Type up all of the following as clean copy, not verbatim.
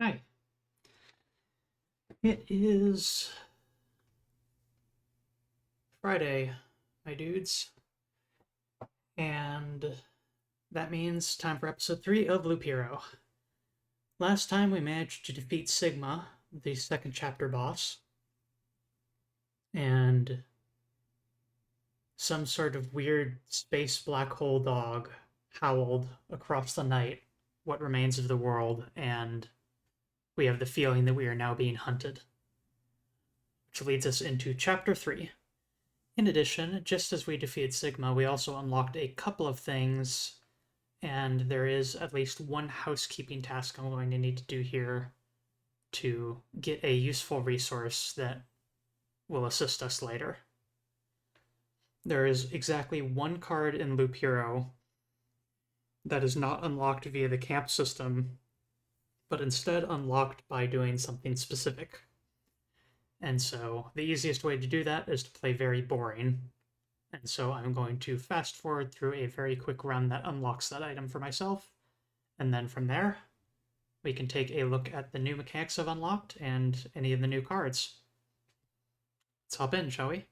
Hi. It is Friday, my dudes, and that means time for episode 3 of Loop Hero. Last time we managed to defeat Sigma, the second chapter boss, and some sort of weird space black hole dog howled across the night what remains of the world, and we have the feeling that we are now being hunted. Which leads us into chapter 3. In addition, just as we defeated Sigma, we also unlocked a couple of things, and there is at least one housekeeping task I'm going to need to do here to get a useful resource that will assist us later. There is exactly one card in Loop Hero that is not unlocked via the camp system, but instead unlocked by doing something specific. And so the easiest way to do that is to play very boring. And so I'm going to fast forward through a very quick run that unlocks that item for myself. And then from there, we can take a look at the new mechanics I've unlocked and any of the new cards. Let's hop in, shall we?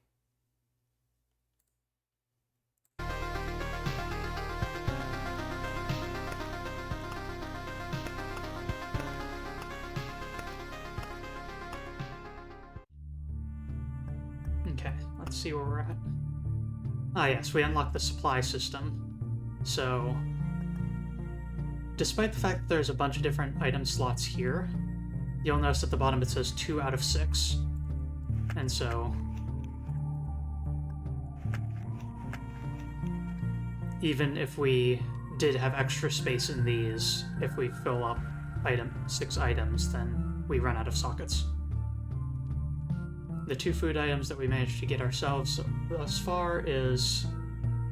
Okay, let's see where we're at. Ah yes, we unlocked the supply system. So, despite the fact that there's a bunch of different item slots here, you'll notice at the bottom it says 2 out of 6. And so, even if we did have extra space in these, if we fill up 6 items, then we run out of sockets. The 2 food items that we managed to get ourselves thus far is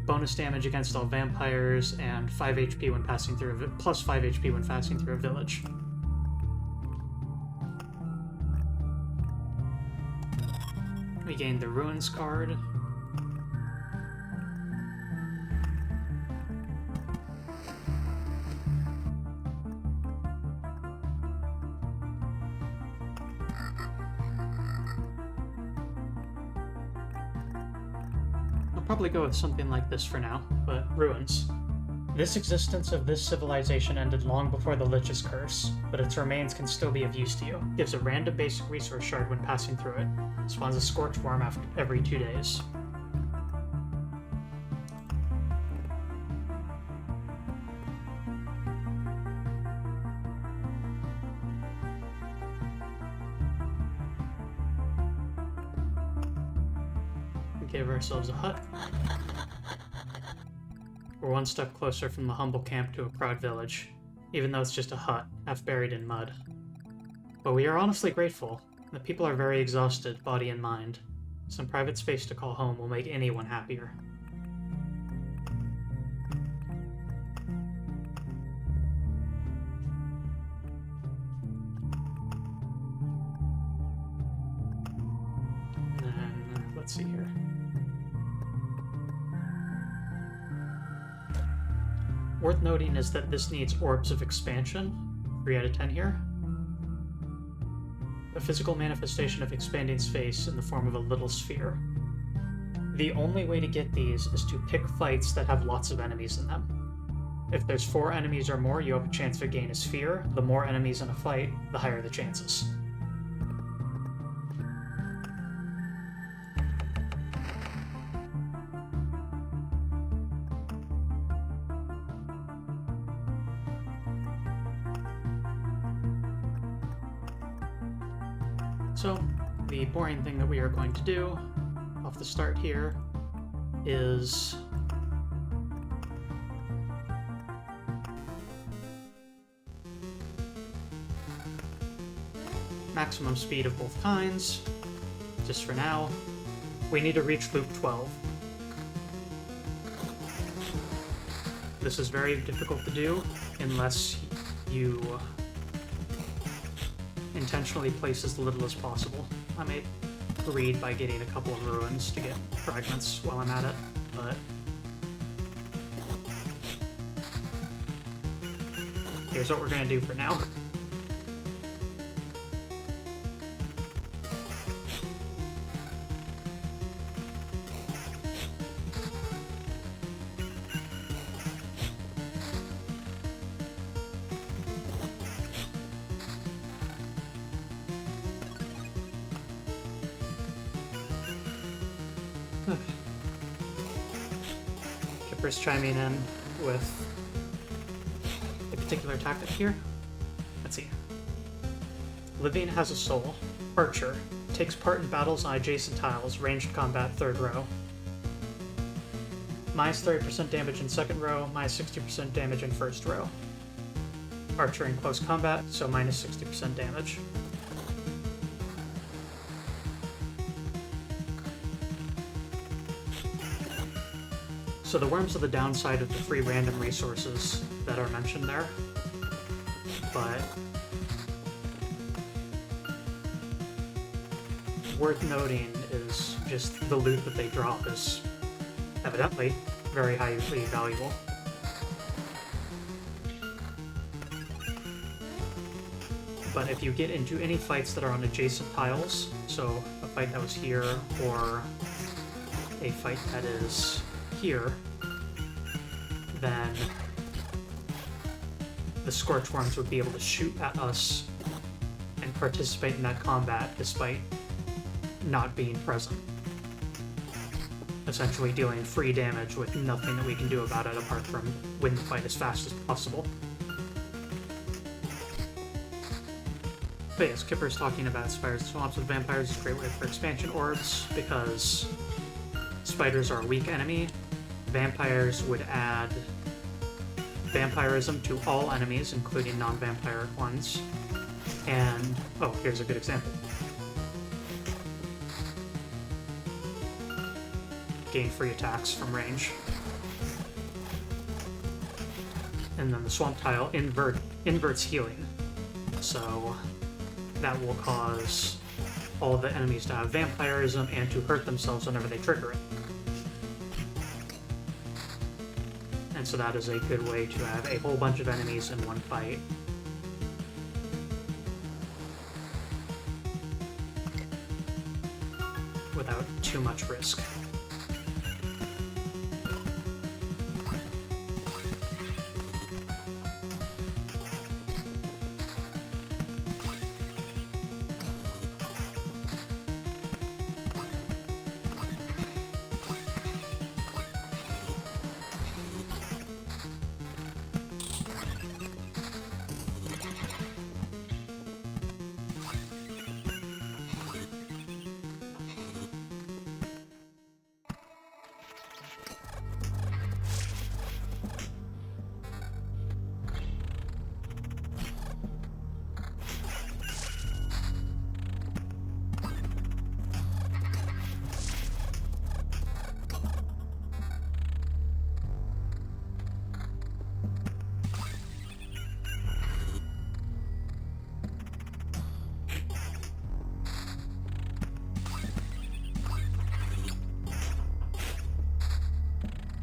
bonus damage against all vampires and 5 HP when passing through plus 5 HP when passing through a village. We gained the Ruins card. Probably go with something like this for now, but Ruins. This existence of this civilization ended long before the Lich's curse, but its remains can still be of use to you. Gives a random basic resource shard when passing through it. Spawns a Scorch Worm after every 2 days. We gave ourselves a hut. We're one step closer from the humble camp to a proud village, even though it's just a hut, half buried in mud. But we are honestly grateful. The people are very exhausted, body and mind. Some private space to call home will make anyone happier. And then, let's see here. Worth noting is that this needs Orbs of Expansion, 3 out of 10 here. A physical manifestation of expanding space in the form of a little sphere. The only way to get these is to pick fights that have lots of enemies in them. If there's 4 enemies or more, you have a chance to gain a sphere. The more enemies in a fight, the higher the chances. So, the boring thing that we are going to do off the start here is maximum speed of both kinds, just for now. We need to reach loop 12. This is very difficult to do unless you intentionally place as little as possible. I may read by getting a couple of ruins to get fragments while I'm at it, but here's what we're gonna do for now. Kipper's chiming in with a particular tactic here. Let's see. Livian has a soul. Archer. Takes part in battles on adjacent tiles. Ranged combat, third row. Minus 30% damage in second row. Minus 60% damage in first row. Archer in close combat, so minus 60% damage. So the worms are the downside of the free random resources that are mentioned there, but worth noting is just the loot that they drop is evidently very highly valuable. But if you get into any fights that are on adjacent tiles, so a fight that was here or a fight that is here, then the Scorch Worms would be able to shoot at us and participate in that combat despite not being present. Essentially dealing free damage with nothing that we can do about it apart from win the fight as fast as possible. But yes, Kipper's talking about spiders and swamps with vampires is a great way for expansion orbs because spiders are a weak enemy. Vampires would add vampirism to all enemies, including non-vampiric ones. And, oh, here's a good example. Gain free attacks from range. And then the swamp tile inverts healing. So that will cause all the enemies to have vampirism and to hurt themselves whenever they trigger it. And so that is a good way to have a whole bunch of enemies in one fight. Without too much risk.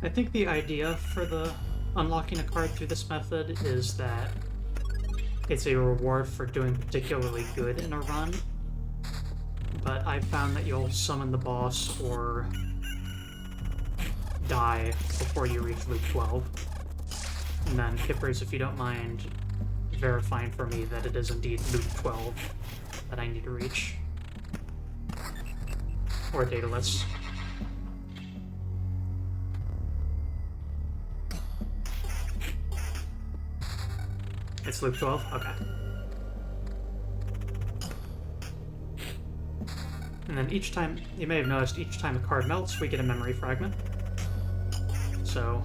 I think the idea for the unlocking a card through this method is that it's a reward for doing particularly good in a run, but I've found that you'll summon the boss or die before you reach loop 12. And then, Kippers, if you don't mind verifying for me that it is indeed loop 12 that I need to reach. Or Daedalus. It's loop 12? Okay. And then each time, you may have noticed, each time a card melts, we get a memory fragment. So,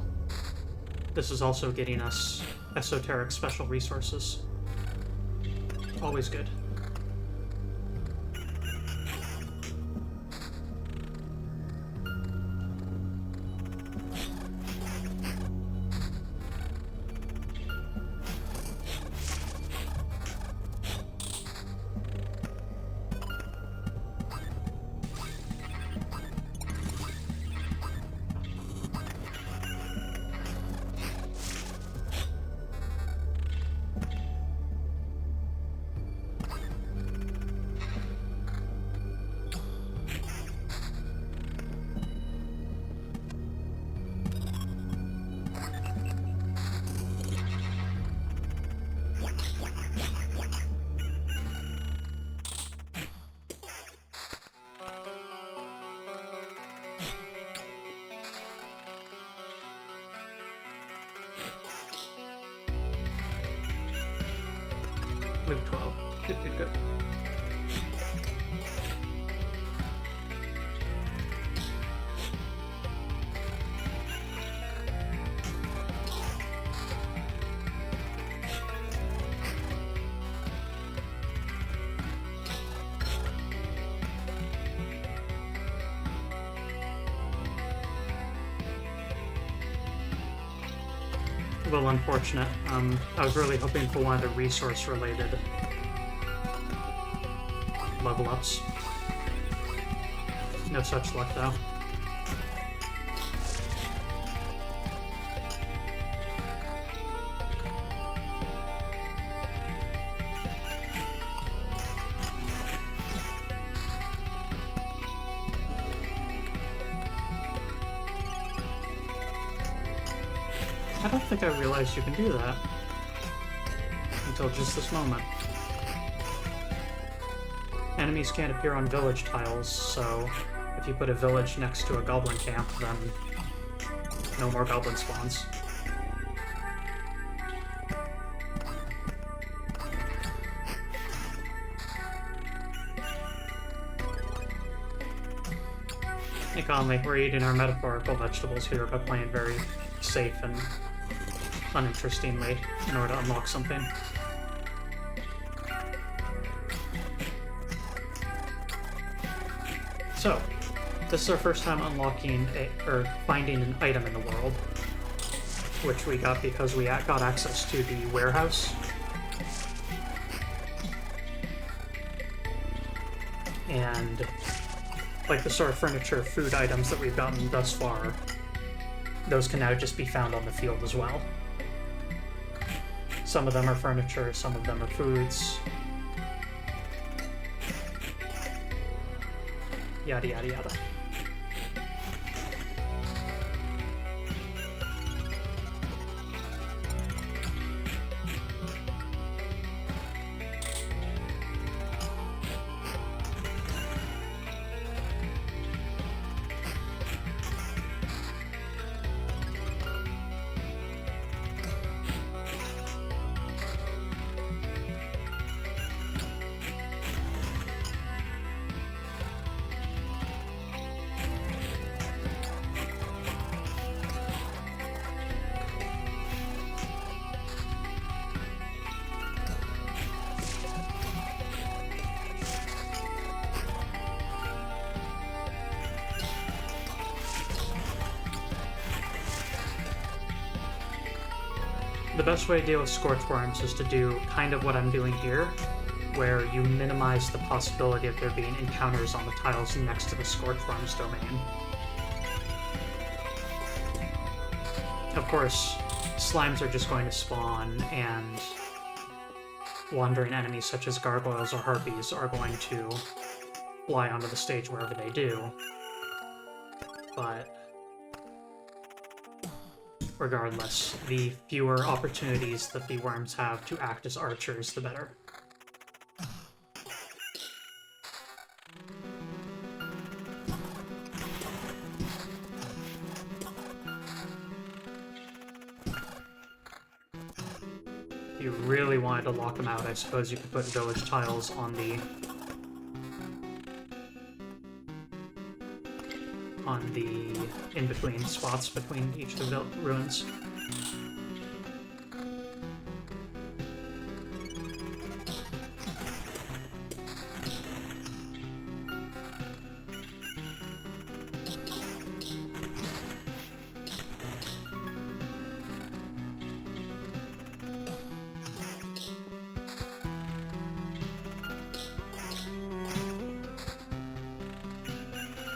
this is also getting us esoteric special resources. Always good. Loop 12. Good, good, good. A little unfortunate. I was really hoping for one of the resource-related level ups. No such luck, though. I don't think I realized you can do that until just this moment. Enemies can't appear on village tiles, so if you put a village next to a goblin camp, then no more goblin spawns. Hey Conley, we're eating our metaphorical vegetables here by playing very safe and uninterestingly in order to unlock something. So, this is our first time unlocking or finding an item in the world, which we got because we got access to the warehouse. And like the sort of furniture, food items that we've gotten thus far, those can now just be found on the field as well. Some of them are furniture, some of them are foods. Yada yada yada. The best way to deal with Scorchworms is to do kind of what I'm doing here, where you minimize the possibility of there being encounters on the tiles next to the Scorchworms domain. Of course, slimes are just going to spawn, and wandering enemies such as gargoyles or harpies are going to fly onto the stage wherever they do. But regardless, the fewer opportunities that the worms have to act as archers, the better. If you really wanted to lock them out, I suppose you could put village tiles on the in-between spots between each of the ruins.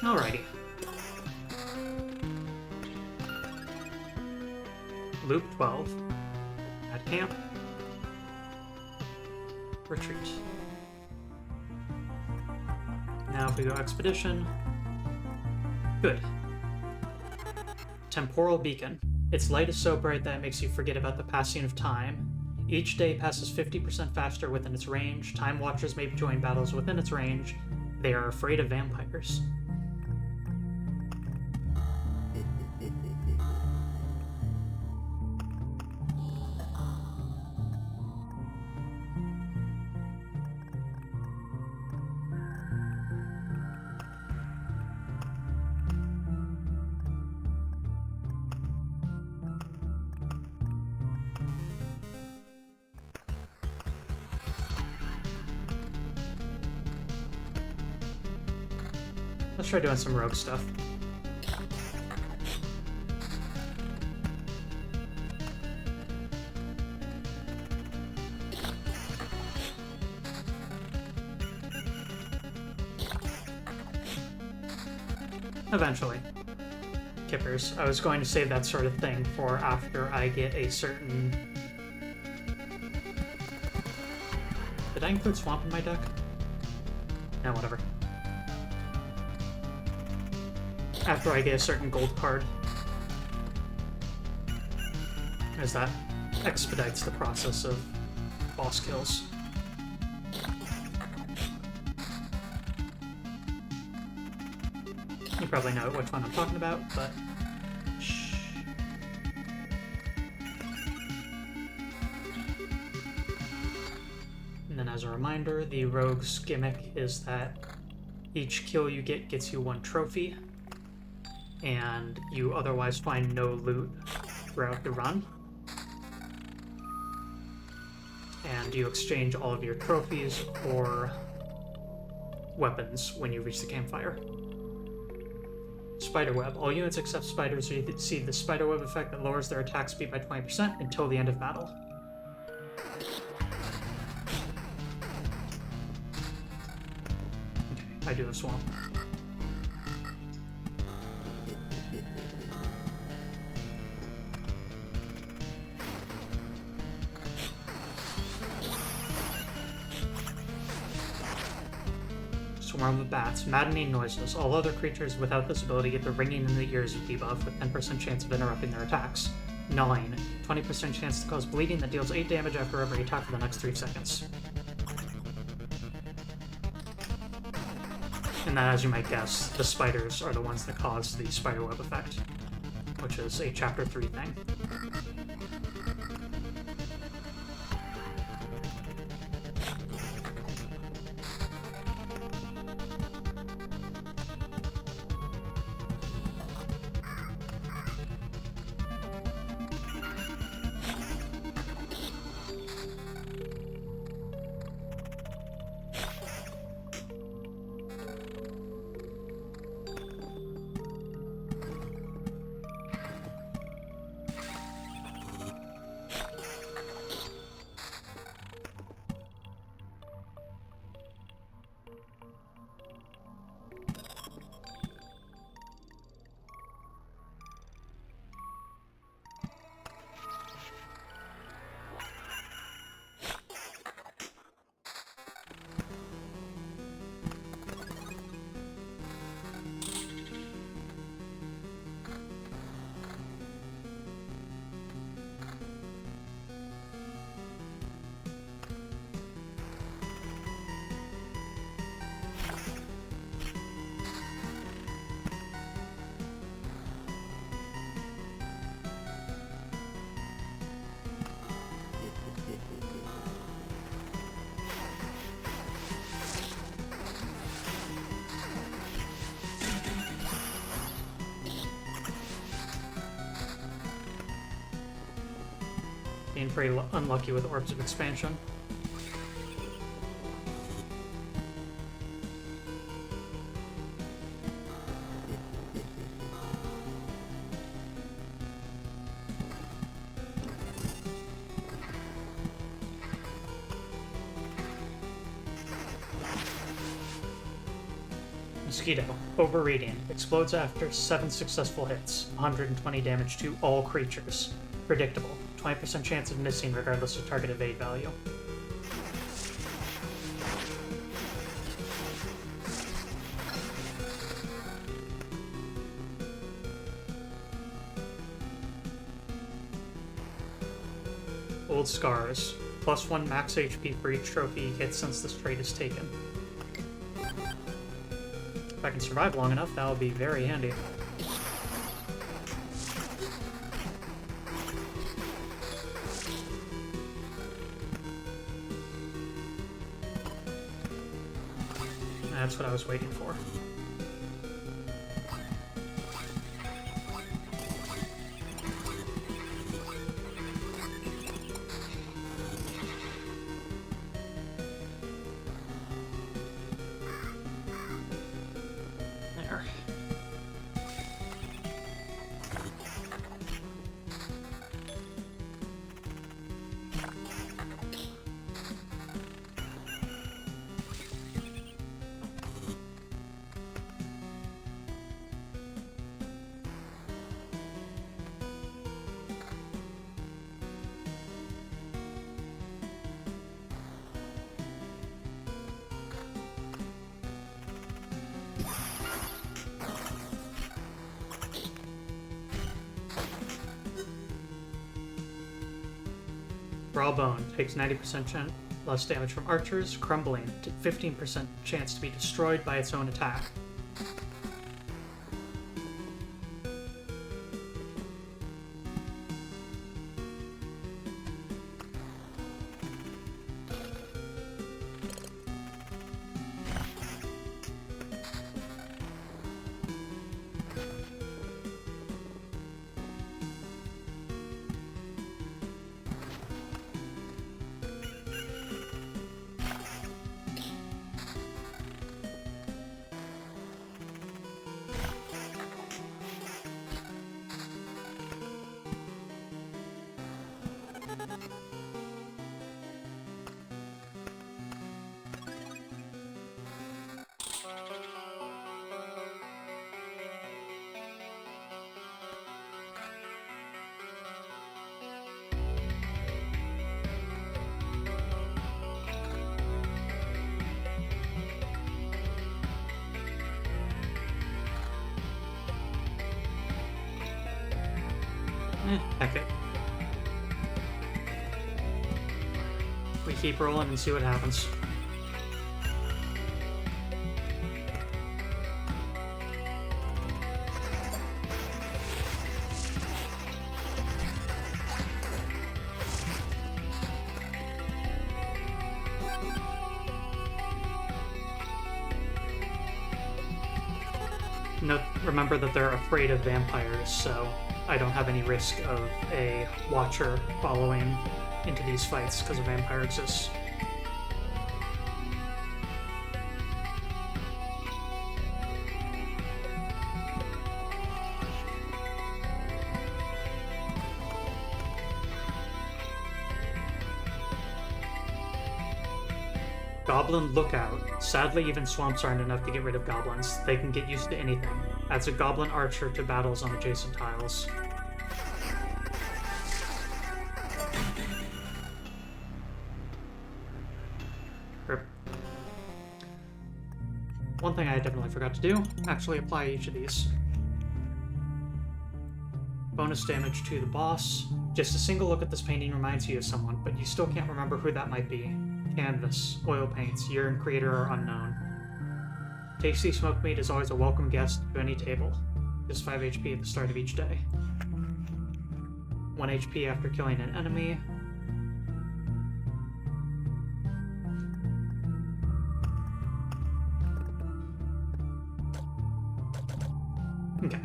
Alrighty. Loop 12. At camp. Retreat. Now if we go expedition. Good. Temporal beacon. Its light is so bright that it makes you forget about the passing of time. Each day passes 50% faster within its range. Time Watchers may join battles within its range. They are afraid of vampires. Let's try doing some rogue stuff. Eventually. Kippers. I was going to save that sort of thing for after I get a certain... Did I include Swamp in my deck? No, whatever. After I get a certain gold card. As that expedites the process of boss kills. You probably know which one I'm talking about, but... Shh. And then as a reminder, the rogue's gimmick is that each kill you get gets you 1 trophy, and you otherwise find no loot throughout the run. And you exchange all of your trophies for weapons when you reach the campfire. Spiderweb. All units except spiders receive the spiderweb effect that lowers their attack speed by 20% until the end of battle. Okay, I do have Swamp. Swarm of bats. Maddening noises. All other creatures without this ability get the ringing in the ears debuff with 10% chance of interrupting their attacks. 9. 20% chance to cause bleeding that deals 8 damage after every attack for the next 3 seconds. And then, as you might guess, the spiders are the ones that cause the spiderweb effect, which is a Chapter 3 thing. Being pretty unlucky with Orbs of Expansion. Mosquito. Overreading. Explodes after 7 successful hits. 120 damage to all creatures. Predictable. 20% chance of missing regardless of target evade value. Old Scars. +1 max HP for each trophy you get since this trait is taken. If I can survive long enough, that'll be very handy. That's what I was waiting for. Raw Bone takes 90% less damage from archers, Crumbling, 15% chance to be destroyed by its own attack. Heck it. We keep rolling and see what happens. Remember that they're afraid of vampires, so I don't have any risk of a watcher following into these fights because a vampire exists. Goblin Lookout. Sadly, even swamps aren't enough to get rid of goblins. They can get used to anything. Adds a goblin archer to battles on adjacent tiles. One thing I definitely forgot to do, actually apply each of these. Bonus damage to the boss. Just a single look at this painting reminds you of someone, but you still can't remember who that might be. Canvas, oil paints, year and creator are unknown. Tasty smoked meat is always a welcome guest to any table. Just 5 HP at the start of each day. 1 HP after killing an enemy. Okay.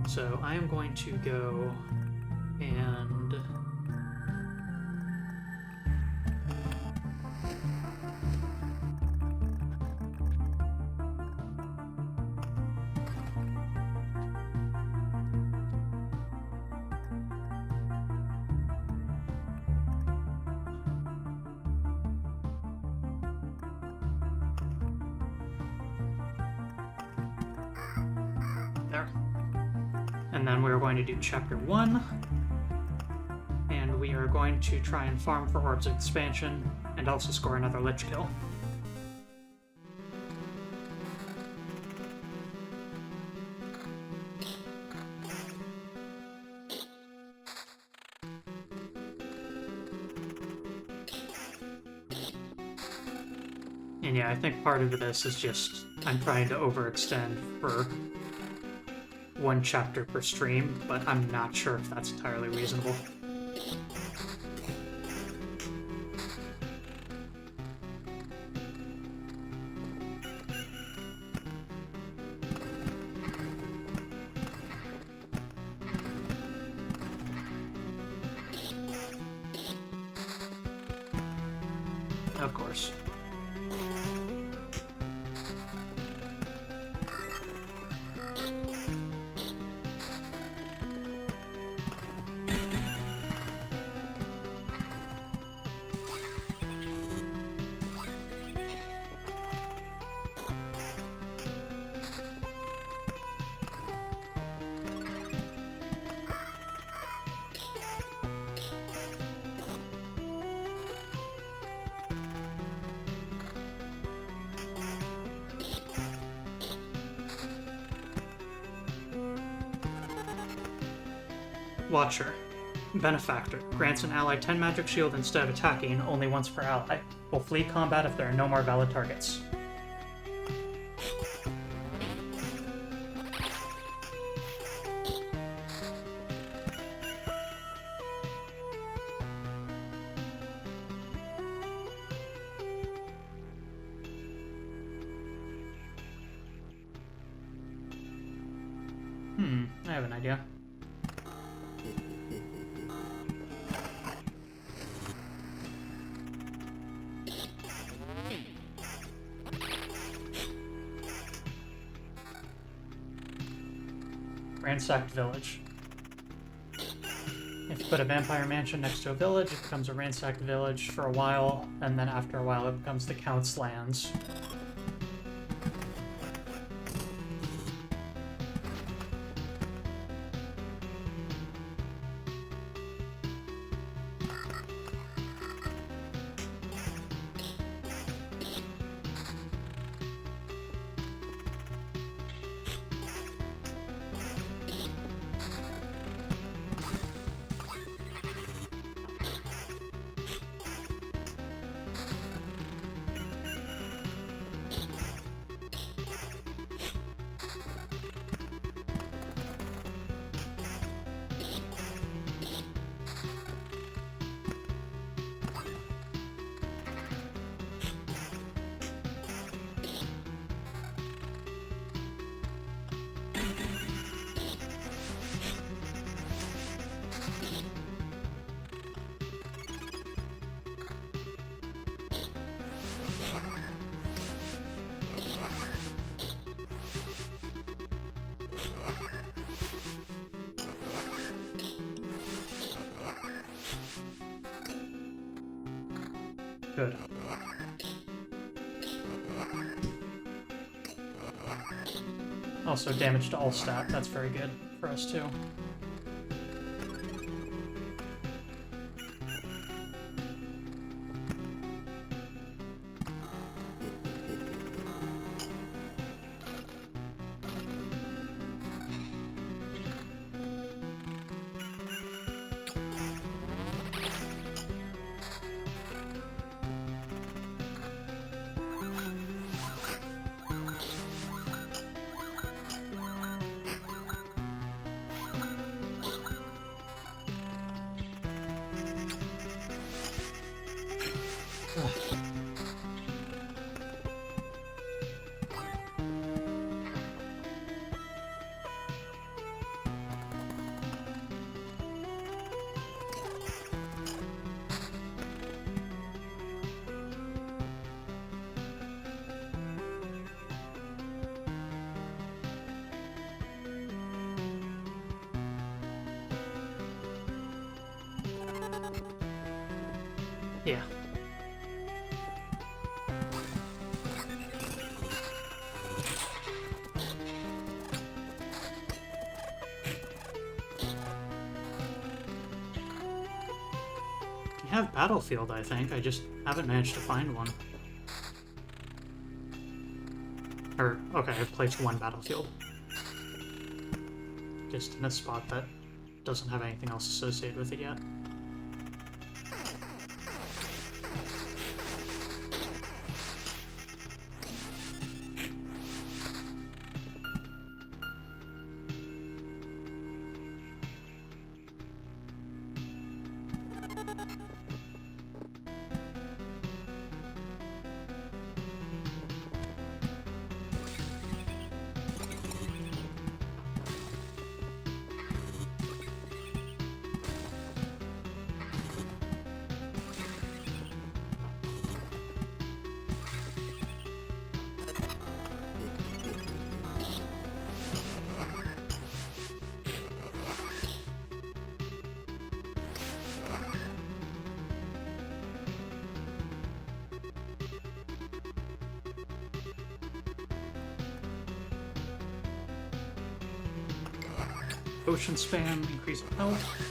So I am going to go and... there. And then we're going to do chapter 1. And we are going to try and farm for orbs of expansion and also score another Lich kill. And yeah, I think part of this is just I'm trying to overextend for 1 chapter per stream, but I'm not sure if that's entirely reasonable. Of course. Watcher. Benefactor. Grants an ally 10 magic shield instead of attacking, only once per ally. Will flee combat if there are no more valid targets. I have an idea. Ransacked village. If you put a vampire mansion next to a village, it becomes a ransacked village for a while, and then after a while it becomes the Count's lands. Good. Also damage to all stat, that's very good for us too. Yeah. We have Battlefield, I think. I just haven't managed to find one. Or, okay, I've placed one Battlefield. Just in a spot that doesn't have anything else associated with it yet. Potion spam, increase health.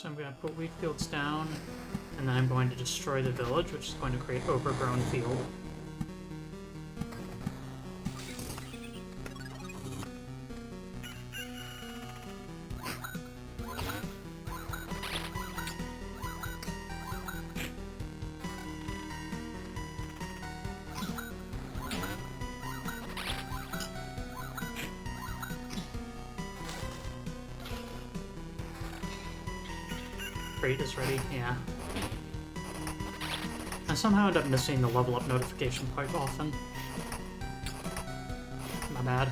So I'm going to put wheat fields down, and then I'm going to destroy the village, which is going to create overgrown field. Crate is ready, yeah. I somehow end up missing the level up notification quite often. My bad.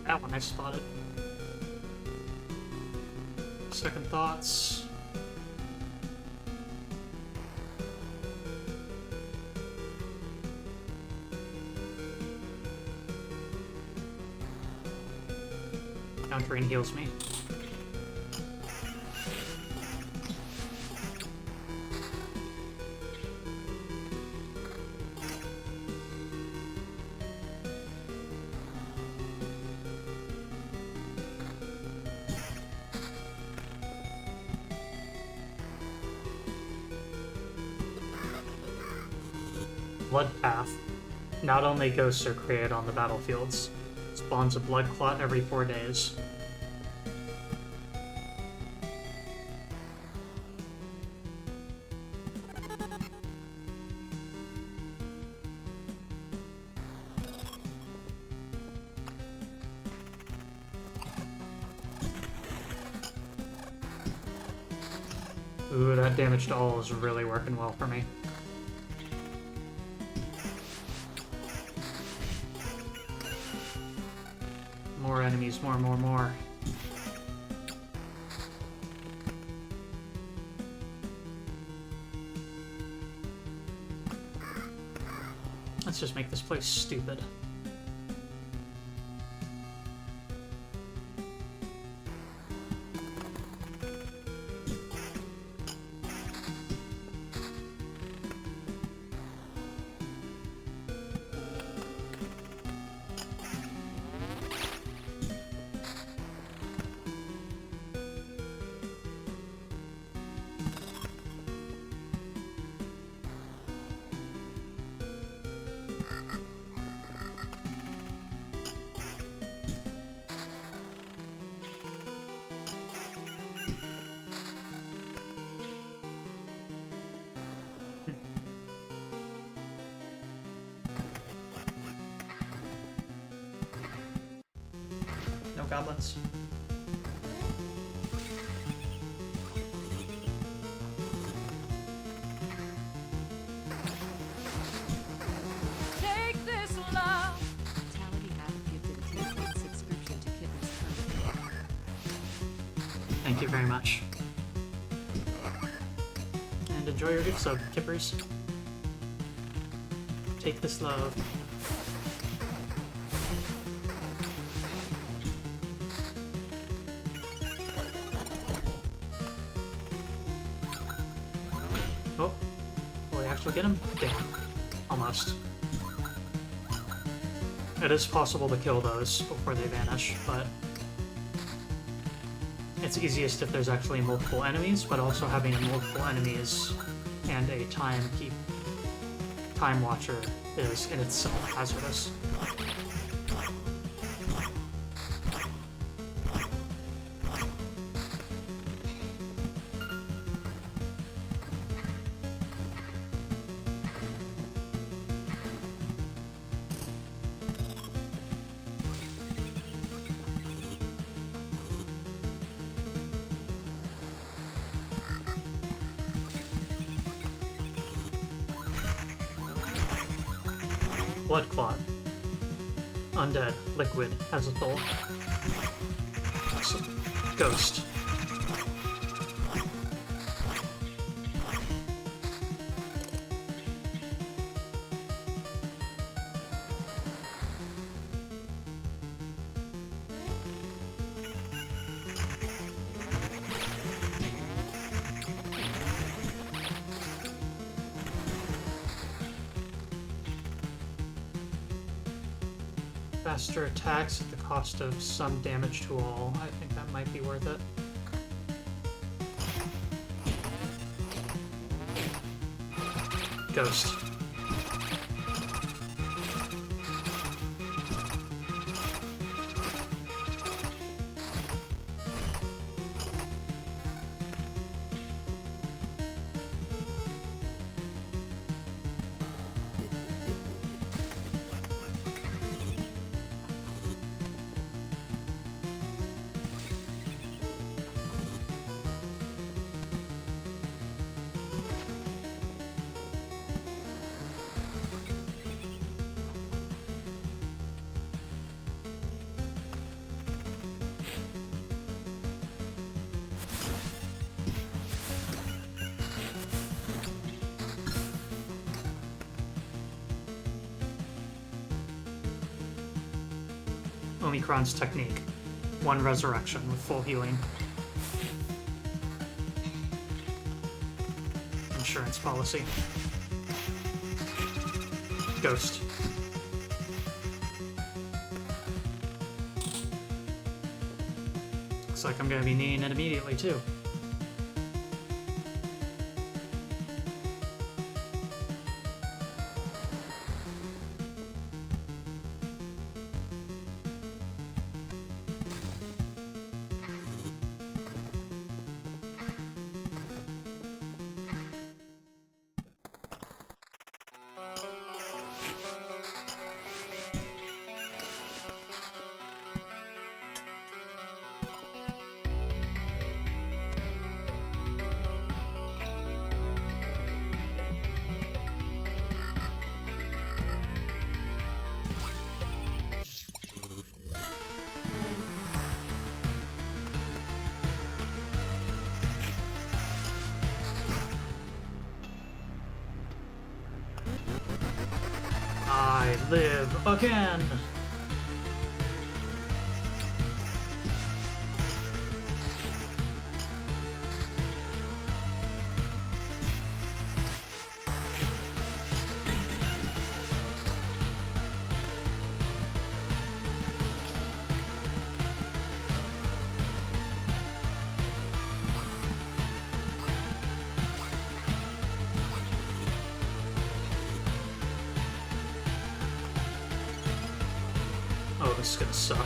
That one I spotted. Second thoughts. Countering heals me. Blood Path. Not only ghosts are created on the battlefields, spawns a blood clot every 4 days. Ooh, that damage to all is really working well for me. More enemies, more. Let's just make this place stupid. No goblins. Take this love. Vitality have gifted a 10-point subscription to Kipper's Permanent. Thank you very much. And enjoy your gift sub, Kippers. Take this love. Oh, will I actually get him? Damn. Almost. It is possible to kill those before they vanish, but it's easiest if there's actually multiple enemies, but also having multiple enemies and a time watcher is in itself hazardous. Blood Clot. Undead. Liquid. Has a soul. Ghost. Faster attacks at the cost of some damage to all. I think that might be worth it. Ghost. Omicron's technique. 1 resurrection with full healing. Insurance policy. Ghost. Looks like I'm gonna be needing it immediately too. I live again! Oh, this is gonna suck.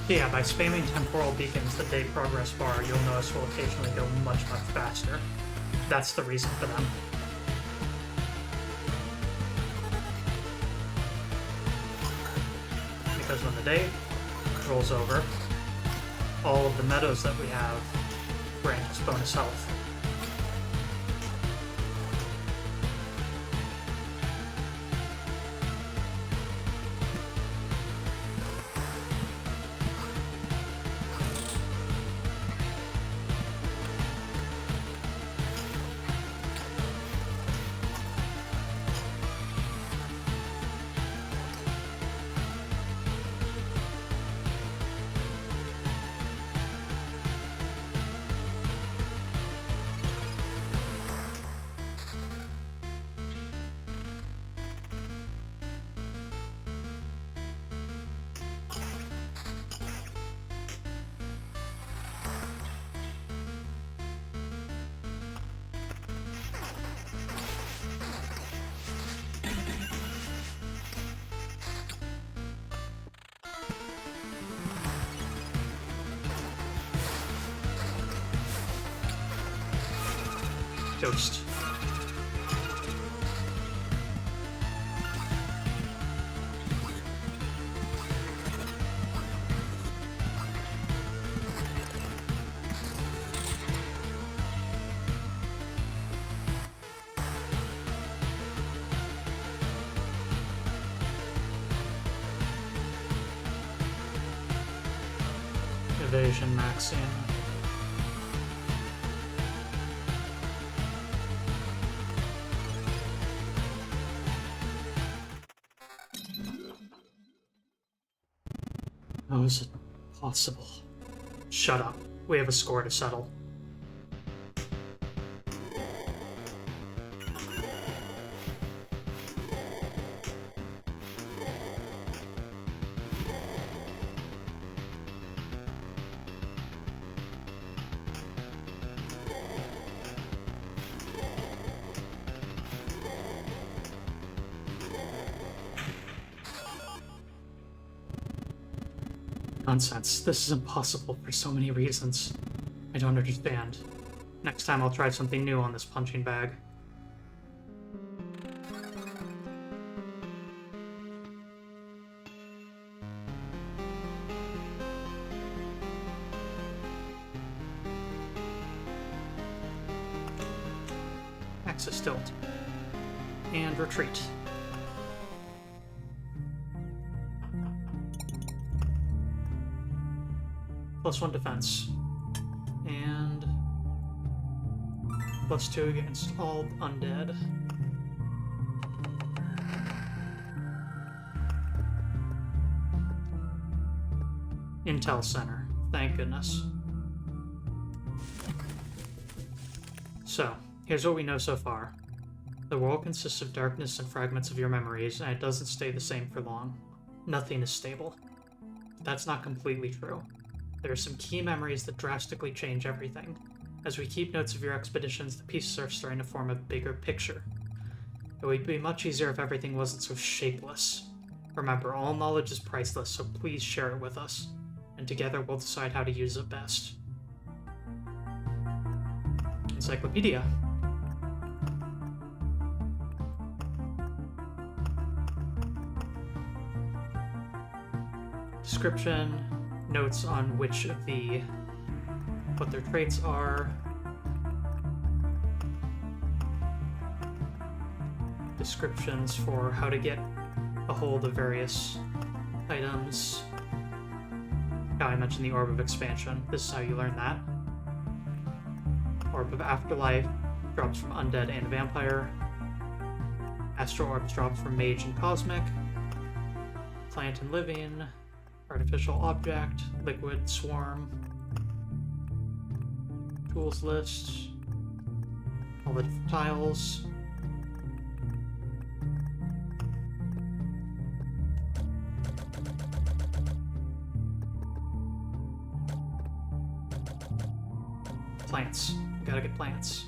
Yeah, by spamming temporal beacons, the day progress bar, you'll notice will occasionally go much faster. That's the reason for them. Because when the day rolls over, all of the meadows that we have grant us bonus health. Ghost. Evasion maxing. How is it possible? Shut up. We have a score to settle. Nonsense. This is impossible for so many reasons. I don't understand. Next time I'll try something new on this punching bag. Axis tilt. And retreat. +1 defense. And +2 against all undead. Intel Center. Thank goodness. So, here's what we know so far. The world consists of darkness and fragments of your memories, and it doesn't stay the same for long. Nothing is stable. But that's not completely true. There are some key memories that drastically change everything. As we keep notes of your expeditions, the pieces are starting to form a bigger picture. It would be much easier if everything wasn't so shapeless. Remember, all knowledge is priceless, so please share it with us. And together we'll decide how to use it best. Encyclopedia. Description, notes on what their traits are, descriptions for how to get a hold of various items. Oh, I mentioned the Orb of Expansion. This is how you learn that. Orb of Afterlife drops from Undead and Vampire. Astral Orbs drops from Mage and Cosmic. Plant and Living. Artificial Object. Liquid Swarm. Tools list. All the different tiles. Plants. Gotta get plants.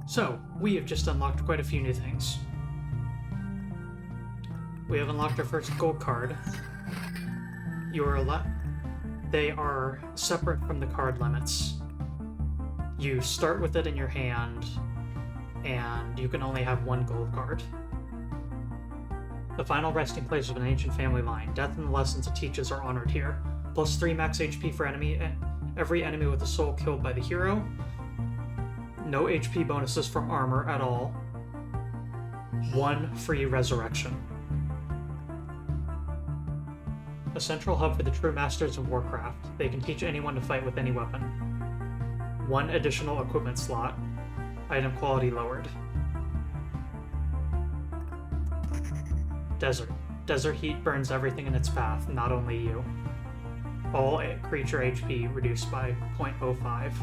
So, we have just unlocked quite a few new things. We have unlocked our first gold card. They are separate from the card limits. You start with it in your hand, and you can only have one gold card. The final resting place of an ancient family line. Death and the lessons it teaches are honored here. +3 max HP for every enemy with a soul killed by the hero. No HP bonuses from armor at all. 1 free resurrection. A central hub for the true masters of Warcraft. They can teach anyone to fight with any weapon. 1 additional equipment slot. Item quality lowered. Desert. Desert heat burns everything in its path, not only you. All creature HP reduced by 0.05.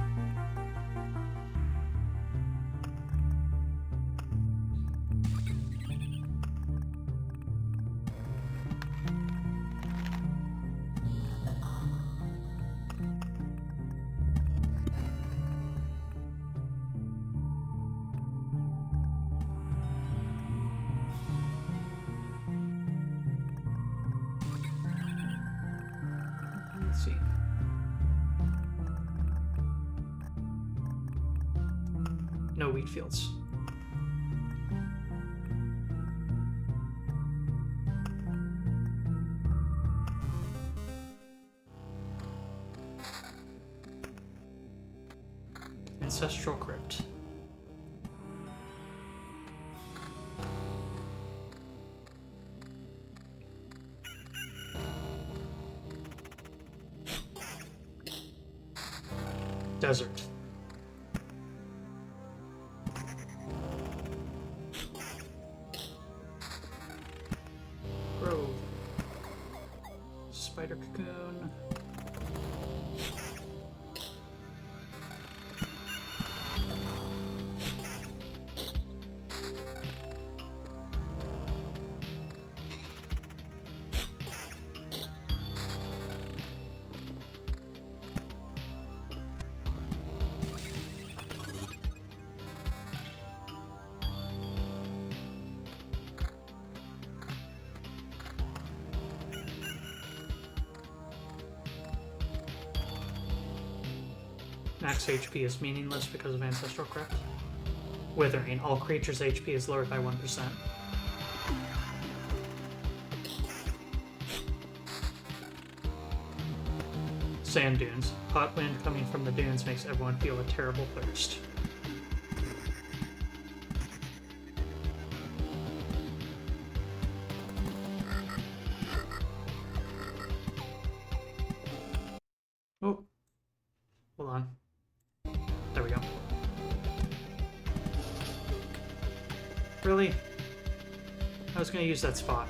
see. No wheat fields. Ancestral crypt. Desert. Grove. Spider cocoon. Max HP is meaningless because of Ancestral Crypt. Withering. All creatures' HP is lowered by 1%. Sand dunes. Hot wind coming from the dunes makes everyone feel a terrible thirst. Oh. Hold on. There we go. Really? I was gonna use that spot.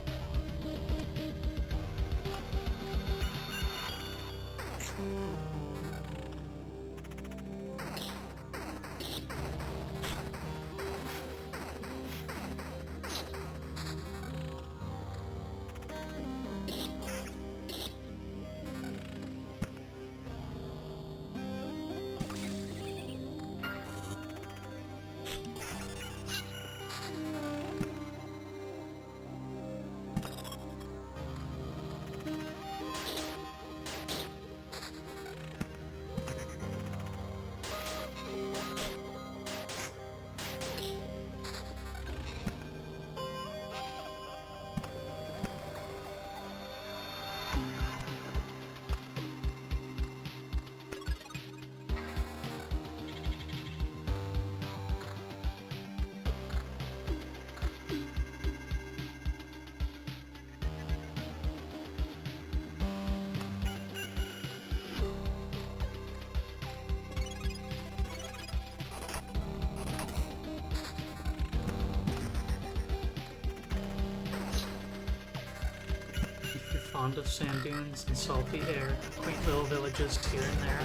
Fond of sand dunes and salty air, quaint little villages here and there.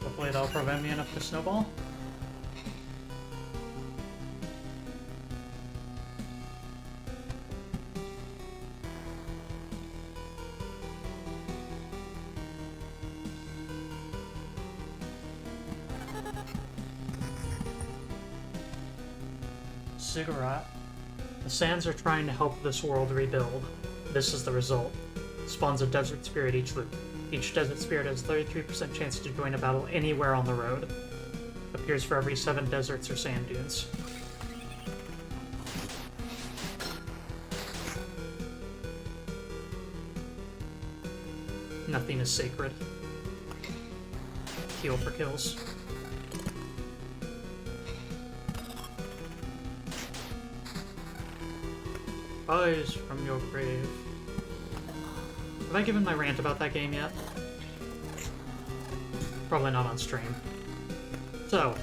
Hopefully that'll prevent me enough to snowball. Ziggurat. The sands are trying to help this world rebuild. This is the result. Spawns a desert spirit each loop. Each desert spirit has 33% chance to join a battle anywhere on the road. Appears for every 7 deserts or sand dunes. Nothing is sacred. Heal for kills. Rise from your grave. Have I given my rant about that game yet? Probably not on stream. So,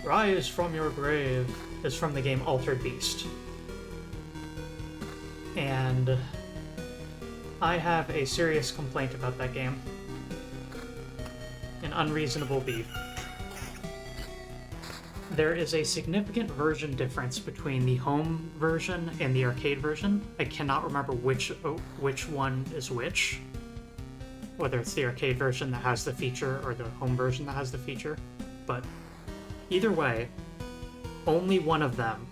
Rise from your grave is from the game Altered Beast. And I have a serious complaint about that game. An unreasonable beef. There is a significant version difference between the home version and the arcade version. I cannot remember which one is which. Whether it's the arcade version that has the feature or the home version that has the feature. But either way, only one of them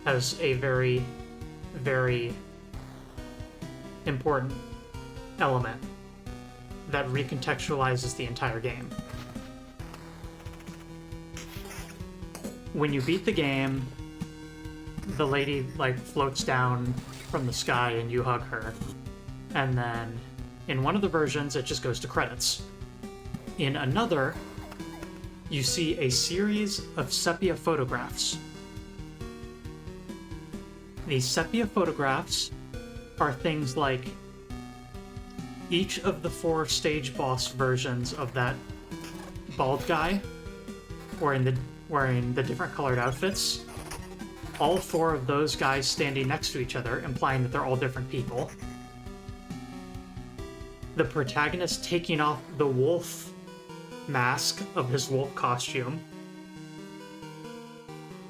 has a very, very important element that recontextualizes the entire game. When you beat the game, the lady floats down from the sky and you hug her. And then in one of the versions, it just goes to credits. In another, you see a series of sepia photographs. These sepia photographs are things like each of the 4 stage boss versions of that bald guy wearing the different colored outfits. All 4 of those guys standing next to each other, implying that they're all different people. The protagonist taking off the wolf mask of his wolf costume.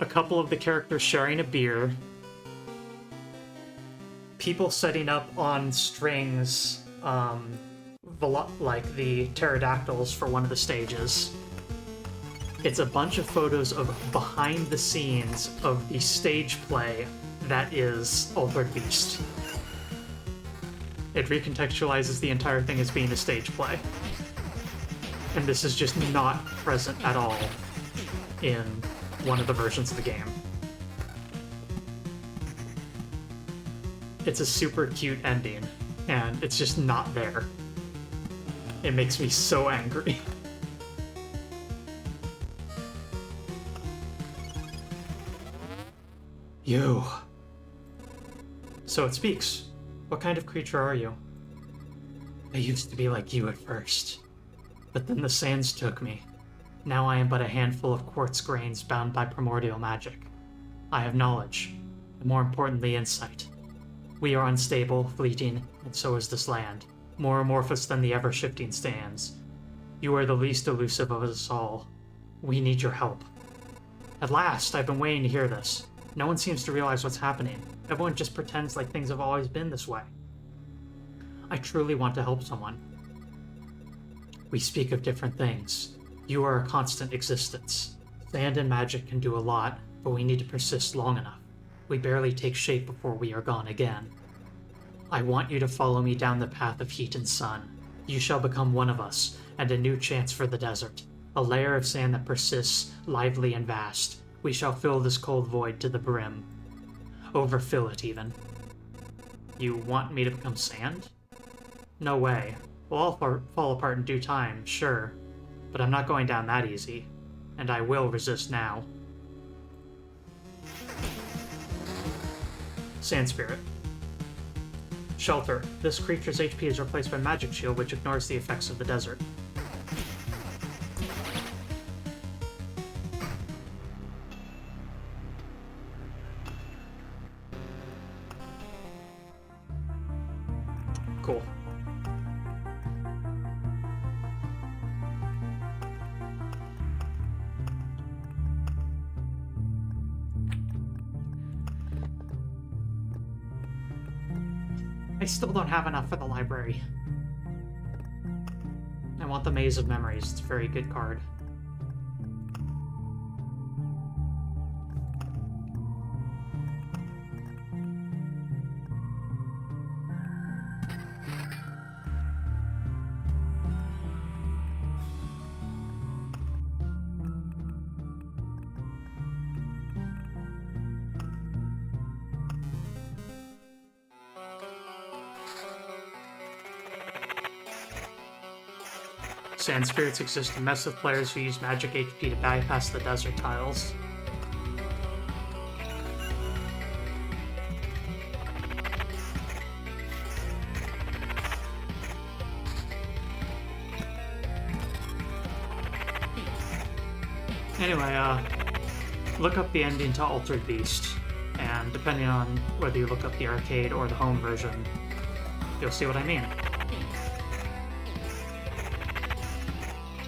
A couple of the characters sharing a beer. People setting up on strings, like the pterodactyls for one of the stages. It's a bunch of photos of behind the scenes of the stage play that is Altered Beast. It recontextualizes the entire thing as being a stage play. And this is just not present at all in one of the versions of the game. It's a super cute ending, and it's just not there. It makes me so angry. You. So it speaks. What kind of creature are you? I used to be like you at first, but then the sands took me. Now I am but a handful of quartz grains bound by primordial magic. I have knowledge, and more importantly, insight. We are unstable, fleeting, and so is this land, more amorphous than the ever-shifting sands. You are the least elusive of us all. We need your help. At last, I've been waiting to hear this. No one seems to realize what's happening. Everyone just pretends like things have always been this way. I truly want to help someone. We speak of different things. You are a constant existence. Sand and magic can do a lot, but we need to persist long enough. We barely take shape before we are gone again. I want you to follow me down the path of heat and sun. You shall become one of us, and a new chance for the desert. A layer of sand that persists, lively and vast. We shall fill this cold void to the brim. Overfill it, even. You want me to become sand? No way. We'll all fall apart in due time, sure. But I'm not going down that easy. And I will resist now. Sand Spirit. Shelter. This creature's HP is replaced by Magic Shield, which ignores the effects of the desert. Cool. I still don't have enough for the library. I want the Maze of Memories. It's a very good card. Sand spirits exist to mess with players who use magic HP to bypass the desert tiles. Anyway, look up the ending to Altered Beast, and depending on whether you look up the arcade or the home version, you'll see what I mean.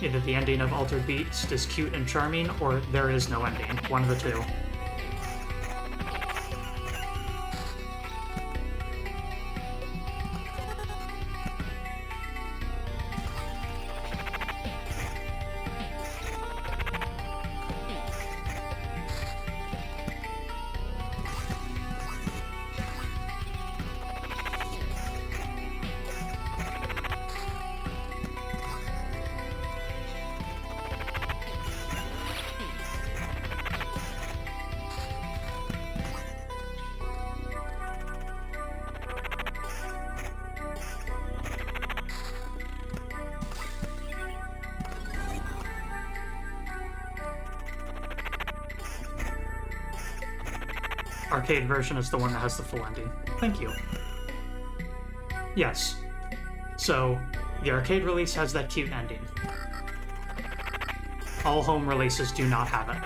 Either the ending of Altered Beast is cute and charming, or there is no ending. One of the two. Arcade version is the one that has the full ending. Thank you. Yes. So, the arcade release has that cute ending. All home releases do not have it.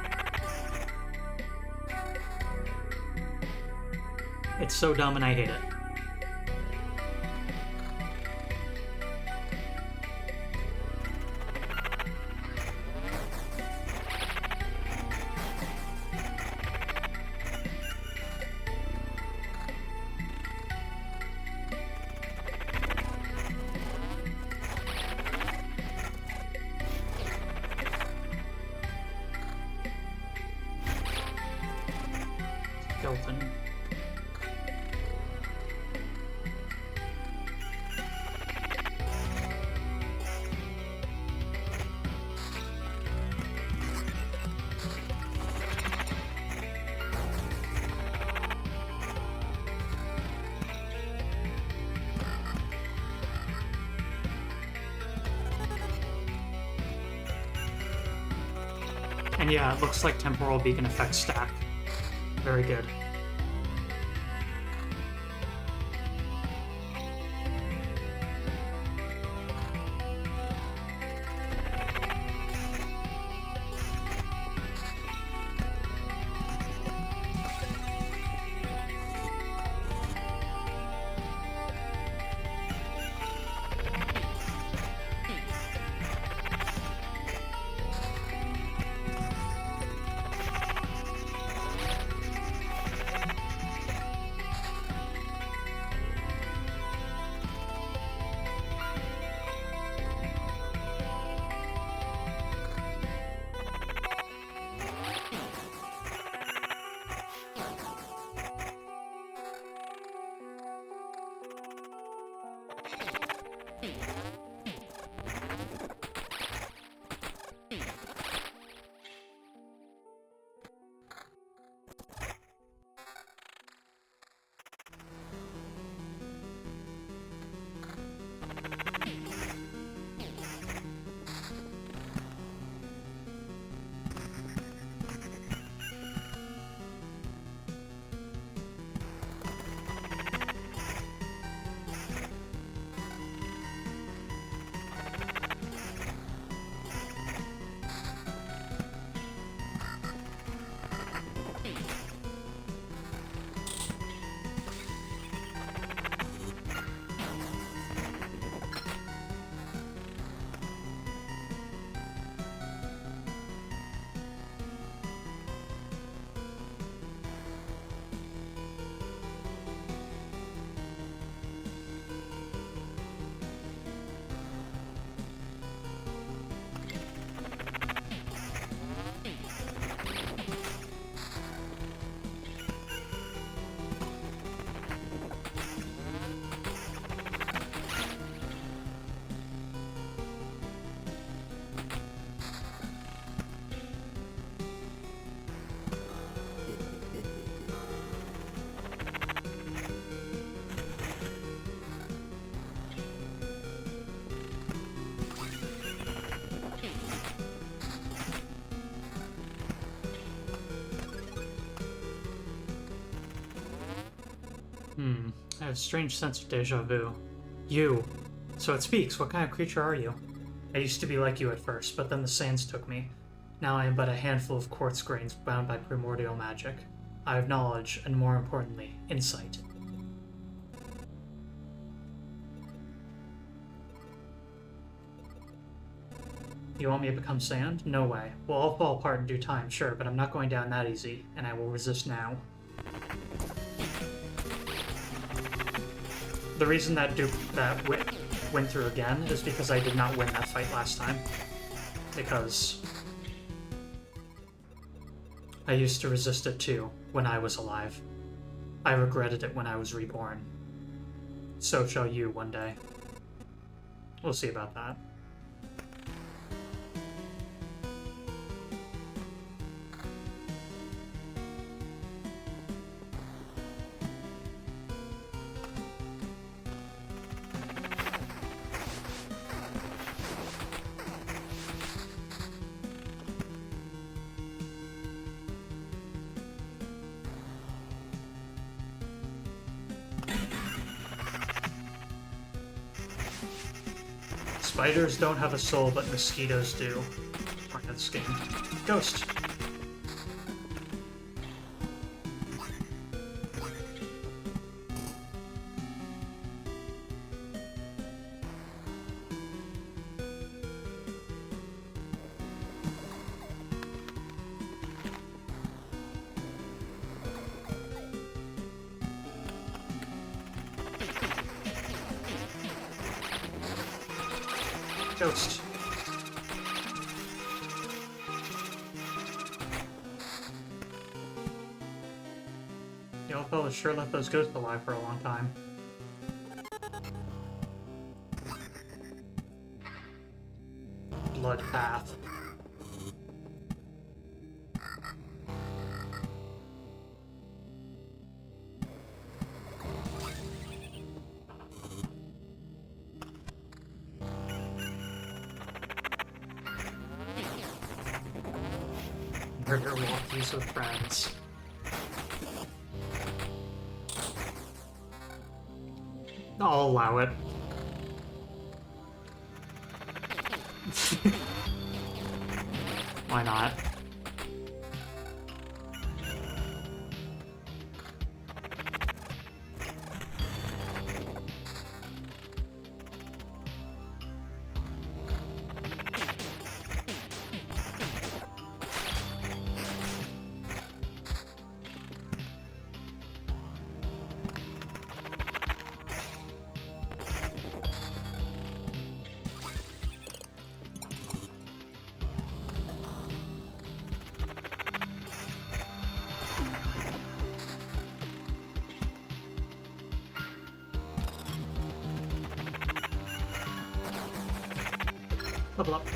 It's so dumb and I hate it. Skeleton. And yeah, it looks like temporal beacon effects stack. Very good. have a strange sense of deja vu. You. So it speaks. What kind of creature are you? I used to be like you at first, but then the sands took me. Now I am but a handful of quartz grains bound by primordial magic. I have knowledge, and more importantly, insight. You want me to become sand? No way. Well, I'll fall apart in due time, sure, but I'm not going down that easy, and I will resist now. The reason that went through again is because I did not win that fight last time. Because I used to resist it too, when I was alive. I regretted it when I was reborn. So shall you one day. We'll see about that. Spiders don't have a soul, but mosquitoes do. Part of this game. Ghost. Ghost. The old fellas sure left those ghosts alive for a long time. Blood path. Murder walkies with friends. I'll allow it. Why not? Level up.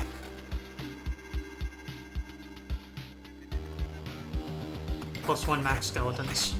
+1 max skeletons.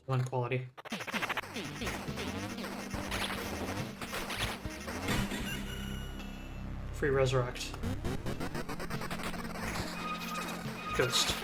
One quality. Free resurrect. Ghost.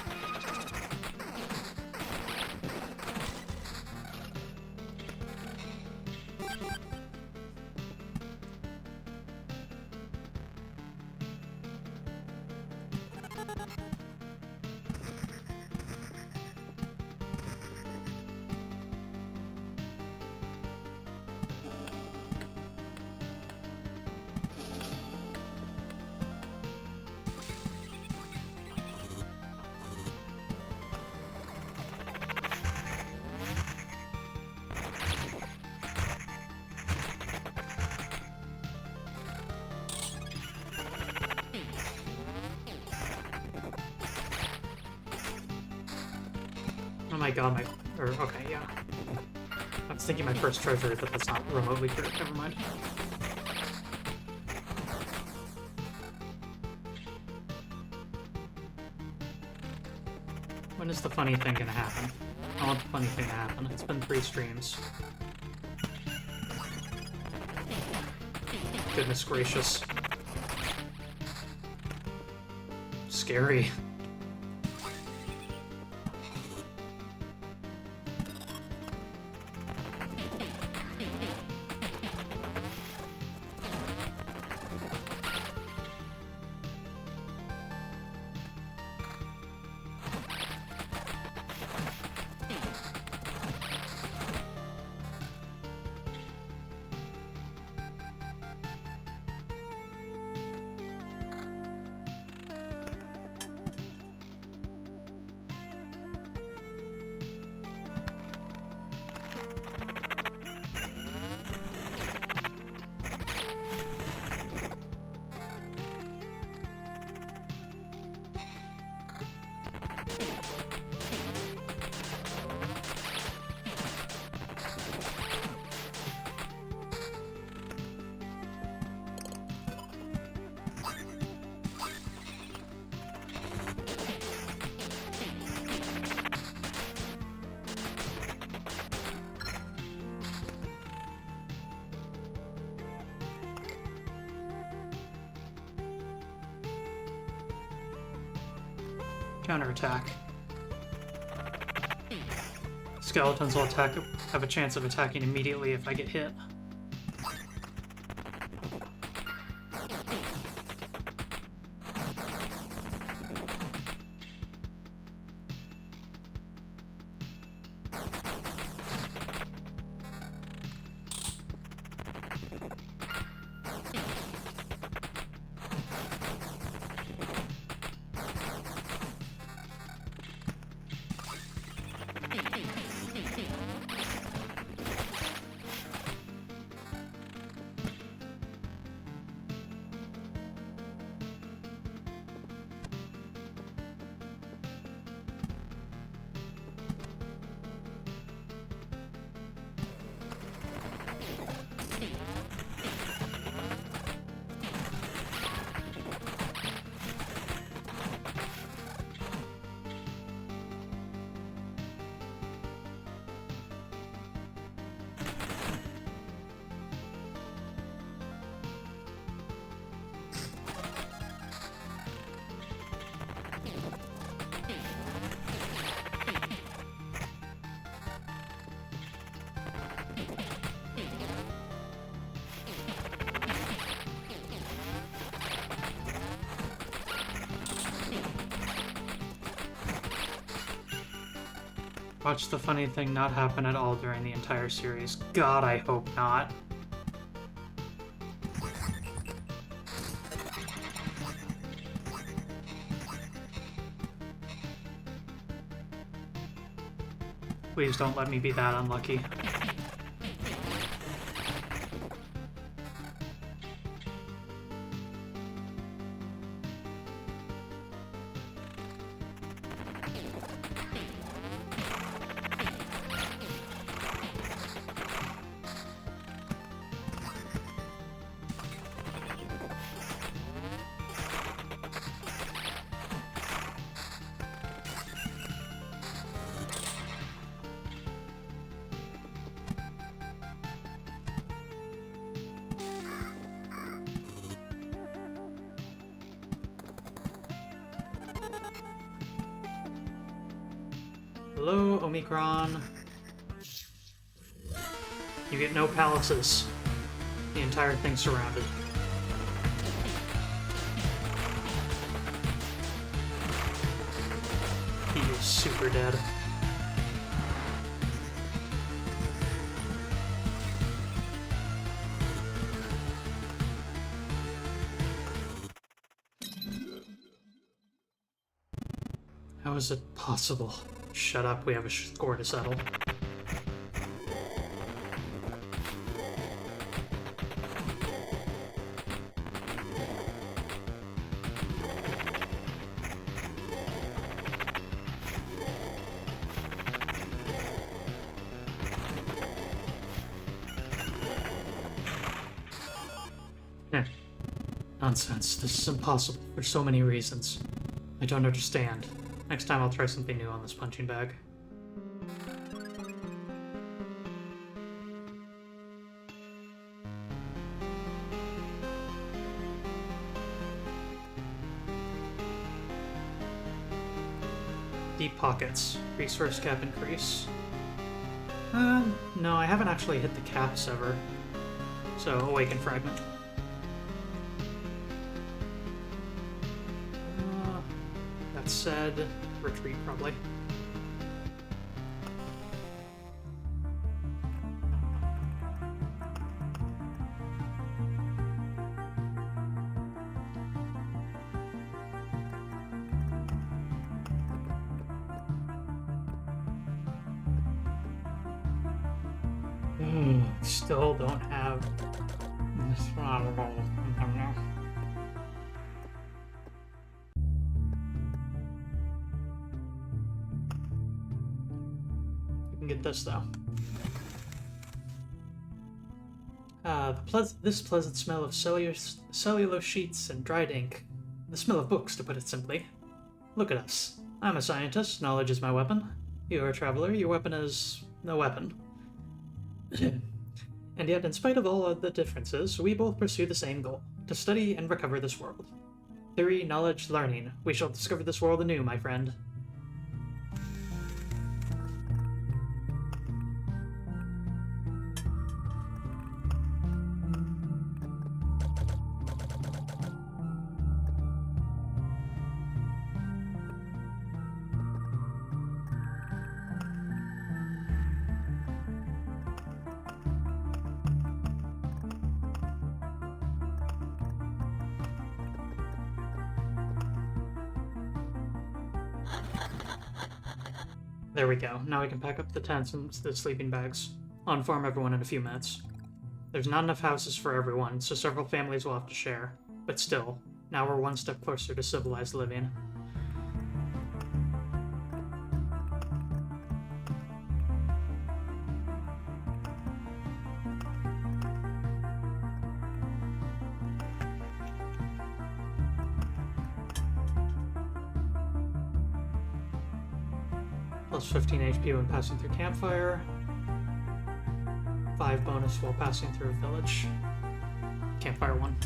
Oh my god, okay, yeah. I was thinking my first treasure, but that's not remotely true. Never mind. When is the funny thing gonna happen? I want the funny thing to happen. It's been 3 streams. Goodness gracious. Scary. Counterattack. Skeletons will have a chance of attacking immediately if I get hit. Watch the funny thing not happen at all during the entire series. God, I hope not. Please don't let me be that unlucky. Hello, Omicron. You get no palaces. The entire thing's surrounded. He is super dead. How is it possible? Shut up, we have a score to settle. Nonsense. This is impossible for so many reasons. I don't understand. Next time I'll try something new on this punching bag. Deep pockets. Resource cap increase. No, I haven't actually hit the caps ever. So, Awaken Fragment. That said, retreat probably. Still don't have this one. We can get this though. This pleasant smell of cellulose sheets and dried ink. The smell of books, to put it simply. Look at us. I'm a scientist. Knowledge is my weapon. You are a traveler. Your weapon is no weapon. And yet, in spite of all of the differences, we both pursue the same goal, to study and recover this world. Theory, knowledge, learning. We shall discover this world anew, my friend. There we go. Now we can pack up the tents and the sleeping bags. I'll inform everyone in a few minutes. There's not enough houses for everyone, so several families will have to share. But still, now we're one step closer to civilized living. Plus 15 HP when passing through campfire. 5 bonus while passing through a village. Campfire 1.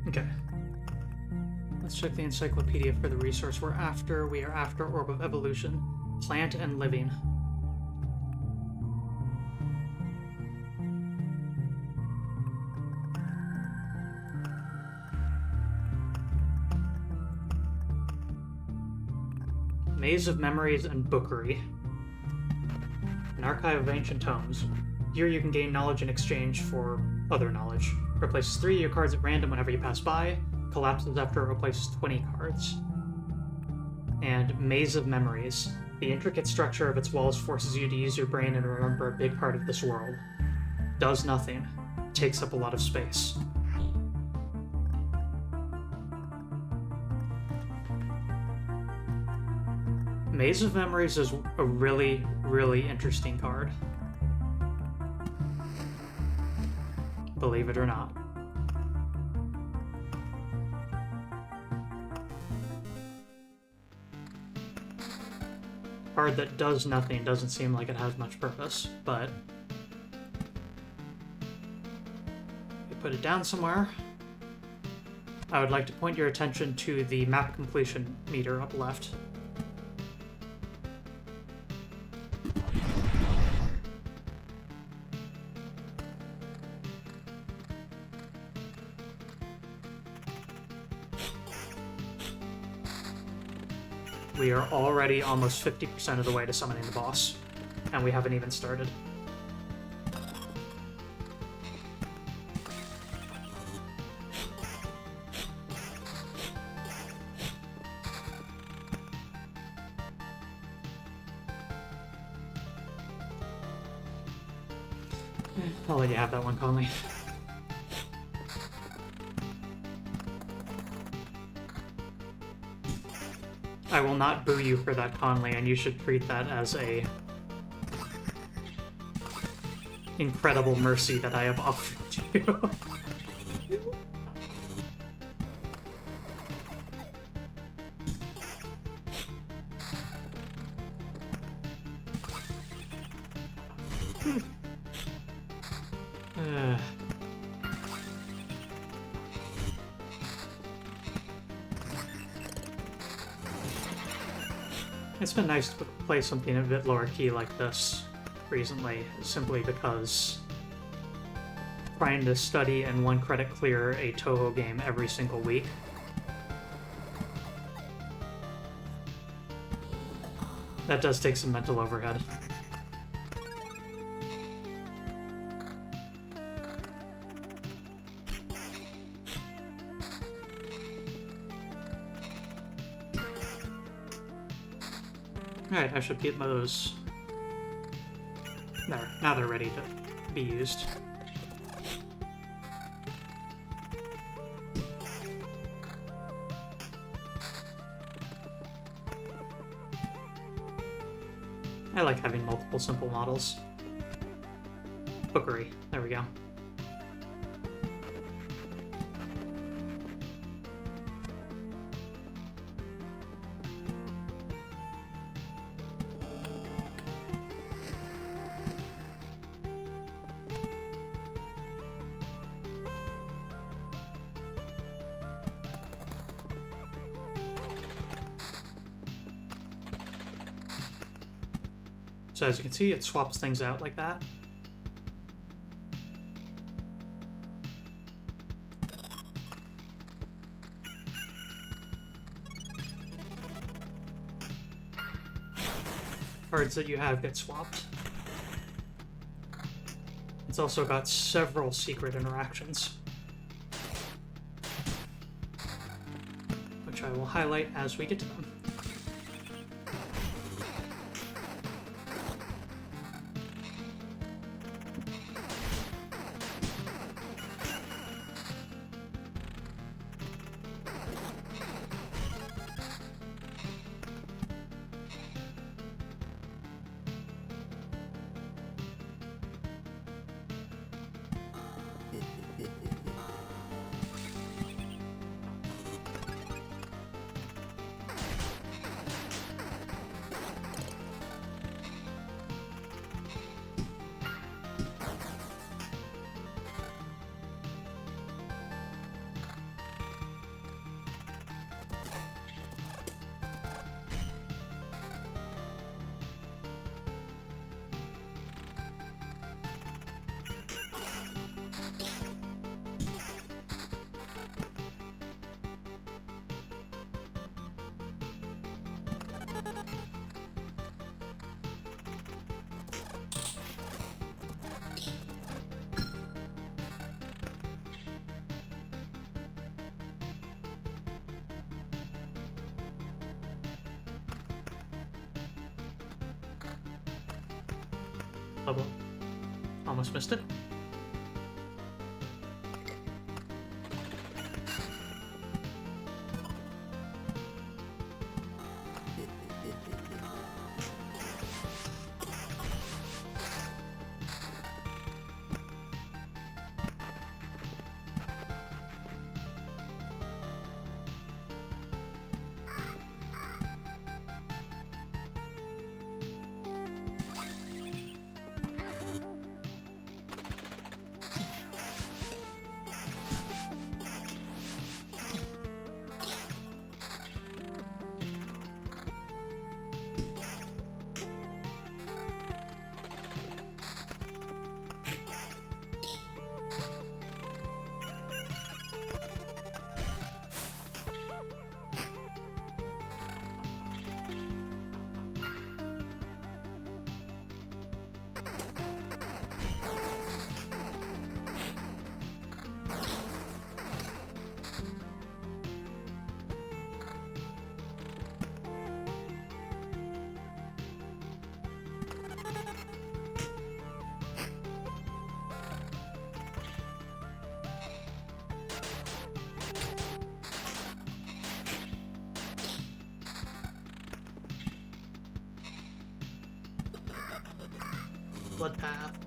Okay. Let's check the encyclopedia for the resource we're after. We are after Orb of Evolution. Plant and living. Maze of Memories and Bookery. An archive of ancient tomes. Here you can gain knowledge in exchange for other knowledge. Replaces 3 of your cards at random whenever you pass by. Collapses after it replaces 20 cards. And Maze of Memories. The intricate structure of its walls forces you to use your brain and remember a big part of this world. Does nothing. Takes up a lot of space. Maze of Memories is a really, really interesting card. Believe it or not. Card that does nothing doesn't seem like it has much purpose, but put it down somewhere. I would like to point your attention to the map completion meter up left. We are already almost 50% of the way to summoning the boss, and we haven't even started. I'll let you have that one, Conley. I will not boo you for that, Conley, and you should treat that as a incredible mercy that I have offered you. It's been nice to play something a bit lower key like this recently, simply because trying to study and 1 credit clear a Touhou game every single week that does take some mental overhead. Alright, I should get those. There, now they're ready to be used. I like having multiple simple models. Bookery, there we go. So as you can see, it swaps things out like that. Cards that you have get swapped. It's also got several secret interactions, which I will highlight as we get to them. Oh, almost missed it. blood path.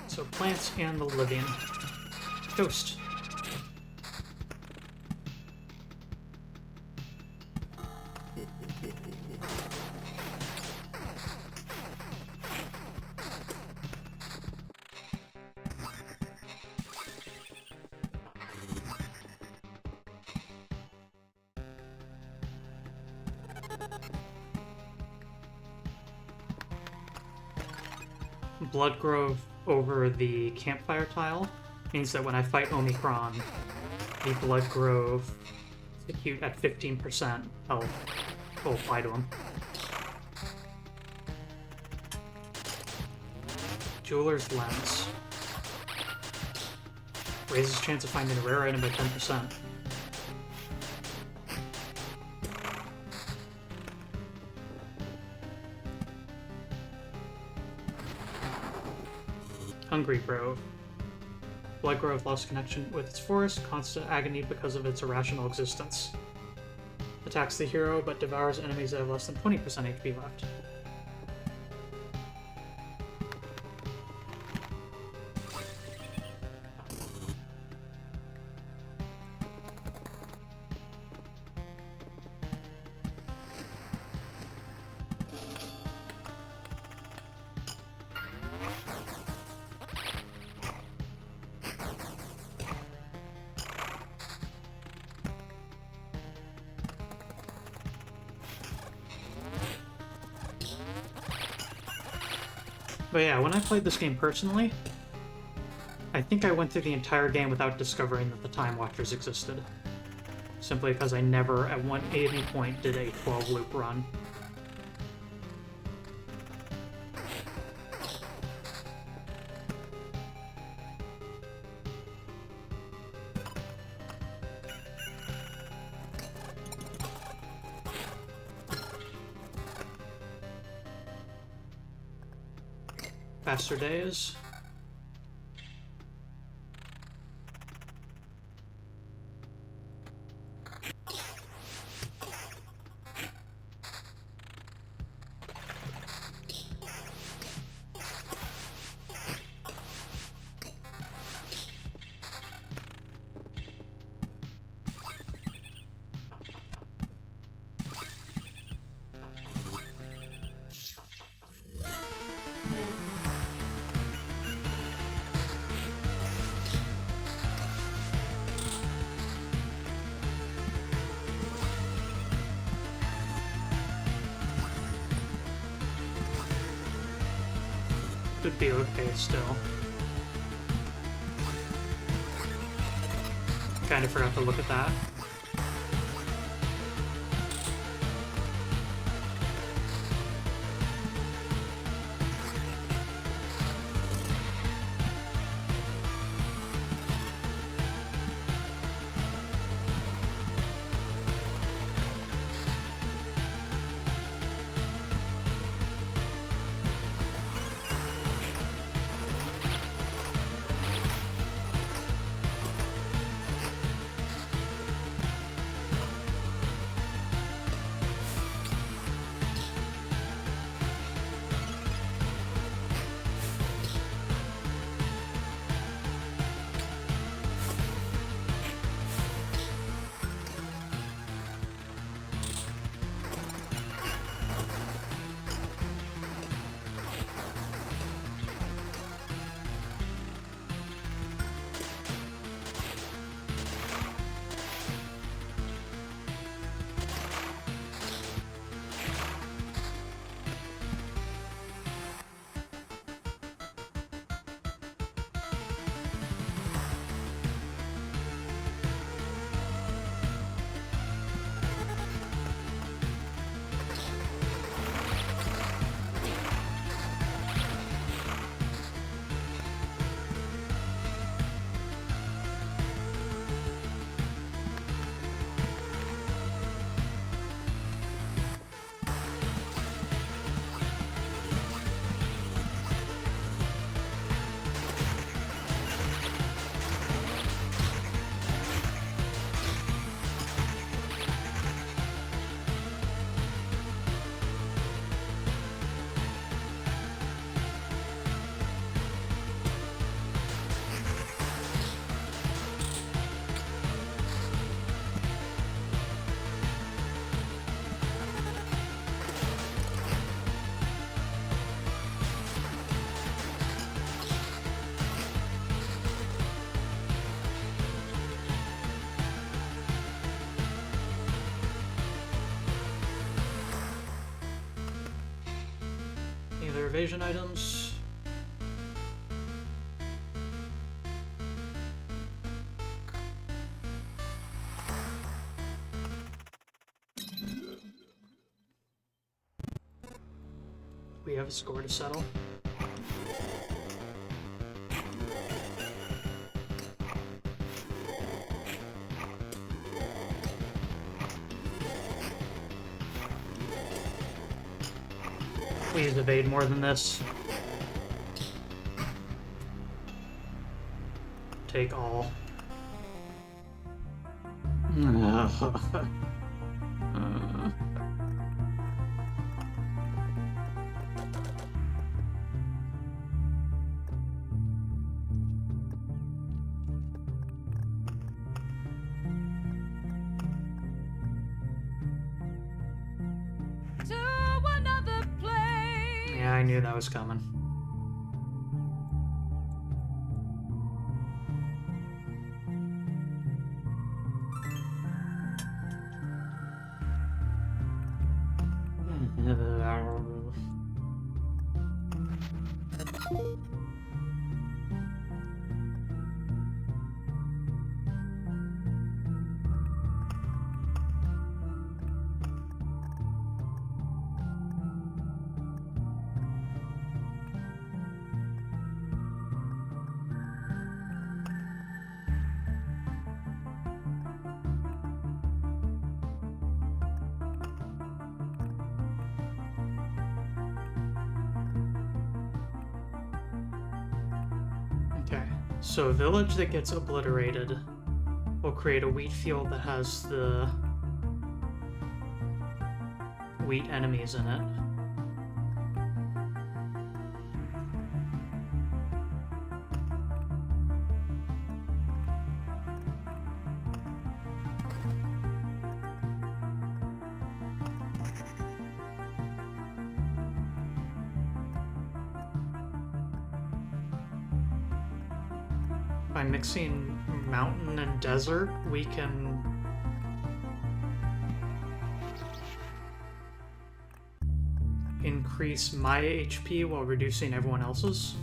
So plants and the Livian. Toast. Blood Grove over the campfire tile means that when I fight Omicron, the Blood Grove execute at 15% health will apply to him. Jeweler's Lens. Raises chance of finding a rare item by 10%. Hungry Grove. Blood Grove lost connection with its forest, constant agony because of its irrational existence. Attacks the hero, but devours enemies that have less than 20% HP left. But yeah, when I played this game personally, I think I went through the entire game without discovering that the Time Watchers existed. Simply because I never, at any point, did a 12-loop run. Faster days. Could be okay still. Kinda forgot to look at that. evasion items. We have a score to settle. Please evade more than this. Take all. To another place. Yeah, I knew that was coming. Okay, so a village that gets obliterated will create a wheat field that has the wheat enemies in it. By mixing mountain and desert, we can increase my HP while reducing everyone else's.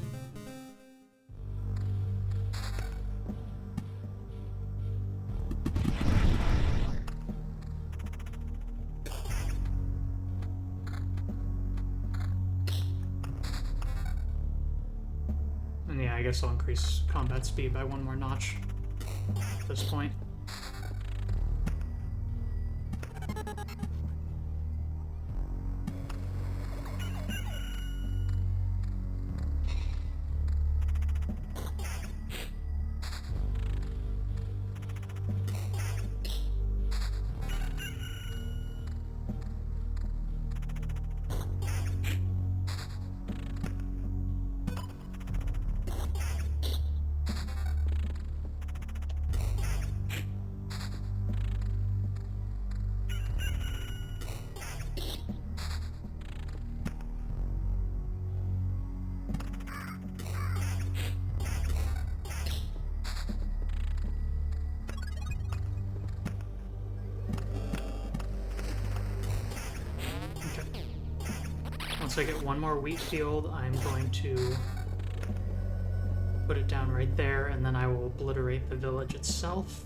And yeah, I guess I'll increase combat speed by one more notch at this point. Once I get one more wheat field, I'm going to put it down right there, and then I will obliterate the village itself.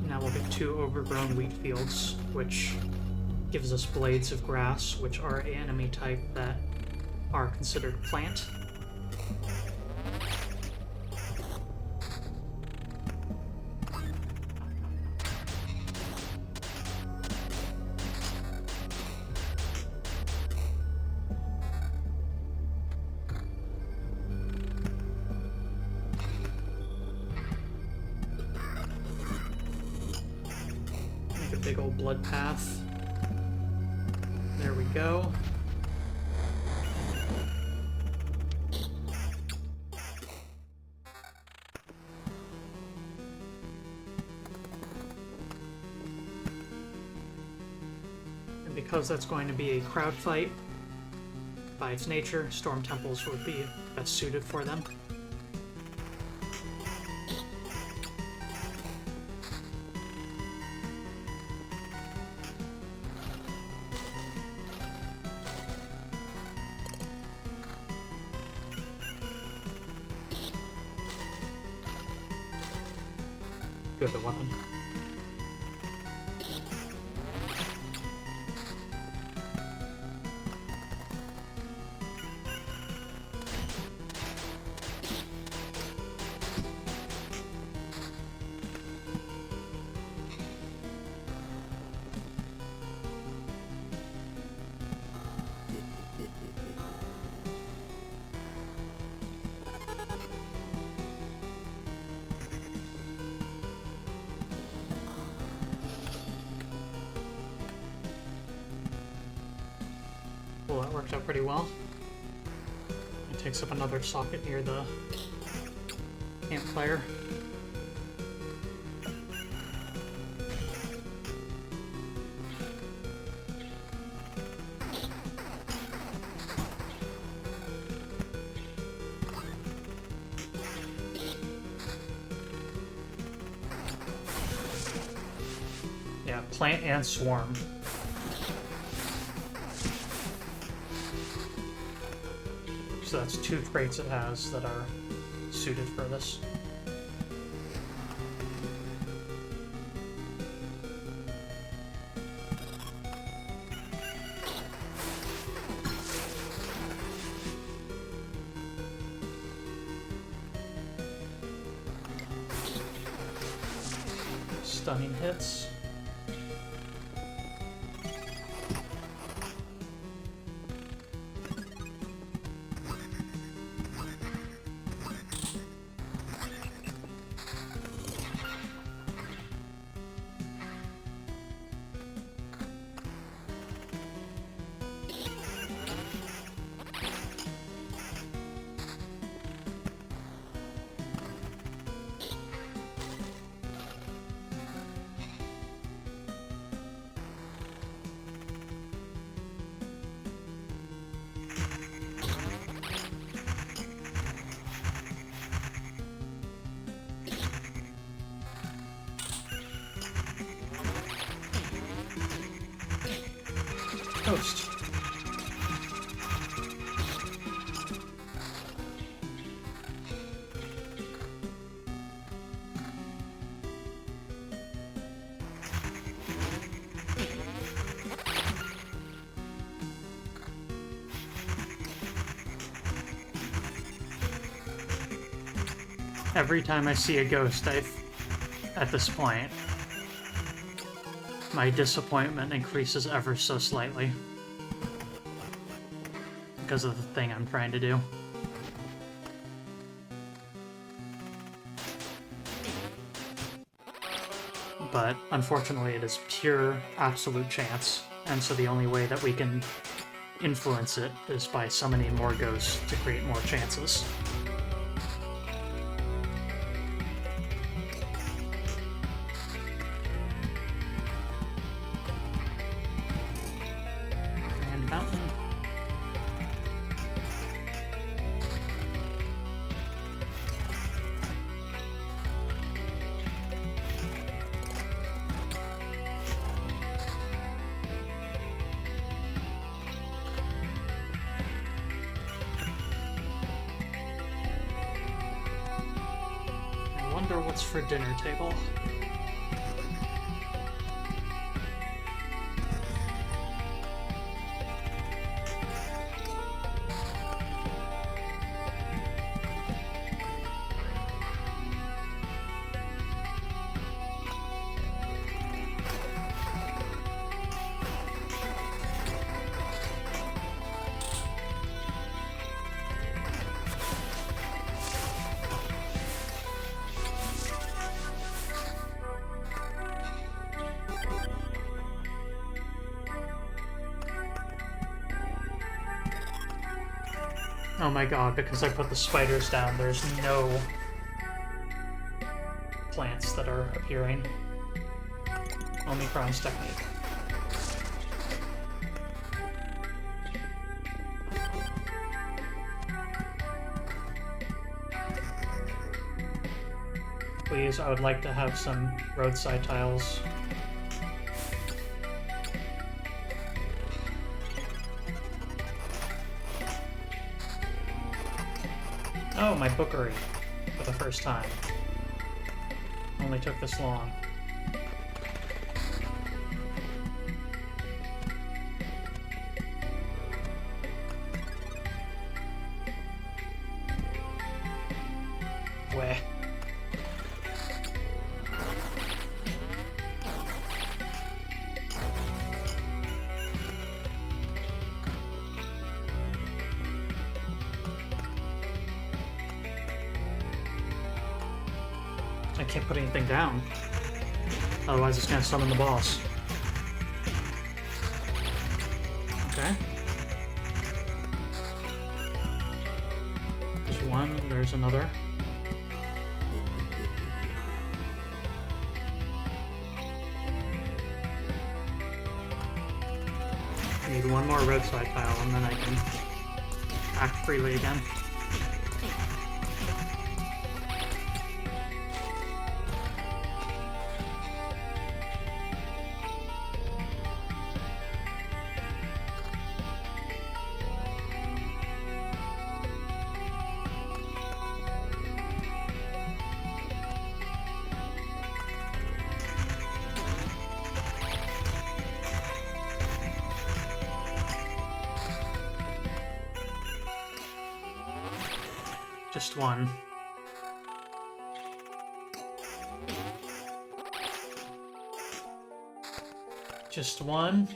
Now we'll get 2 overgrown wheat fields, which gives us blades of grass, which are an enemy type that are considered plant. Make a big old blood path. There we go. And because that's going to be a crowd fight, by its nature, storm temples would be best suited for them. Good weapon. Well, that worked out pretty well. It takes up another socket near the campfire. Yeah, plant and swarm. So that's 2 traits it has that are suited for this. Stunning hits. Toast. Every time I see a ghost, at this point, my disappointment increases ever so slightly because of the thing I'm trying to do. But unfortunately, it is pure, absolute chance, and so the only way that we can influence it is by summoning more ghosts to create more chances. And mountain. I wonder what's for dinner table. Oh my god, because I put the spiders down, there's no plants that are appearing. Omicron's technique. Please, I would like to have some roadside tiles. Oh, my bookery for the first time. Only took this long. Where? I can't put anything down. Otherwise it's gonna summon the boss. Okay. There's one, there's another. I need one more roadside tile and then I can act freely again. Just one. Just one.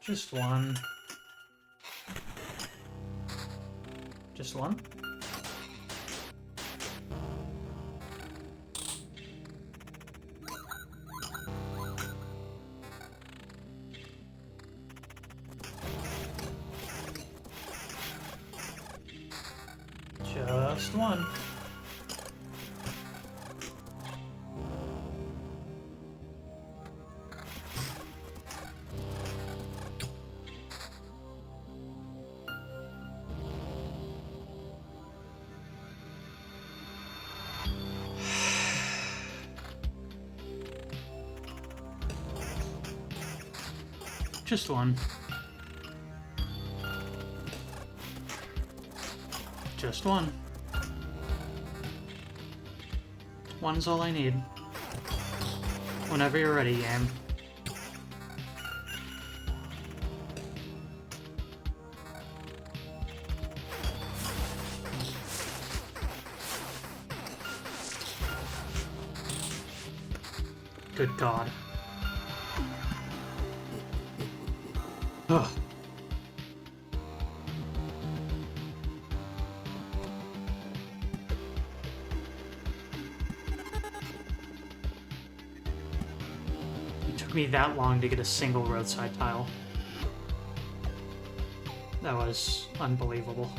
Just one. Just one. Just one. Just one. Just one. One's all I need. Whenever you're ready, game. Good God. Ugh. It took me that long to get a single roadside tile. That was unbelievable.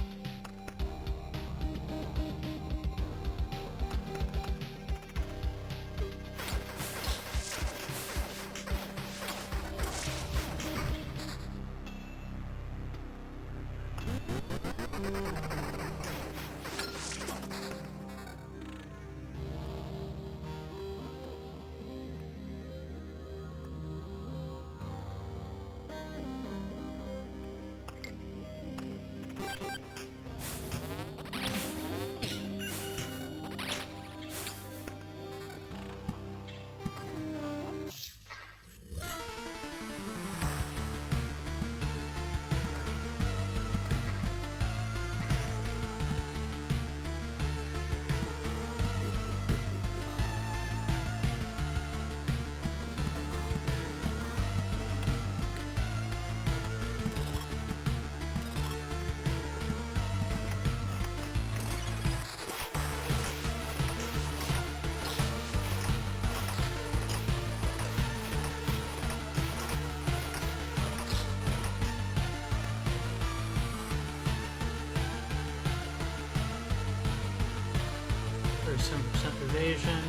There's 7% evasion.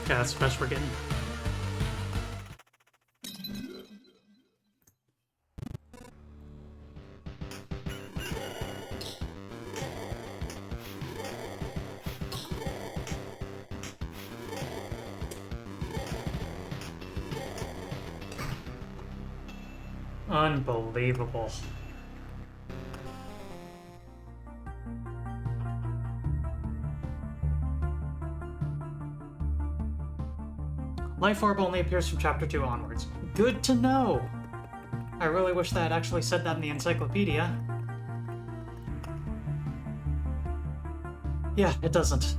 Okay, that's the best we're getting. Unbelievable. Life orb only appears from chapter 2 onwards. Good to know! I really wish that had actually said that in the encyclopedia. Yeah, it doesn't.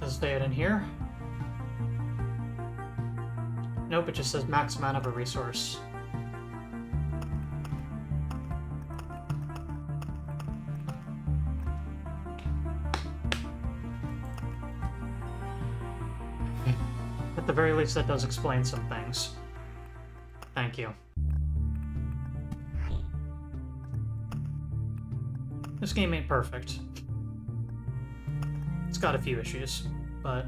Does it say it in here? Nope, it just says max amount of a resource. At the very least, that does explain some things. Thank you. This game ain't perfect. It's got a few issues, but...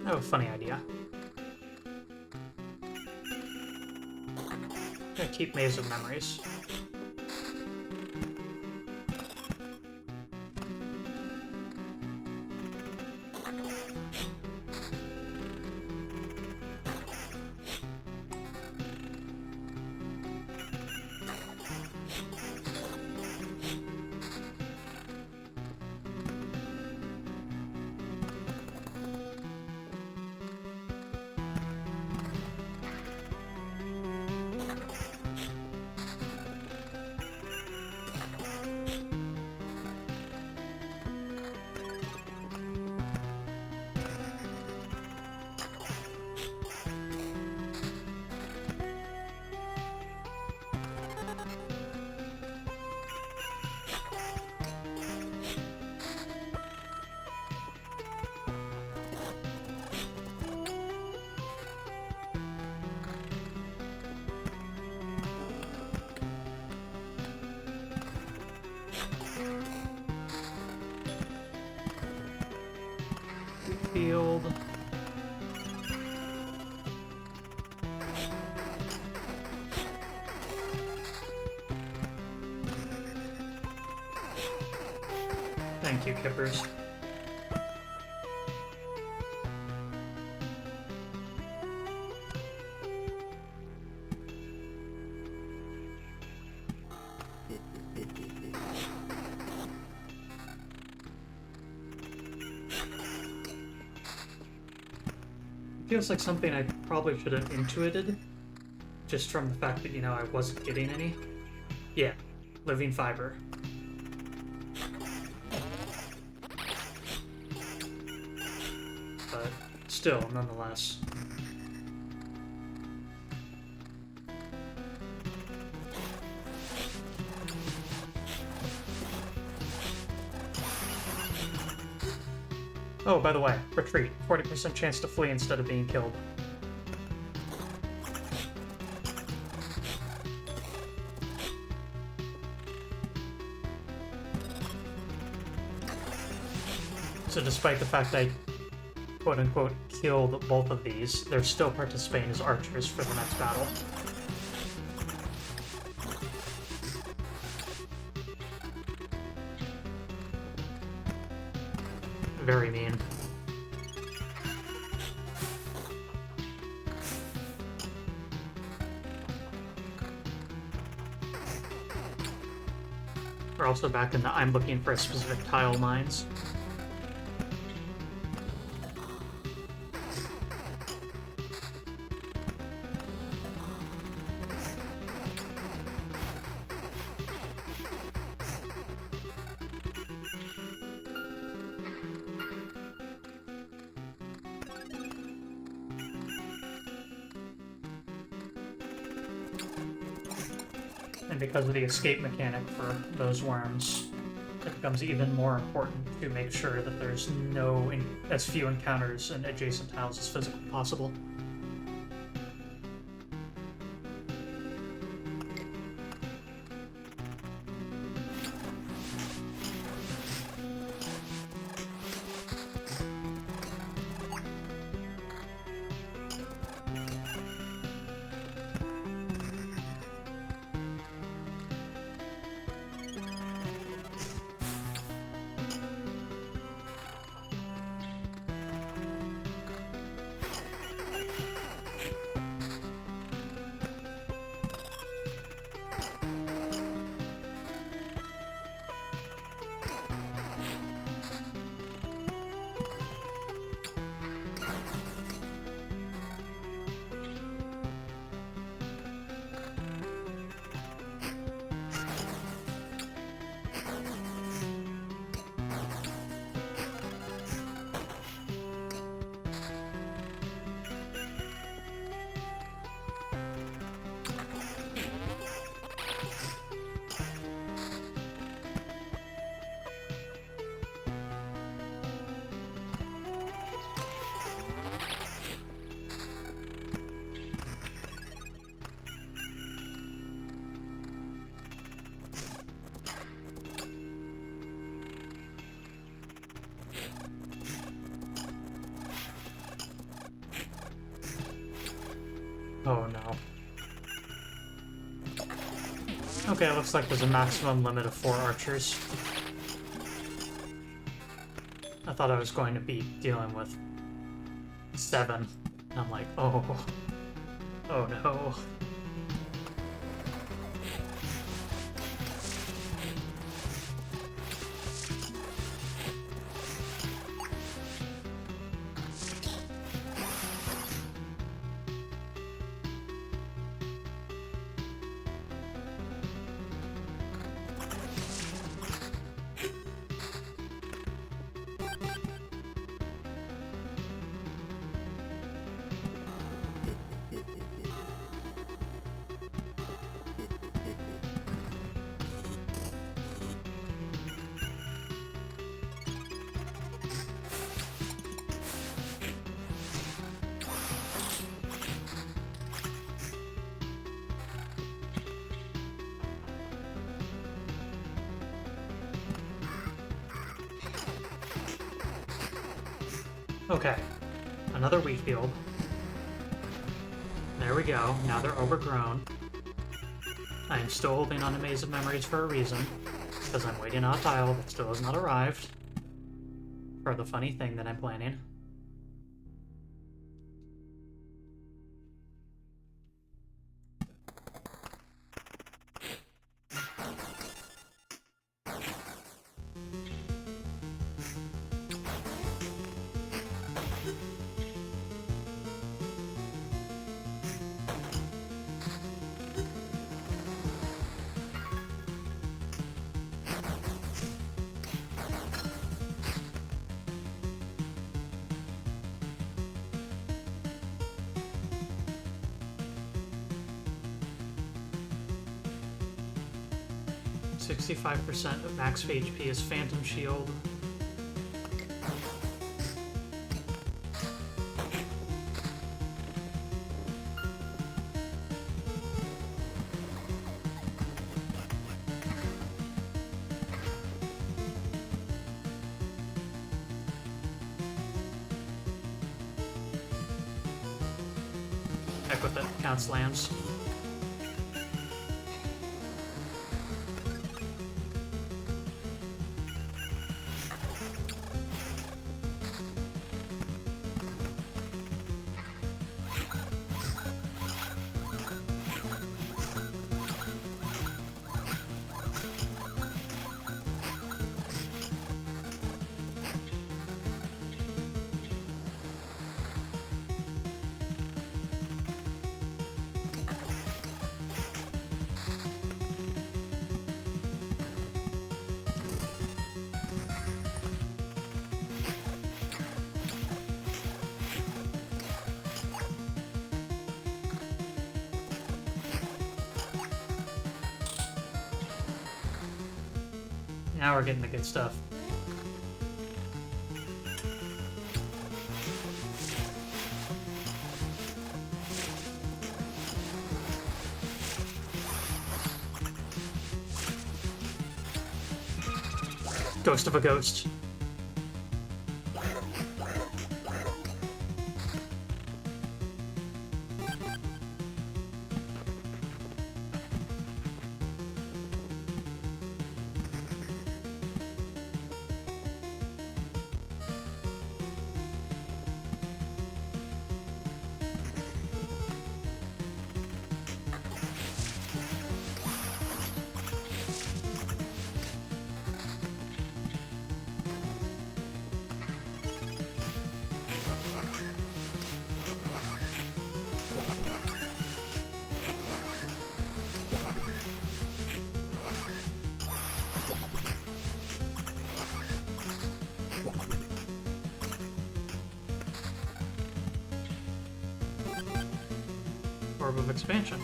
Oh, funny idea. Gonna keep Maze of Memories. Field. Thank you, Kippers. Feels like something I probably should have intuited, just from the fact that, you know, I wasn't getting any. Yeah, living fiber. But still, nonetheless. Oh, by the way, retreat. 40% chance to flee instead of being killed. So despite the fact I quote-unquote killed both of these, they're still participating as archers for the next battle. Very mean. We're also back in the I'm looking for a specific tile mines. And because of the escape mechanic for those worms, it becomes even more important to make sure that there's as few encounters in adjacent tiles as physically possible. Oh no. Okay, it looks like there's a maximum limit of 4 archers. I thought I was going to be dealing with 7. And I'm like, oh. Oh no. Okay, another wheat field. There we go, now they're overgrown. I am still holding on to Maze of Memories for a reason, because I'm waiting on a tile that still has not arrived for the funny thing that I'm planning. %65% of max HP is Phantom Shield. Heck with it, counts lands. Now we're getting the good stuff. Ghost of a ghost. Orb of Expansion.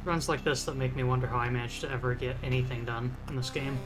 Runs like this that make me wonder how I managed to ever get anything done in this game.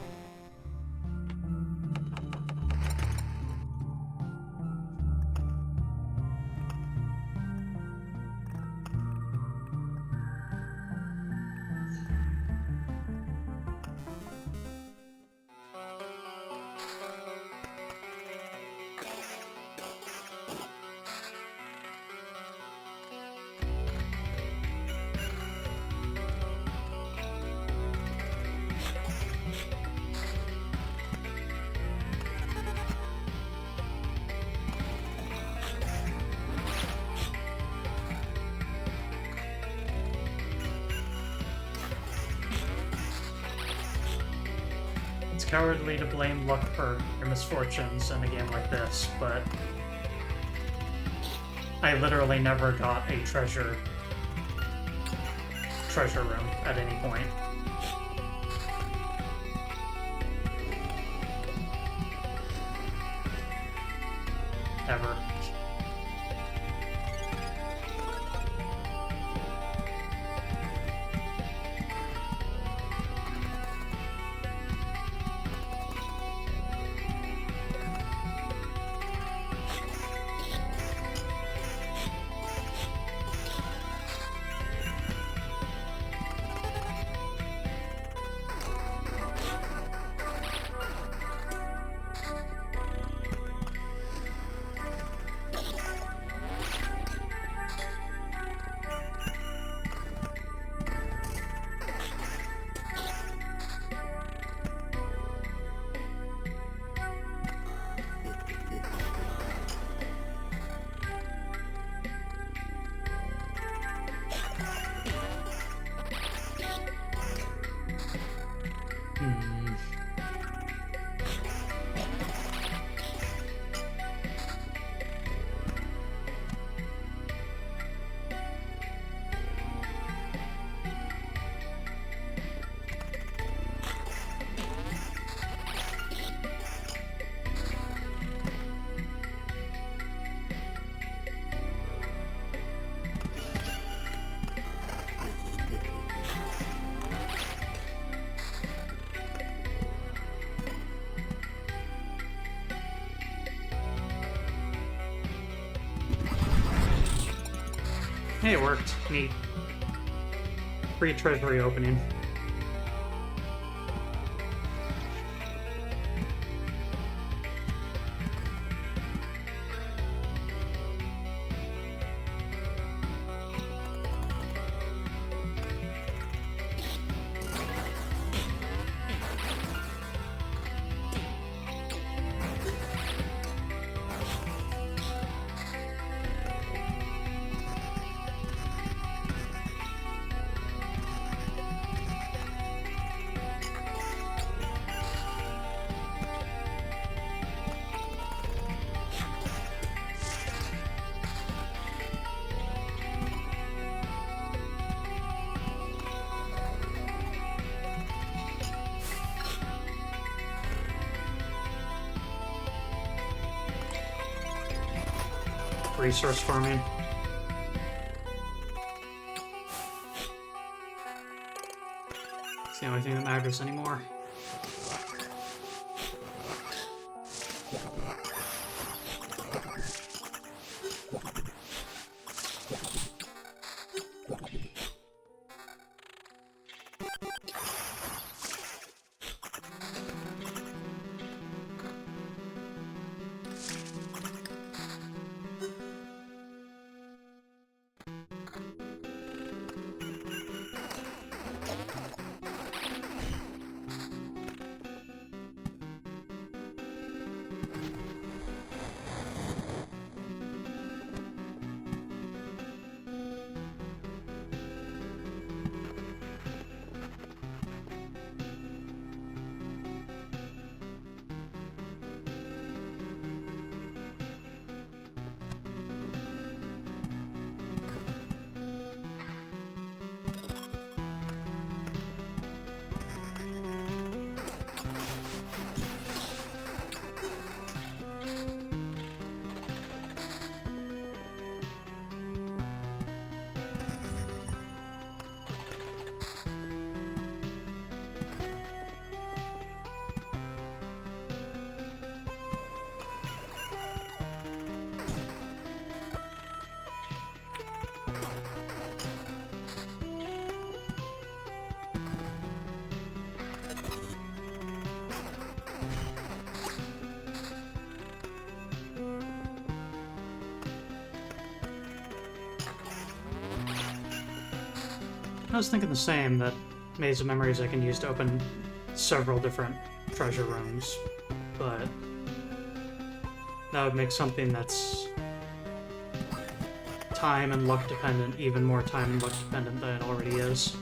It's cowardly to blame luck for your misfortunes in a game like this, but I literally never got a treasure room at any point. Ever. Hey, it worked. Neat. Free treasury opening. Resource farming. It's the only thing that matters anymore. I was thinking the same, that Maze of Memories I can use to open several different treasure rooms, but that would make something that's time and luck dependent even more time and luck dependent than it already is.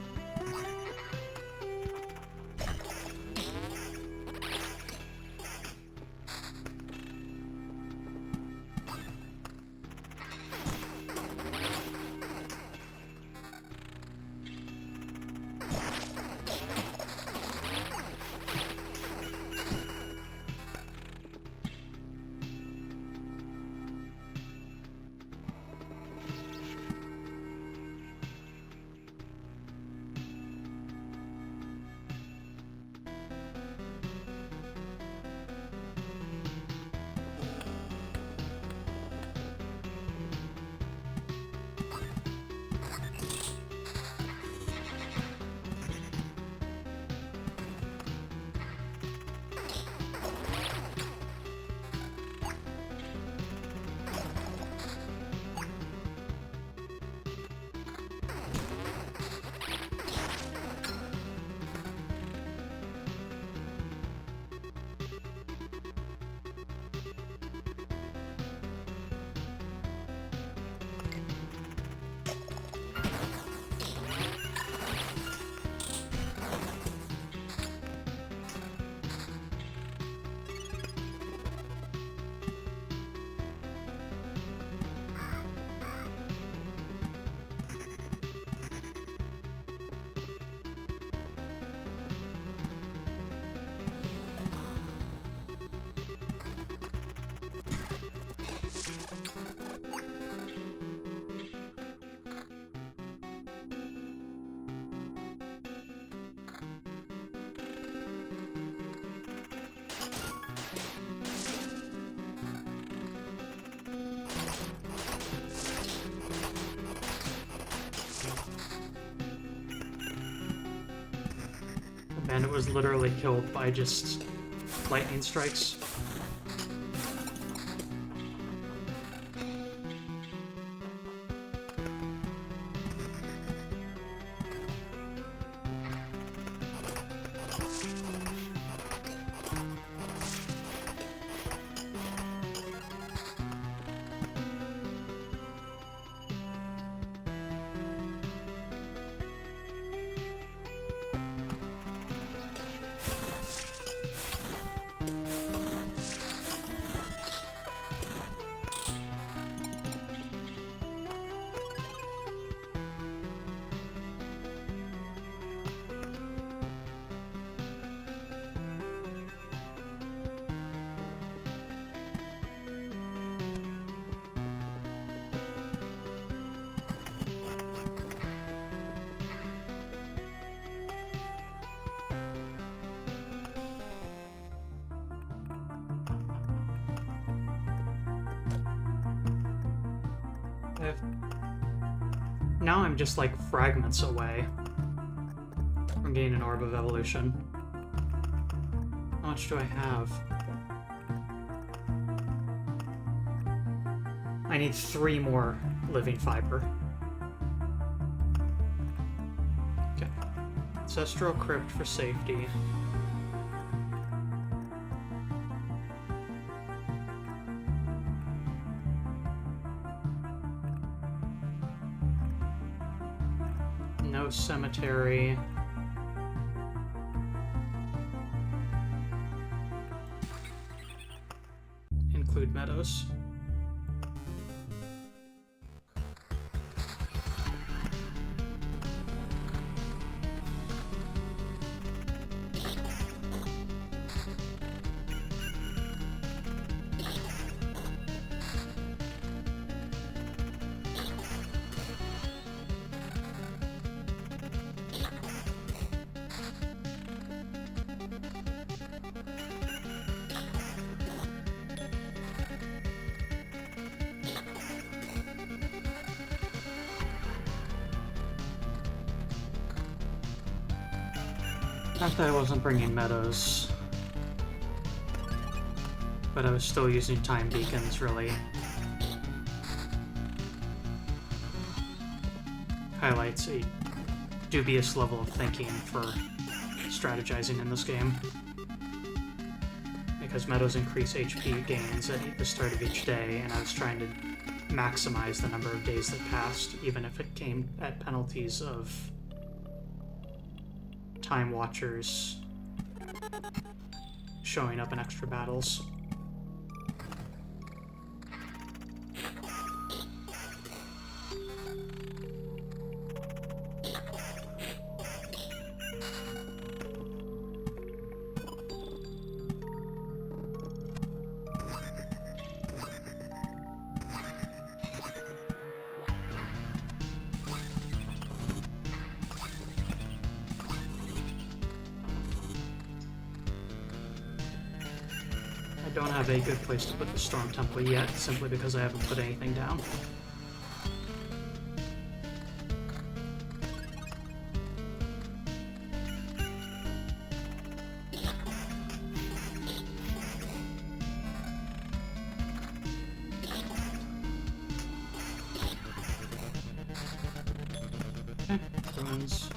And it was literally killed by just lightning strikes. Now I'm just like fragments away from getting an Orb of Evolution. How much do I have? I need 3 more living fiber. Okay. Ancestral Crypt for safety. No cemetery. Include meadows. Not that I wasn't bringing meadows, but I was still using time beacons, really. Highlights a dubious level of thinking for strategizing in this game. Because Meadows increase HP gains at the start of each day, and I was trying to maximize the number of days that passed, even if it came at penalties of Time Watchers showing up in extra battles. I don't have a good place to put the Storm Temple yet, simply because I haven't put anything down. Okay, ruins.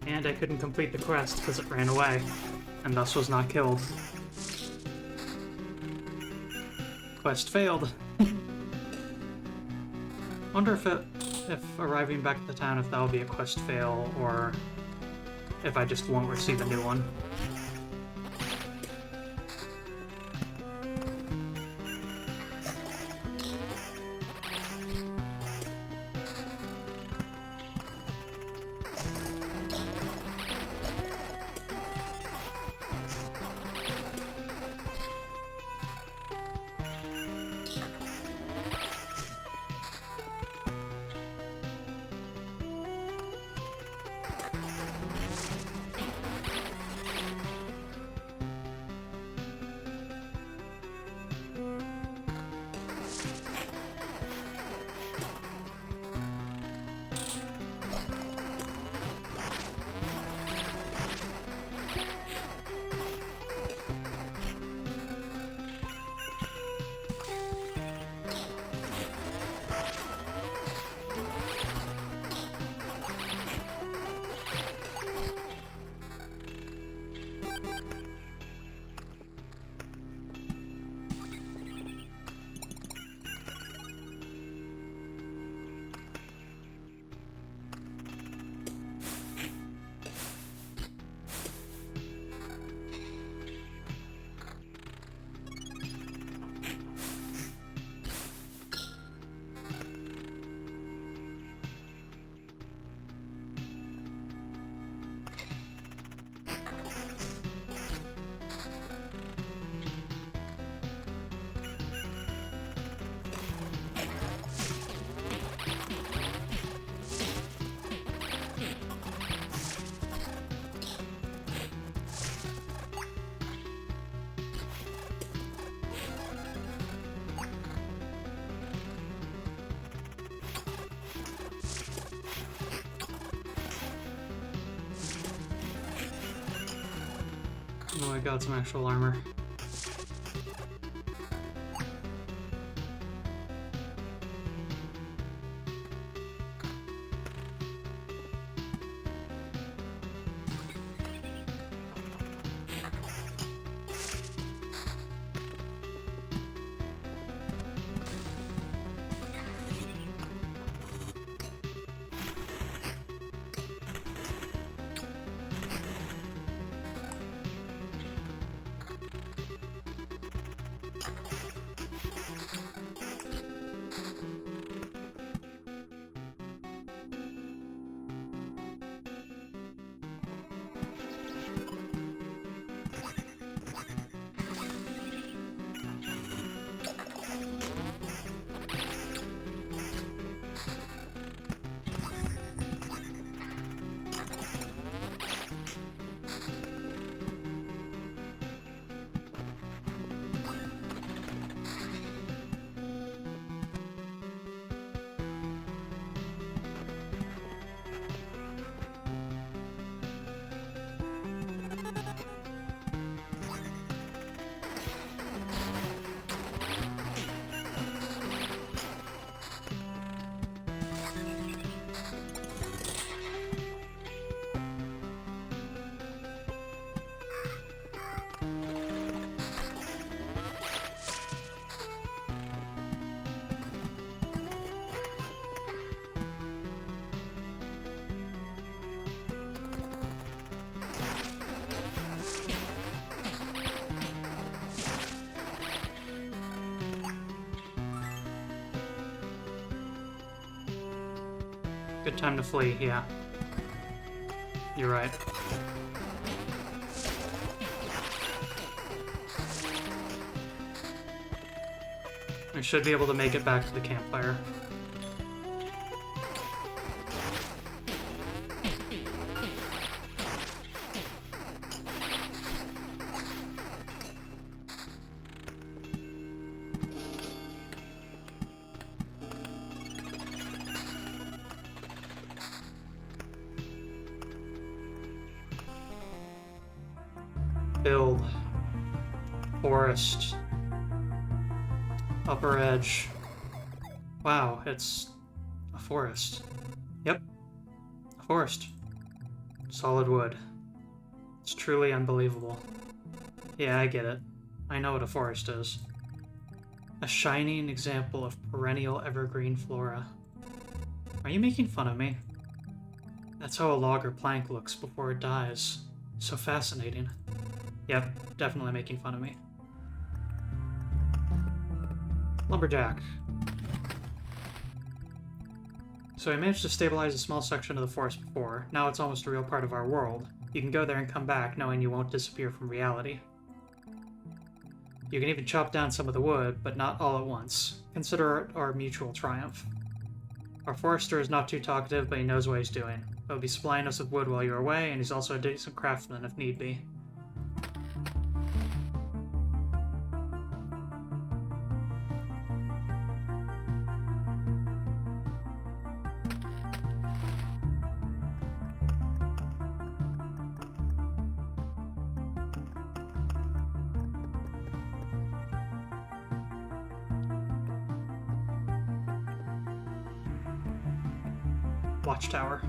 And I couldn't complete the quest because it ran away, and thus was not killed. Quest failed. Wonder if arriving back at the town, if that will be a quest fail, or if I just won't receive a new one. I got some actual armor. Good time to flee, yeah. You're right. I should be able to make it back to the campfire. Build. Forest. Upper edge. Wow, it's a forest. Yep. A forest. Solid wood. It's truly unbelievable. Yeah, I get it. I know what a forest is. A shining example of perennial evergreen flora. Are you making fun of me? That's how a log or plank looks before it dies. So fascinating. Yep, definitely making fun of me. Lumberjack. So I managed to stabilize a small section of the forest before. Now it's almost a real part of our world. You can go there and come back knowing you won't disappear from reality. You can even chop down some of the wood, but not all at once. Consider it our mutual triumph. Our forester is not too talkative, but he knows what he's doing. He'll be supplying us with wood while you're away, and he's also a decent craftsman if need be. Watchtower.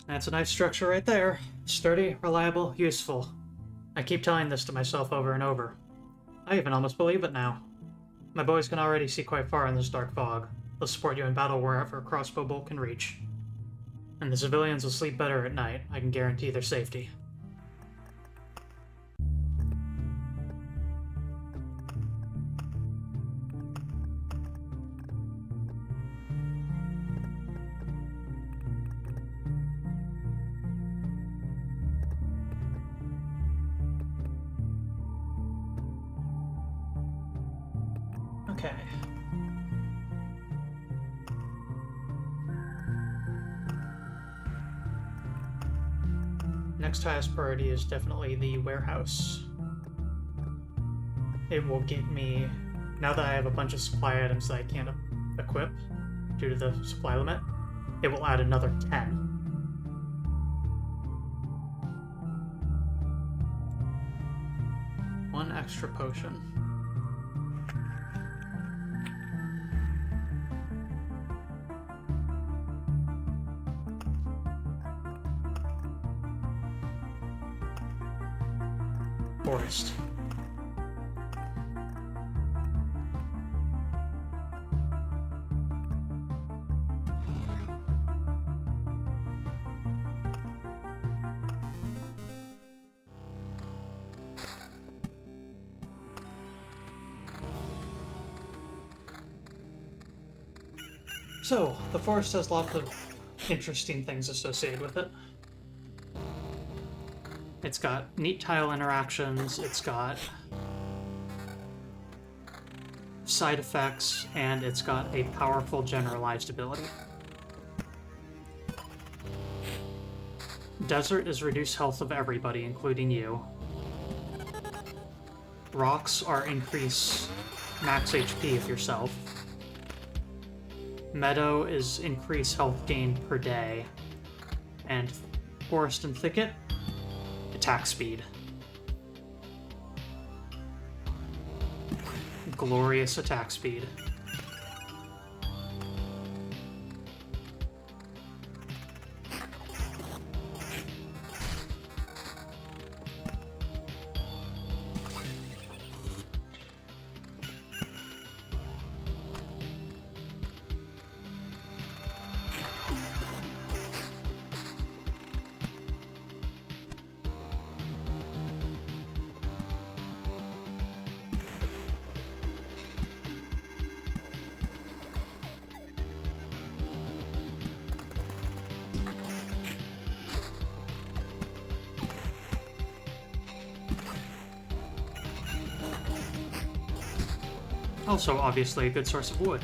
That's a nice structure right there. Sturdy, reliable, useful. I keep telling this to myself over and over. I even almost believe it now. My boys can already see quite far in this dark fog. They'll support you in battle wherever a crossbow bolt can reach. And the civilians will sleep better at night. I can guarantee their safety. Okay. Next highest priority is definitely the warehouse. It will get me, now that I have a bunch of supply items that I can't equip due to the supply limit, it will add another 10. extra potion. Forest. So, the forest has lots of interesting things associated with it. It's got neat tile interactions, it's got side effects, and it's got a powerful generalized ability. Desert is reduced health of everybody, including you. Rocks are increase max HP of yourself. Meadow is increase health gain per day. And forest and thicket, attack speed. Glorious attack speed. Also, obviously, a good source of wood.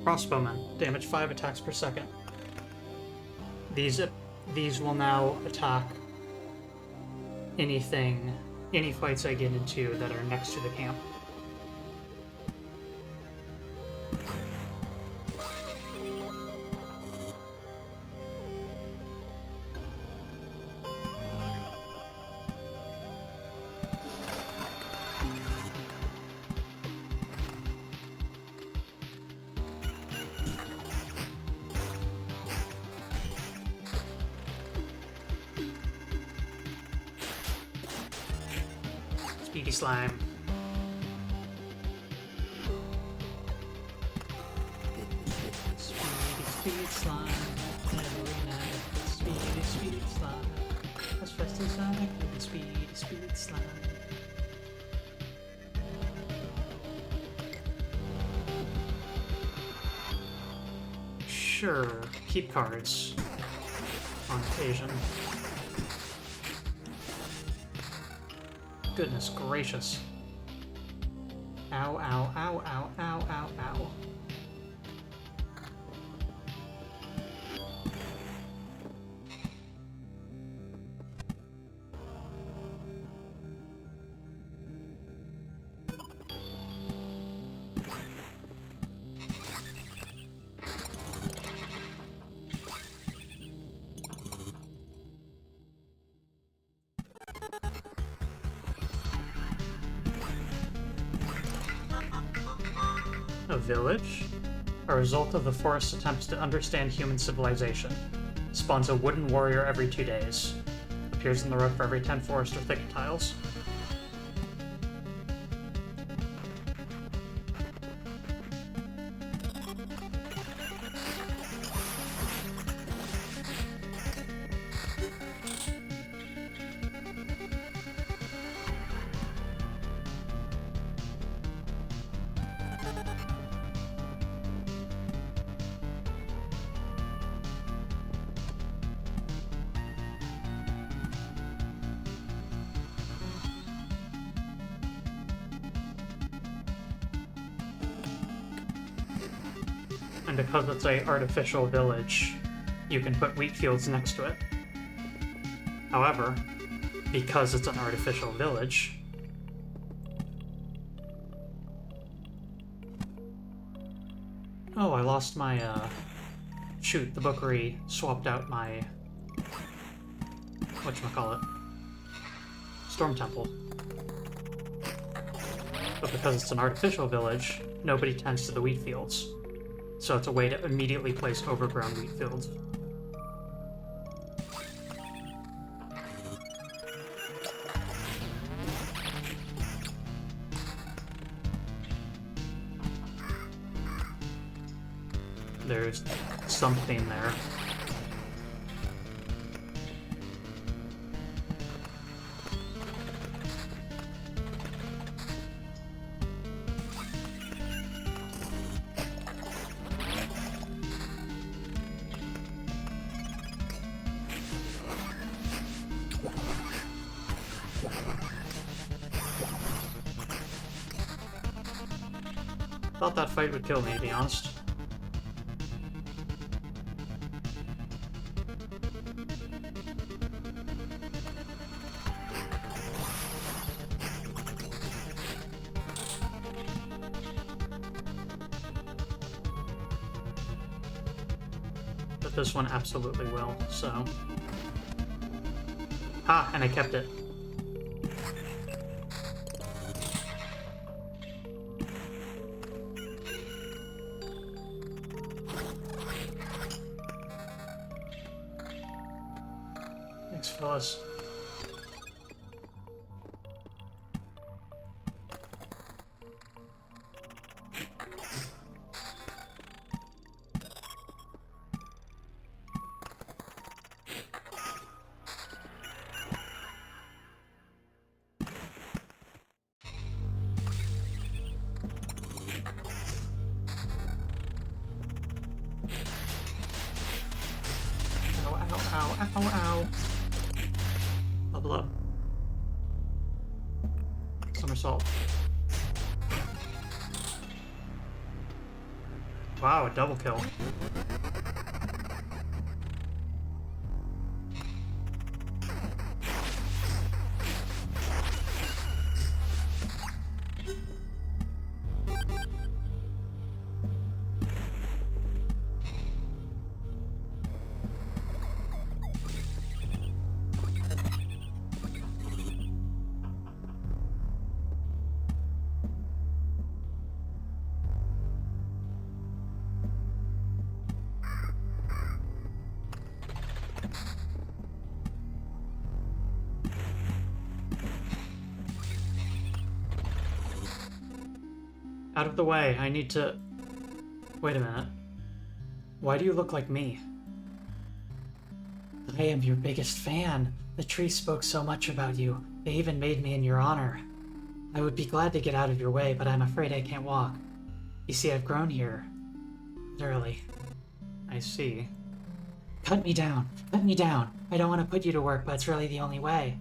Crossbowmen, damage 5 attacks per second. These will now attack any fights I get into that are next to the camp. Speedy slime. Speedy slime. Every night. Speedy slime. As fast as I can. Speedy slime. Sure. Keep cards. On occasion. Goodness gracious. Ow, ow, ow, ow, ow, ow, ow. A village? A result of the forest's attempts to understand human civilization. Spawns a wooden warrior every 2 days. Appears in the road for every 10 forest or thicket tiles. And because it's a artificial village, you can put wheat fields next to it. However, because it's an artificial village, oh, I lost my, shoot, the bookery swapped out my, whatchamacallit, Storm Temple. But because it's an artificial village, nobody tends to the wheat fields. So it's a way to immediately place overgrown wheat fields. There's something there. Thought that fight would kill me, to be honest. But this one absolutely will, so... Ah, and I kept it. Thanks, Phyllis. Ow. Level up. Somersault. Wow, a double kill. Out of the way, I need to... Wait a minute. Why do you look like me? I am your biggest fan. The tree spoke so much about you. They even made me in your honor. I would be glad to get out of your way, but I'm afraid I can't walk. You see, I've grown here. Literally. I see. Cut me down. Cut me down. I don't want to put you to work, but it's really the only way.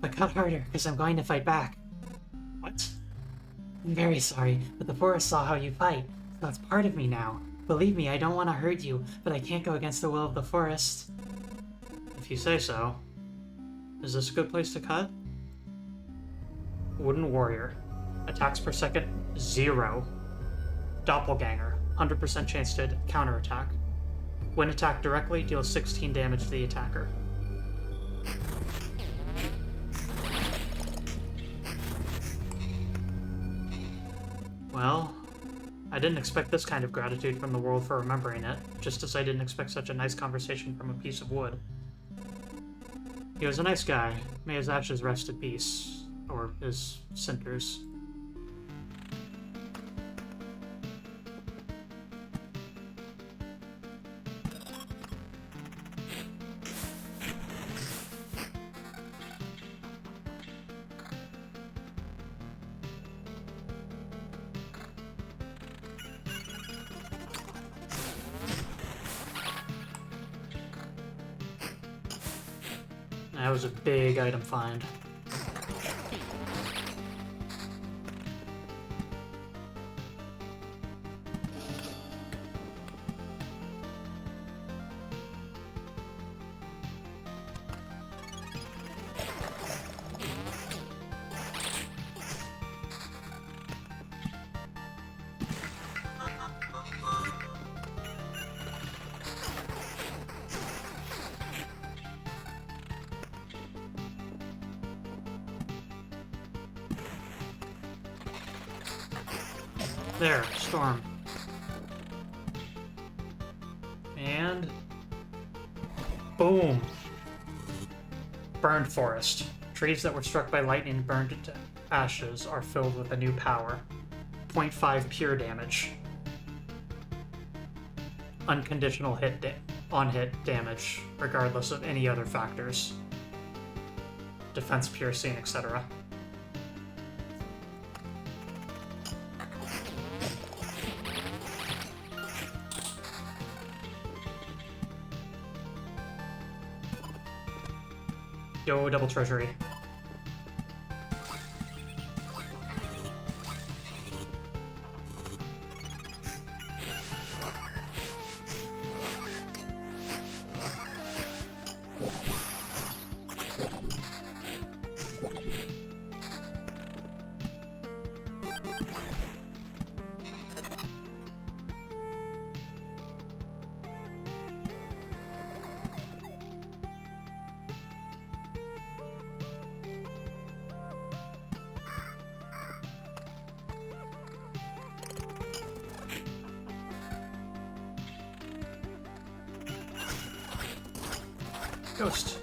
But cut harder, because I'm going to fight back. What? I'm very sorry, but the forest saw how you fight, so it's part of me now. Believe me, I don't want to hurt you, but I can't go against the will of the forest. If you say so. Is this a good place to cut? Wooden Warrior. Attacks per second, 0. Doppelganger. 100% chance to counterattack. When attacked directly, deals 16 damage to the attacker. Well, I didn't expect this kind of gratitude from the world for remembering it, just as I didn't expect such a nice conversation from a piece of wood. He was a nice guy. May his ashes rest in peace. Or his cinders. That was a big item find. There, storm. And boom. Burned forest. Trees that were struck by lightning burned into ashes are filled with a new power. 0.5 pure damage. Unconditional on-hit damage, regardless of any other factors. Defense piercing, etc. Yo, double treasury. Ghost.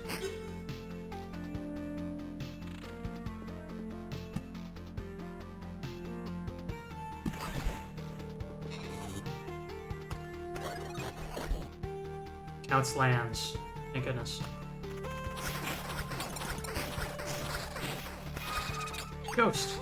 Counts lands. Thank goodness. Ghost.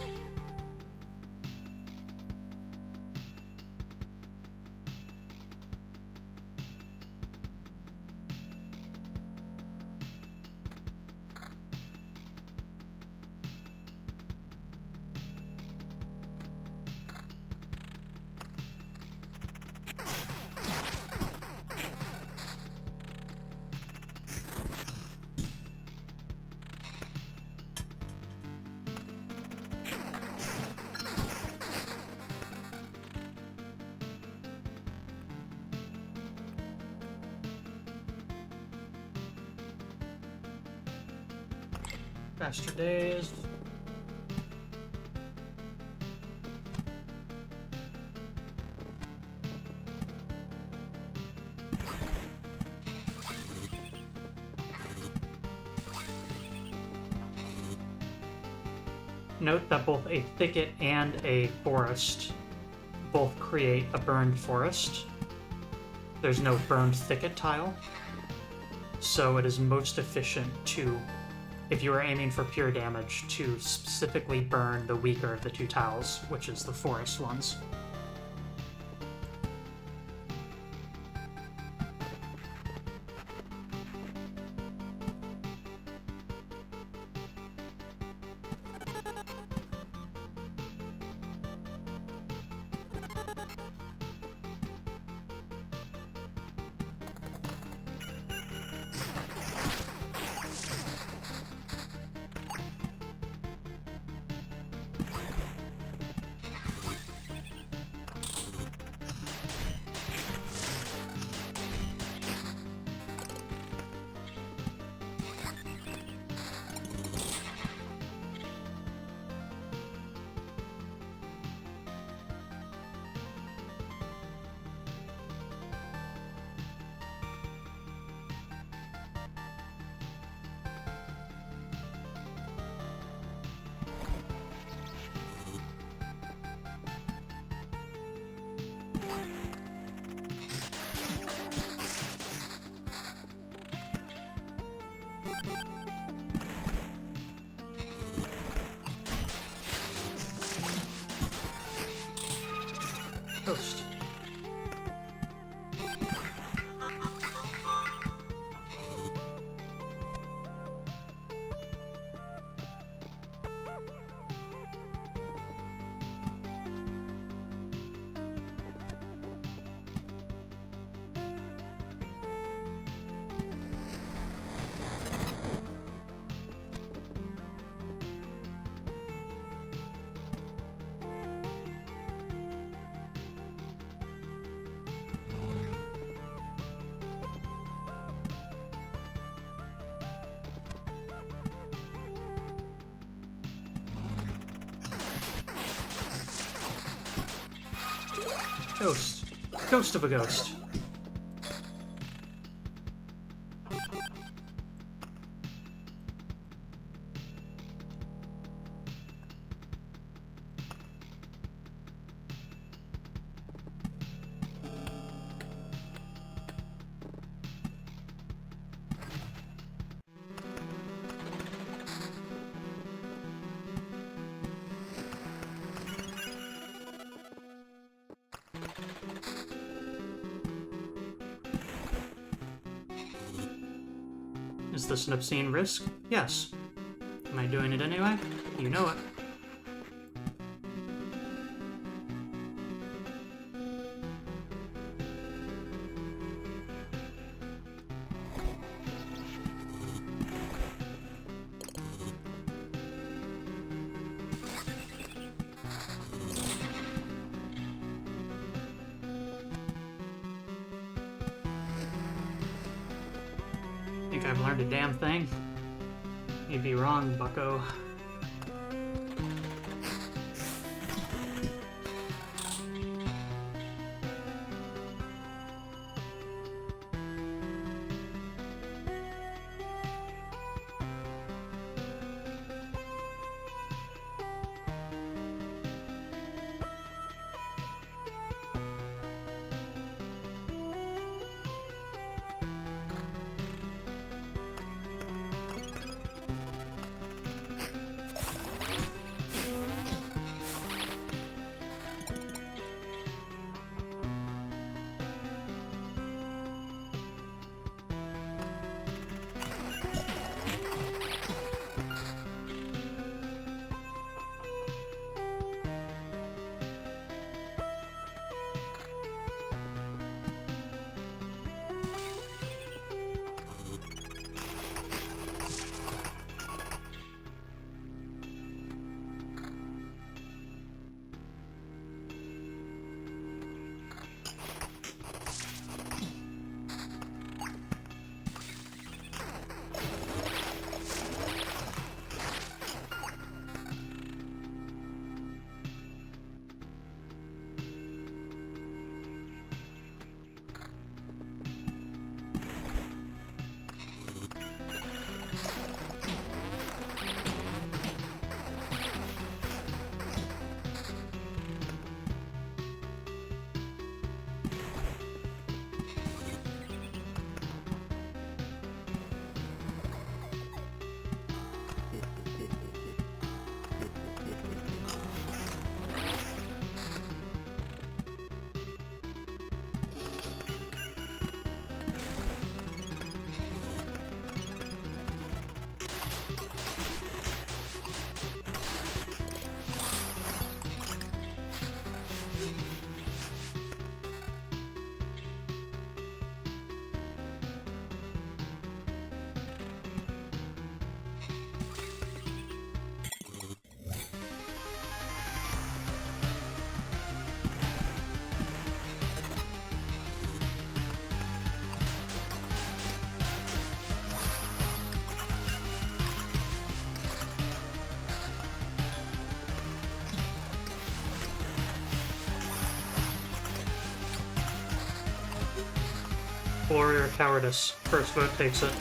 Faster days. Note that both a thicket and a forest both create a burned forest. There's no burned thicket tile, so it is most efficient to, if you are aiming for pure damage, to specifically burn the weaker of the two tiles, which is the forest ones. Ghost. Ghost of a ghost. Is this an obscene risk? Yes. Am I doing it anyway? You know it. Think I've learned a damn thing? You'd be wrong, bucko. Warrior cowardice. First vote takes it.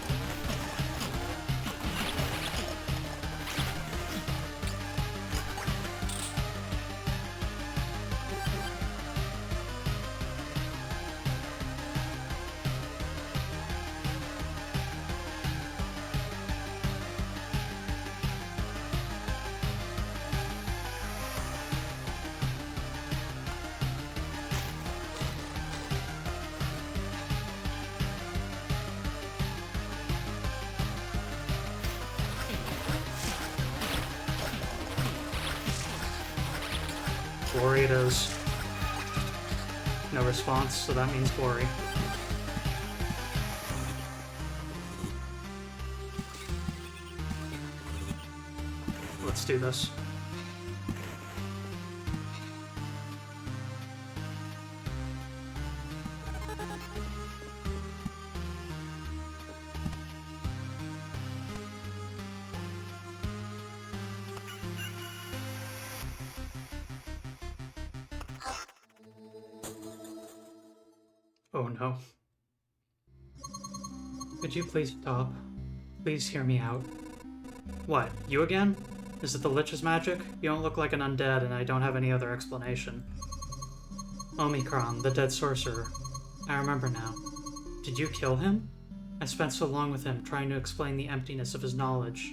Glory it is. No response, so that means glory. Let's do this. Oh no. Could you please stop? Please hear me out. What, you again? Is it the Lich's magic? You don't look like an undead, and I don't have any other explanation. Omicron, the dead sorcerer. I remember now. Did you kill him? I spent so long with him, trying to explain the emptiness of his knowledge,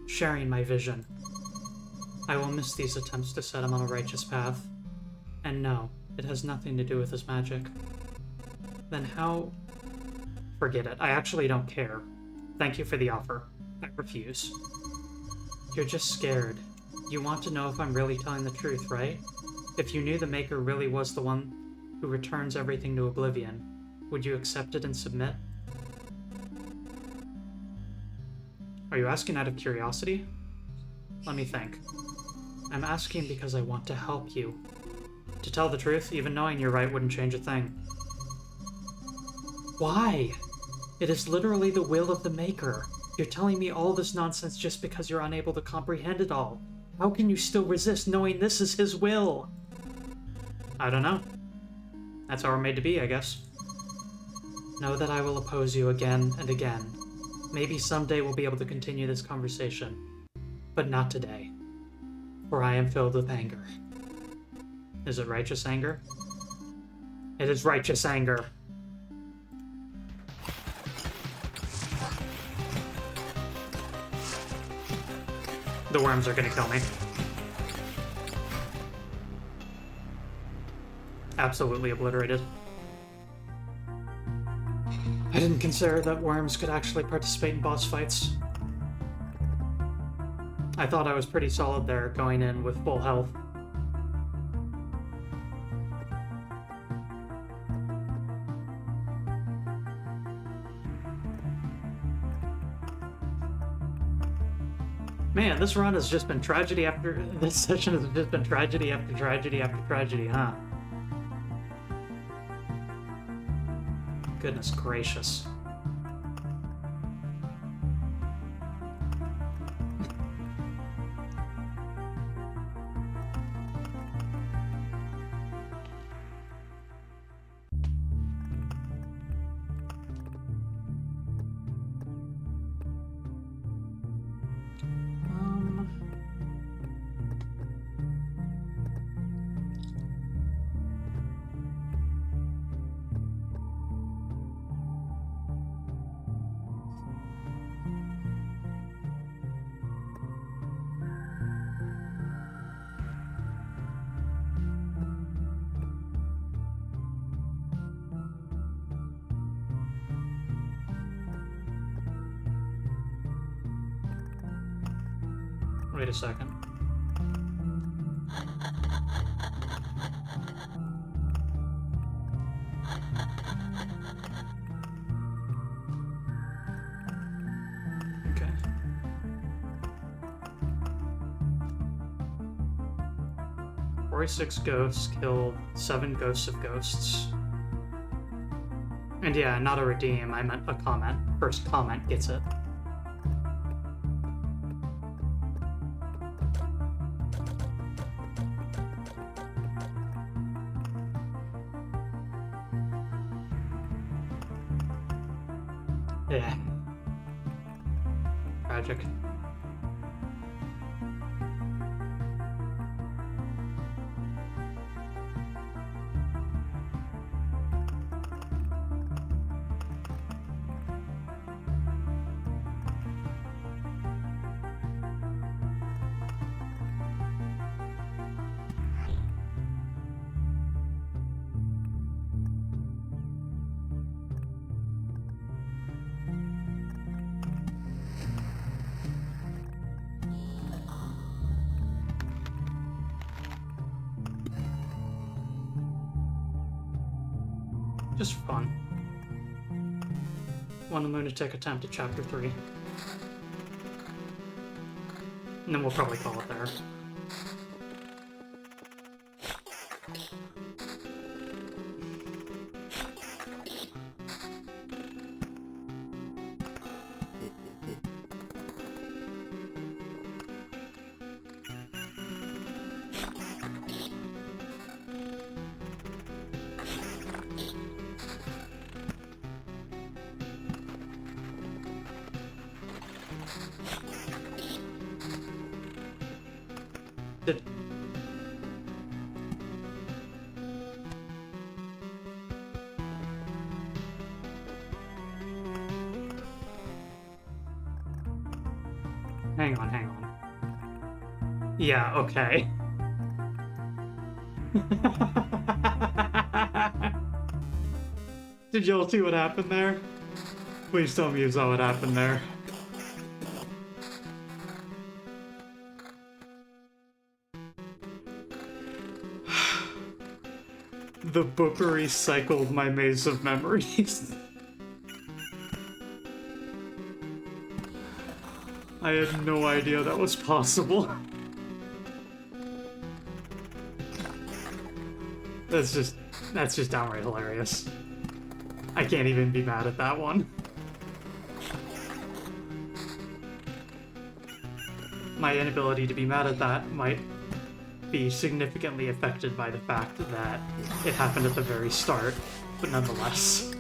sharing my vision. I will miss these attempts to set him on a righteous path. And no, it has nothing to do with his magic. Then how... Forget it, I actually don't care. Thank you for the offer. I refuse. You're just scared. You want to know if I'm really telling the truth, right? If you knew the Maker really was the one who returns everything to oblivion, would you accept it and submit? Are you asking out of curiosity? Let me think. I'm asking because I want to help you. To tell the truth, even knowing you're right wouldn't change a thing. Why? It is literally the will of the Maker. You're telling me all this nonsense just because you're unable to comprehend it all. How can you still resist knowing this is his will? I don't know. That's how we're made to be, I guess. Know that I will oppose you again and again. Maybe someday we'll be able to continue this conversation. But not today. For I am filled with anger. Is it righteous anger? It is righteous anger. The worms are gonna kill me. Absolutely obliterated. I didn't consider that worms could actually participate in boss fights. I thought I was pretty solid there, going in with full health. Man, this run has just been tragedy after... This session has just been tragedy after tragedy after tragedy, huh? Goodness gracious. Wait a second. Okay. "46 ghosts killed 7 ghosts of ghosts." And yeah, not a redeem, I meant a comment. First comment gets it. Yeah. Tragic. Just fun. One lunatic attempt at chapter 3. And then we'll probably call it there. Did... Hang on, hang on. Yeah, okay. Did y'all see what happened there? Please tell me you saw what happened there. The book recycled my maze of memories. I had no idea that was possible. That's just downright hilarious. I can't even be mad at that one. My inability to be mad at that might be significantly affected by the fact that it happened at the very start, but nonetheless.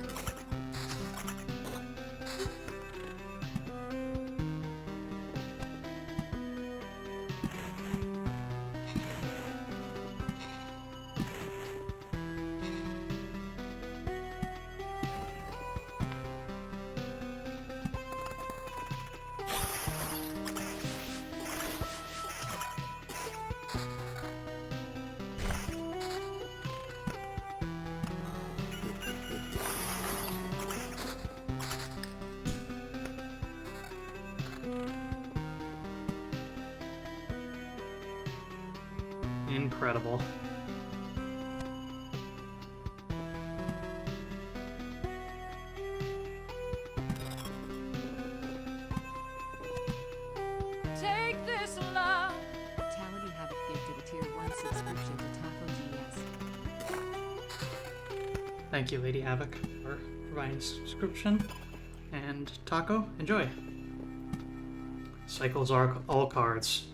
Incredible. Take this love. Talenty Havoc gifted a tier 1 subscription to Taco GS. Thank you, Lady Havoc, for providing a subscription. And Taco, enjoy. Cycles are all cards.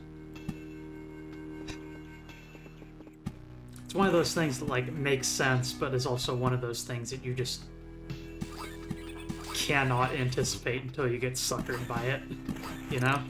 It's one of those things that, like, makes sense, but is also one of those things that you just cannot anticipate until you get suckered by it, you know?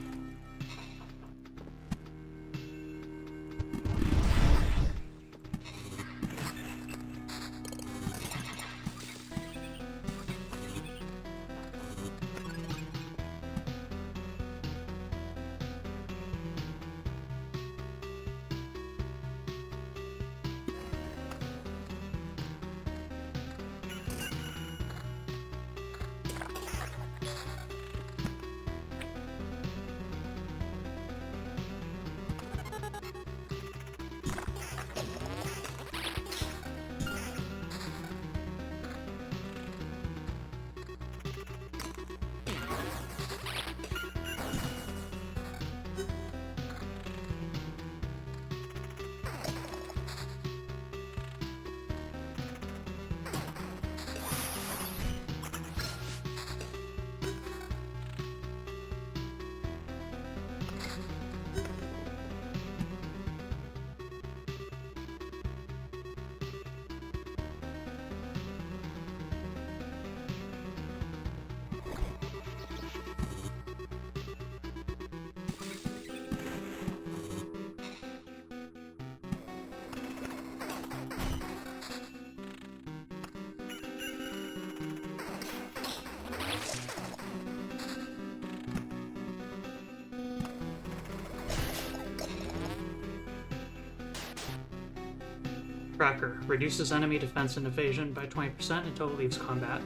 Tracker reduces enemy defense and evasion by 20% until it leaves combat.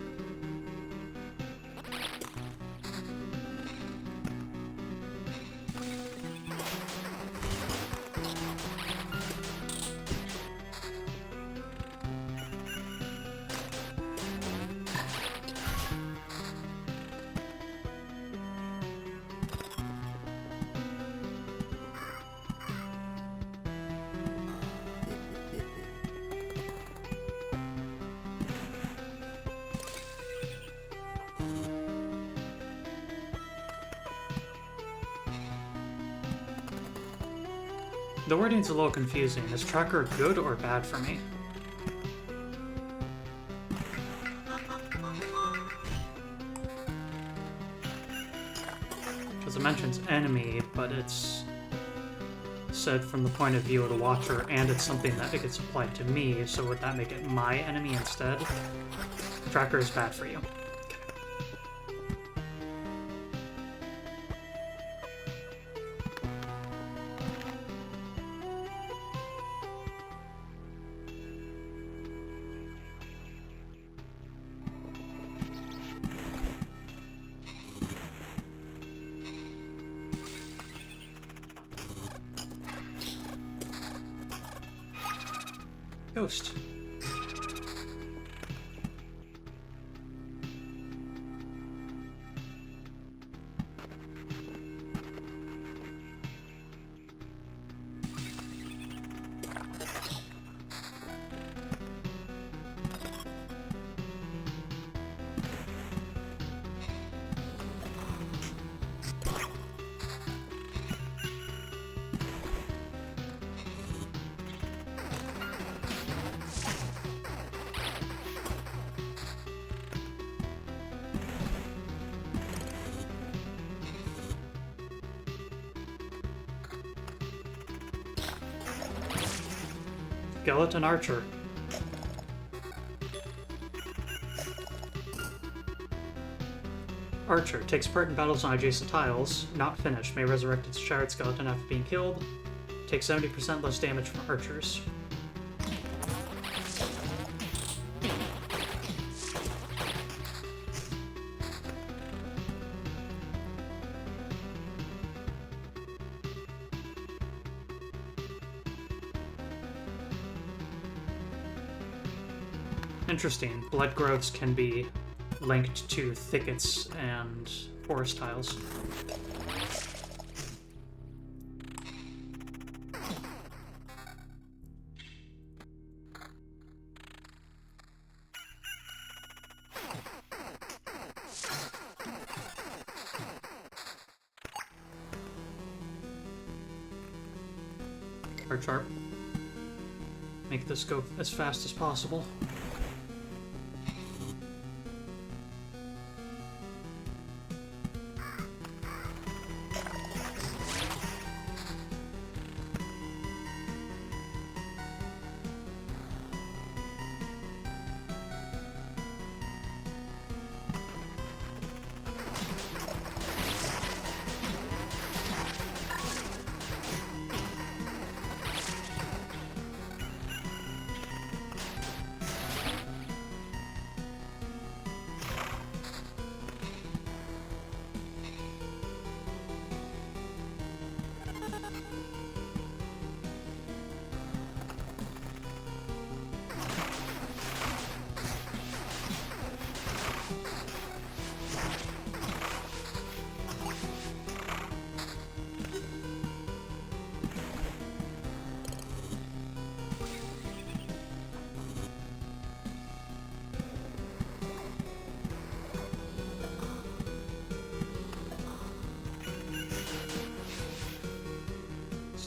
The wording's a little confusing. Is Tracker good or bad for me? Because it mentions enemy, but it's said from the point of view of the Watcher, and it's something that it gets applied to me, so would that make it my enemy instead? Tracker is bad for you. Ghost. Skeleton Archer. Archer takes part in battles on adjacent tiles, not finished, may resurrect its shattered skeleton after being killed, takes 70% less damage from archers. Interesting. Blood growths can be linked to thickets and forest tiles. Arch Sharp. Make this go as fast as possible.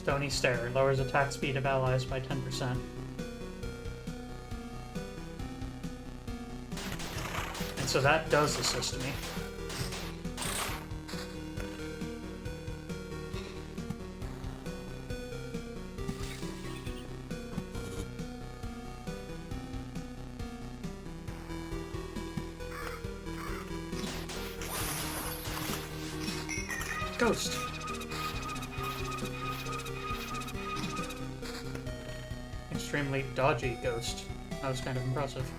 Stony Stare lowers attack speed of allies by 10%. And so that does assist me. Ghost. Extremely dodgy ghost. That was kind of impressive.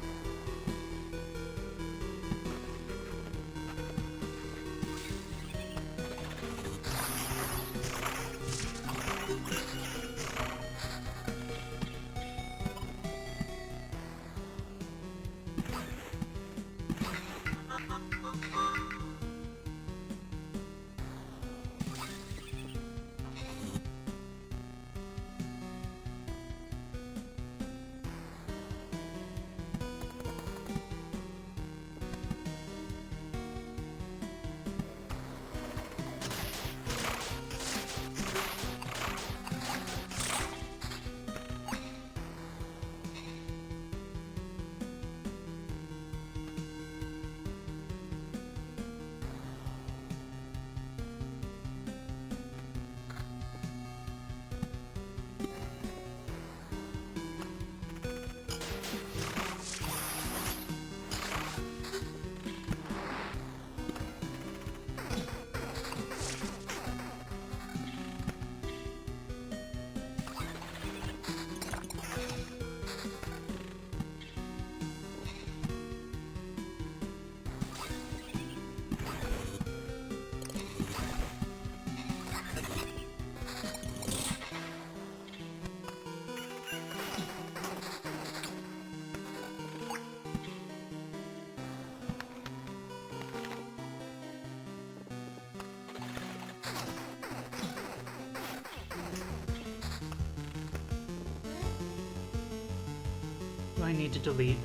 I need to delete?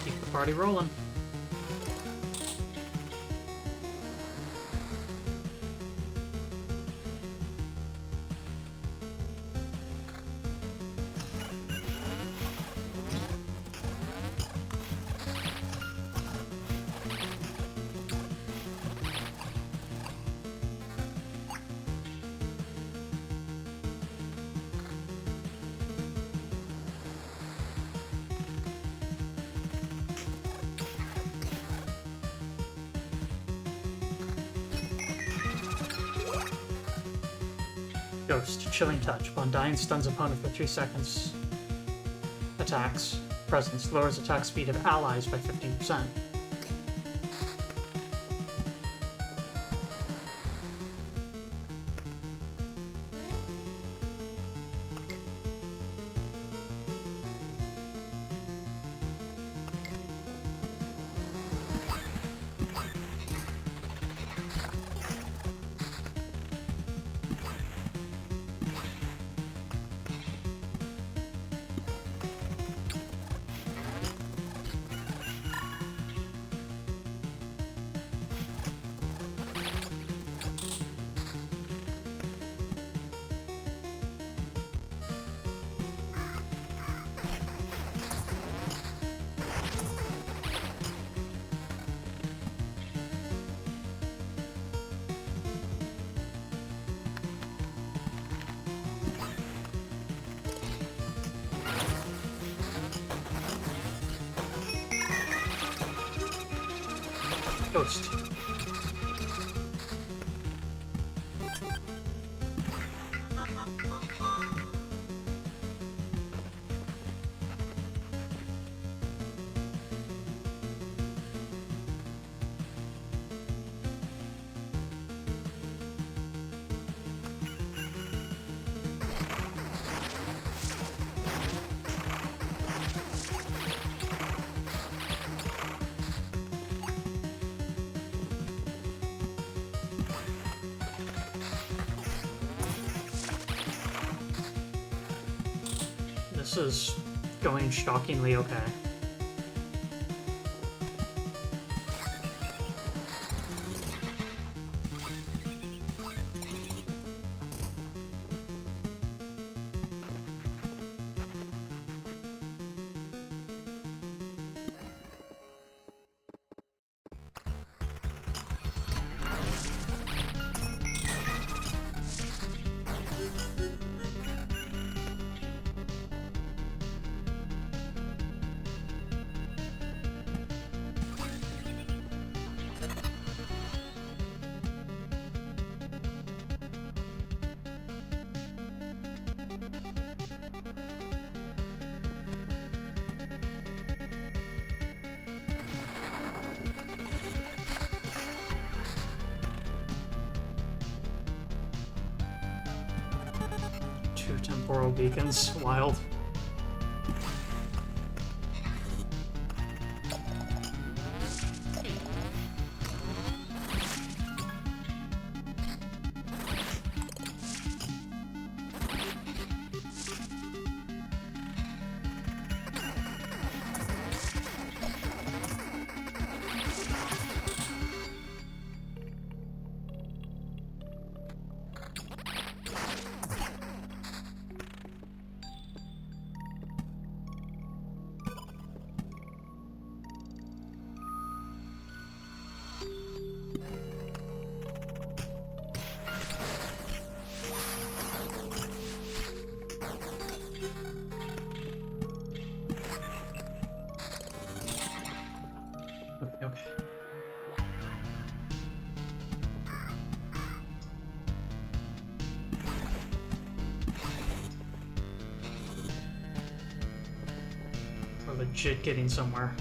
Keep the party rolling. Ghost, Chilling Touch. Upon dying, stuns opponent for 3 seconds. Attacks. Presence. Lowers attack speed of allies by 15%. Ghost. This is going shockingly okay. Two temporal beacons. Wild. legit getting somewhere.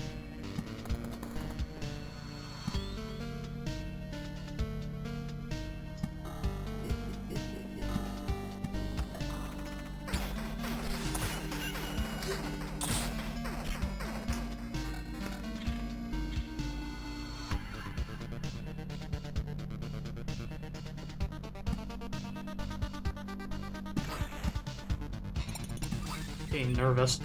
Being nervous.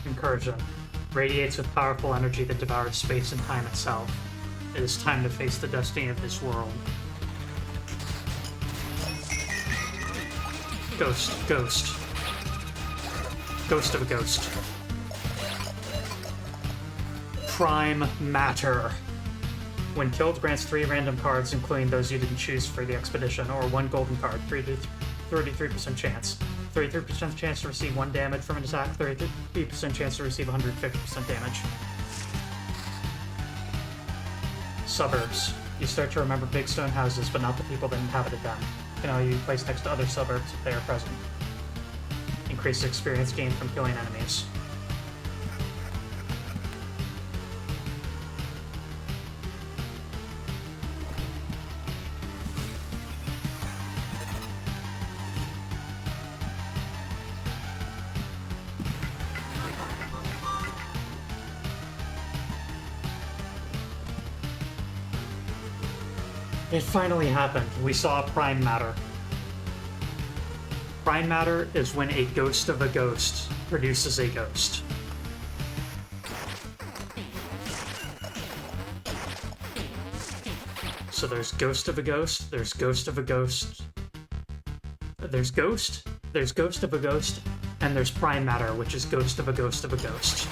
Incursion radiates with powerful energy that devours space and time itself. It is time to face the destiny of this world. Ghost, ghost. Ghost of a ghost. Prime matter. When killed, grants 3 random cards, including those you didn't choose for the expedition, or 1 golden card, 33% chance. 33% chance to receive 1 damage from an attack, 33% chance to receive 150% damage. Suburbs. You start to remember big stone houses, but not the people that inhabited them. Can only be placed next to other suburbs if they are present. Increased experience gained from killing enemies. It finally happened. We saw prime matter. Prime matter is when a ghost of a ghost produces a ghost. So there's ghost of a ghost, there's ghost of a ghost, there's ghost of a ghost, and there's prime matter, which is ghost of a ghost of a ghost.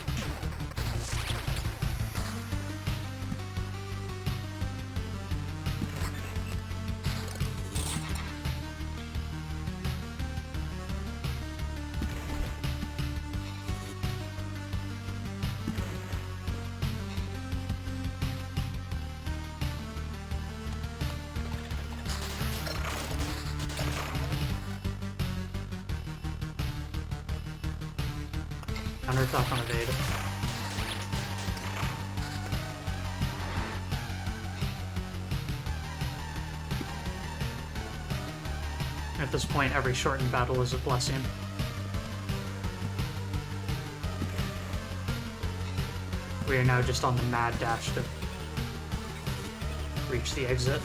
Counter-attack on evade. At this point, every shortened battle is a blessing. We are now just on the mad dash to reach the exit.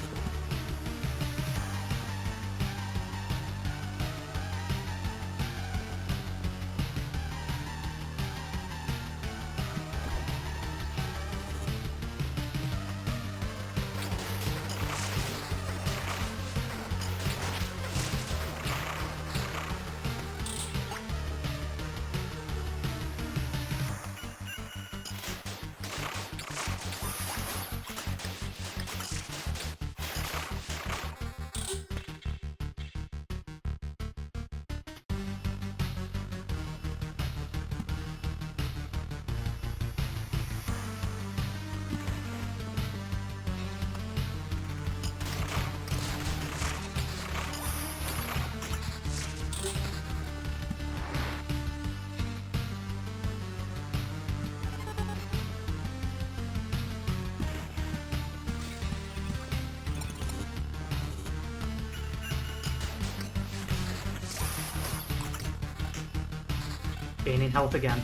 Gaining health again.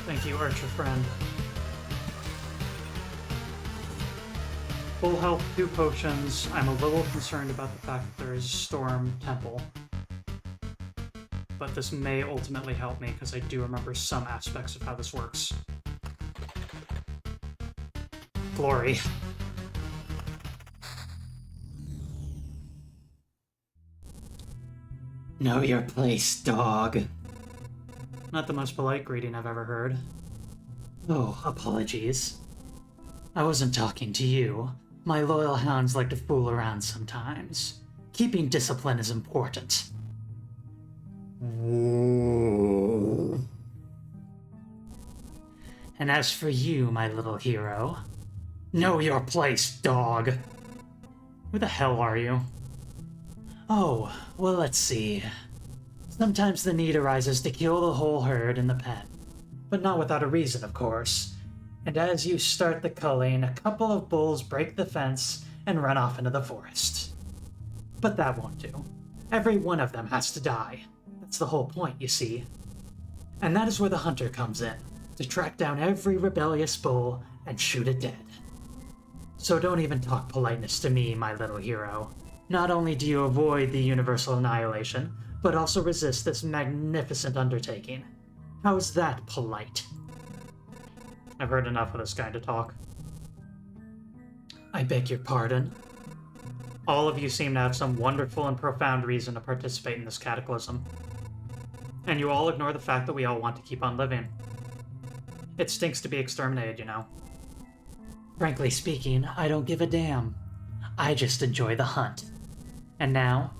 Thank you, archer friend. Full health, 2 potions. I'm a little concerned about the fact that there is Storm Temple. But this may ultimately help me, because I do remember some aspects of how this works. Glory. Know your place, dog. Not the most polite greeting I've ever heard. Oh, apologies. I wasn't talking to you. My loyal hounds like to fool around sometimes. Keeping discipline is important. And as for you, my little hero, know your place, dog. Who the hell are you? Oh, well, let's see. Sometimes the need arises to kill the whole herd in the pen. But not without a reason, of course. And as you start the culling, a couple of bulls break the fence and run off into the forest. But that won't do. Every one of them has to die. That's the whole point, you see. And that is where the hunter comes in, to track down every rebellious bull and shoot it dead. So don't even talk politeness to me, my little hero. Not only do you avoid the universal annihilation, but also resist this magnificent undertaking. How is that polite? I've heard enough of this guy to talk. I beg your pardon? All of you seem to have some wonderful and profound reason to participate in this cataclysm. And you all ignore the fact that we all want to keep on living. It stinks to be exterminated, you know. Frankly speaking, I don't give a damn. I just enjoy the hunt. And now,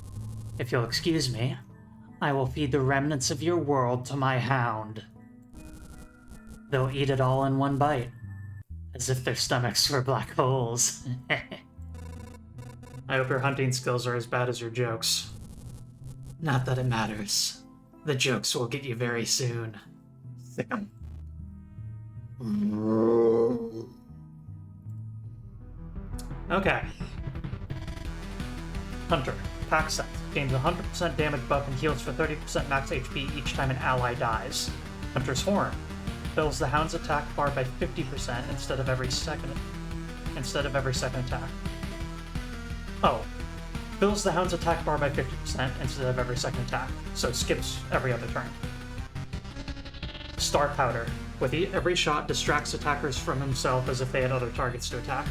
if you'll excuse me, I will feed the remnants of your world to my hound. They'll eat it all in one bite, as if their stomachs were black holes. I hope your hunting skills are as bad as your jokes. Not that it matters. The jokes will get you very soon. Sick 'em. Okay. Hunter. Pack set. Gains 100% damage buff and heals for 30% max HP each time an ally dies. Hunter's Horn. Fills the hound's attack bar by 50% instead of every second attack. Oh. Fills the hound's attack bar by 50% instead of every second attack, so skips every other turn. Star Powder. With every shot, distracts attackers from himself as if they had other targets to attack.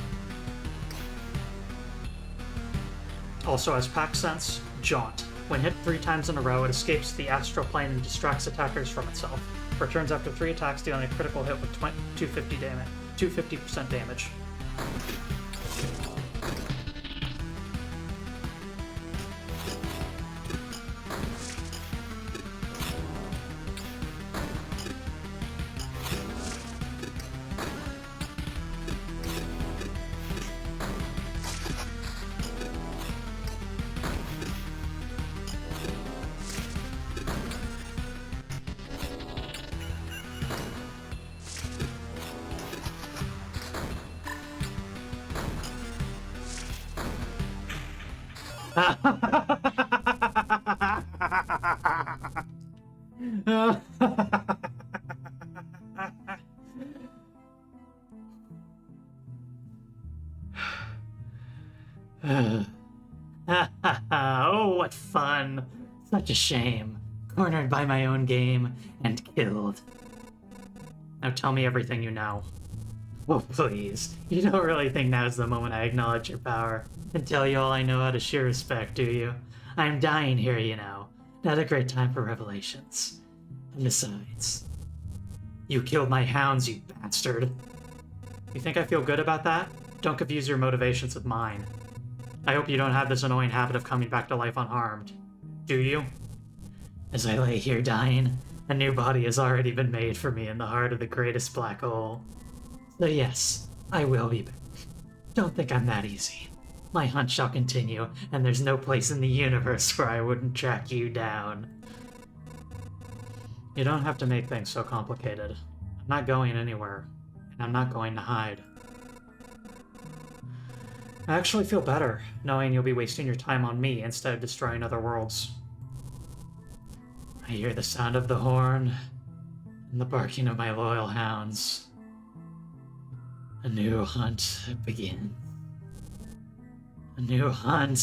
Also has Pack Sense, Jaunt. When hit 3 times in a row, it escapes the astral plane and distracts attackers from itself. Returns after 3 attacks, dealing a critical hit with 250% damage. Oh, what fun. Such a shame. Cornered by my own game and killed. Now tell me everything you know. Oh, please. You don't really think now's the moment I acknowledge your power and tell you all I know out of sheer respect, do you? I'm dying here, you know. Not a great time for revelations. And besides, you killed my hounds, you bastard. You think I feel good about that? Don't confuse your motivations with mine. I hope you don't have this annoying habit of coming back to life unharmed. Do you? As I lay here dying, a new body has already been made for me in the heart of the greatest black hole. So yes, I will be back. Don't think I'm that easy. My hunt shall continue, and there's no place in the universe where I wouldn't track you down. You don't have to make things so complicated. I'm not going anywhere, and I'm not going to hide. I actually feel better, knowing you'll be wasting your time on me instead of destroying other worlds. I hear the sound of the horn, and the barking of my loyal hounds. A new hunt begins. A new hunt.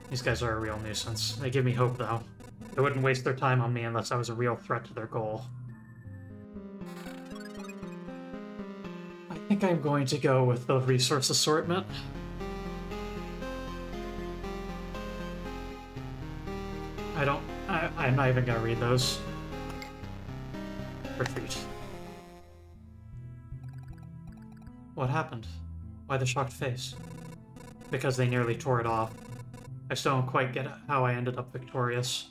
These guys are a real nuisance. They give me hope, though. They wouldn't waste their time on me unless I was a real threat to their goal. I think I'm going to go with the resource assortment. I'm not even gonna read those. Retreat. What happened? Why the shocked face? Because they nearly tore it off. I still don't quite get how I ended up victorious.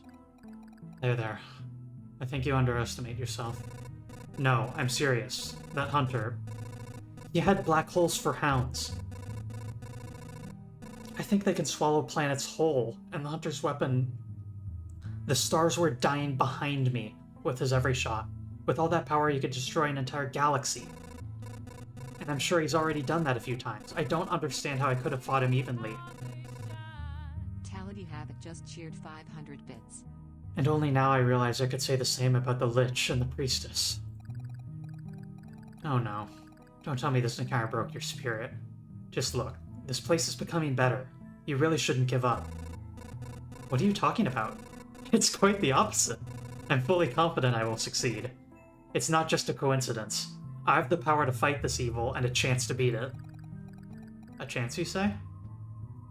There. I think you underestimate yourself. No, I'm serious. That hunter... He had black holes for hounds. I think they can swallow planets whole, and the hunter's weapon... The stars were dying behind me with his every shot. With all that power, he could destroy an entire galaxy. And I'm sure he's already done that a few times. I don't understand how I could have fought him evenly. Talon, you have it just cheered 500 bits. And only now I realize I could say the same about the Lich and the Priestess. Oh no. Don't tell me this encounter broke your spirit. Just look, this place is becoming better. You really shouldn't give up. What are you talking about? It's quite the opposite. I'm fully confident I will succeed. It's not just a coincidence. I have the power to fight this evil and a chance to beat it. A chance, you say?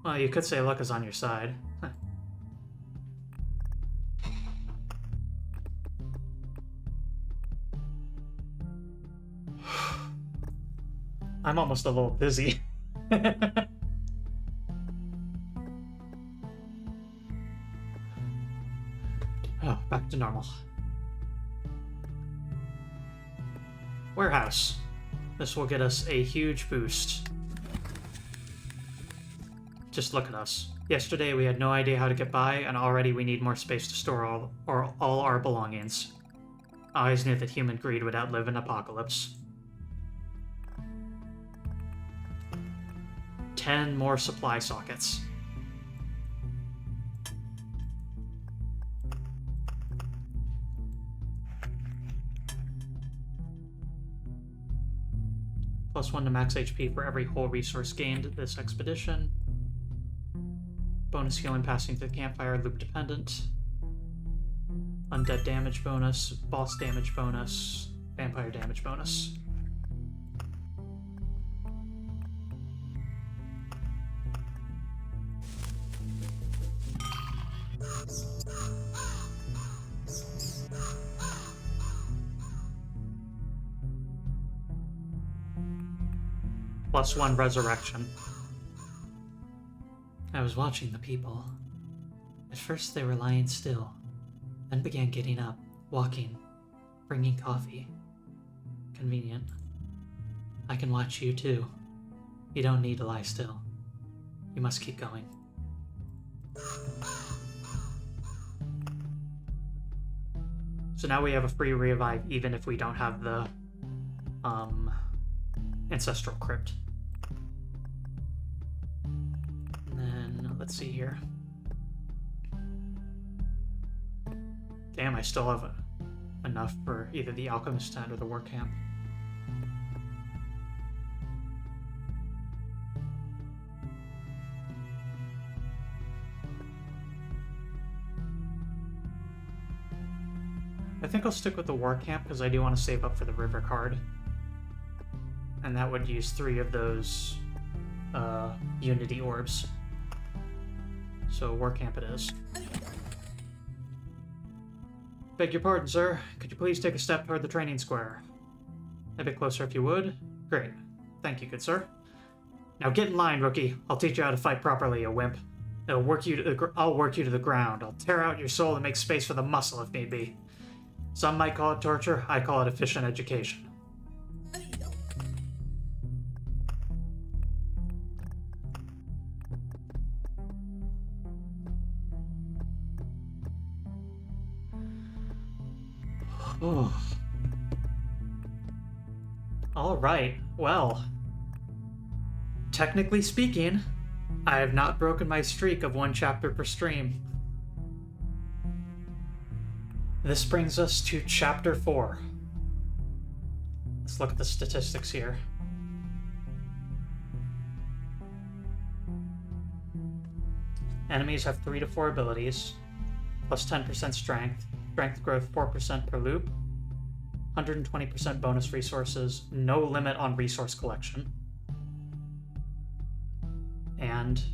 Well, you could say luck is on your side. I'm almost a little dizzy. Oh, back to normal. Warehouse. This will get us a huge boost. Just look at us. Yesterday we had no idea how to get by, and already we need more space to store all our belongings. I always knew that human greed would outlive an apocalypse. 10 more supply sockets. +1 to max HP for every whole resource gained this expedition. Bonus healing passing through the campfire, loop dependent. Undead damage bonus, boss damage bonus, vampire damage bonus. +1 resurrection. I was watching the people. At first they were lying still, then began getting up, walking, bringing coffee. Convenient. I can watch you too. You don't need to lie still. You must keep going. So now we have a free revive even if we don't have the Ancestral Crypt. And then, let's see here. Damn, I still have enough for either the Alchemist tent or the work camp. I think I'll stick with the war camp because I do want to save up for the river card. And that would use 3 of those Unity orbs. So war camp it is. Beg your pardon, sir. Could you please take a step toward the training square? A bit closer if you would. Great. Thank you, good sir. Now get in line, rookie. I'll teach you how to fight properly, you wimp. I'll work you to the ground. I'll tear out your soul and make space for the muscle if need be. Some might call it torture. I call it efficient education. Oh. All right. Well, technically speaking, I have not broken my streak of 1 chapter per stream. This brings us to chapter 4. Let's look at the statistics here. Enemies have 3 to 4 abilities, plus 10% strength, strength growth 4% per loop, 120% bonus resources, no limit on resource collection, and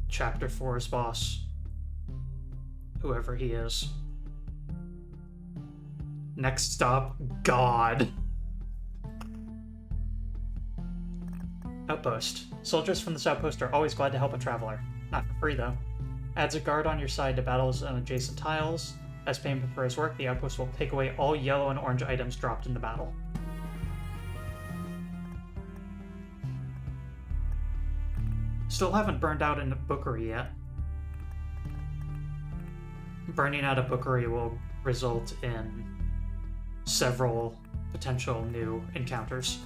chapter 4's boss, whoever he is. Next stop, God. Outpost. Soldiers from this outpost are always glad to help a traveler. Not for free, though. Adds a guard on your side to battles on adjacent tiles. As payment for his work, the outpost will take away all yellow and orange items dropped in the battle. Still haven't burned out in a bookery yet. Burning out a bookery will result in several potential new encounters.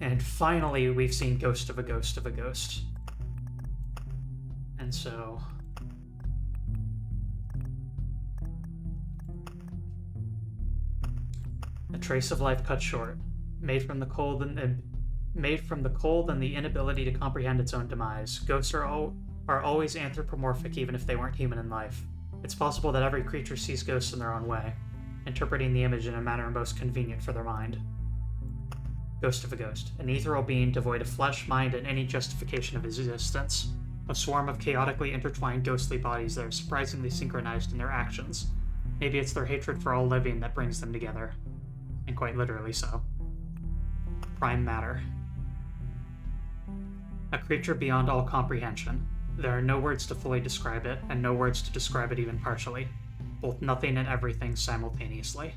And finally, we've seen Ghost of a Ghost of a Ghost. And so... A trace of life cut short, made from the cold and the inability to comprehend its own demise. Ghosts are always anthropomorphic, even if they weren't human in life. It's possible that every creature sees ghosts in their own way, interpreting the image in a manner most convenient for their mind. Ghost of a Ghost, an ethereal being devoid of flesh, mind, and any justification of existence. A swarm of chaotically intertwined ghostly bodies that are surprisingly synchronized in their actions. Maybe it's their hatred for all living that brings them together. And quite literally so. Prime matter. A creature beyond all comprehension. There are no words to fully describe it, and no words to describe it even partially. Both nothing and everything simultaneously.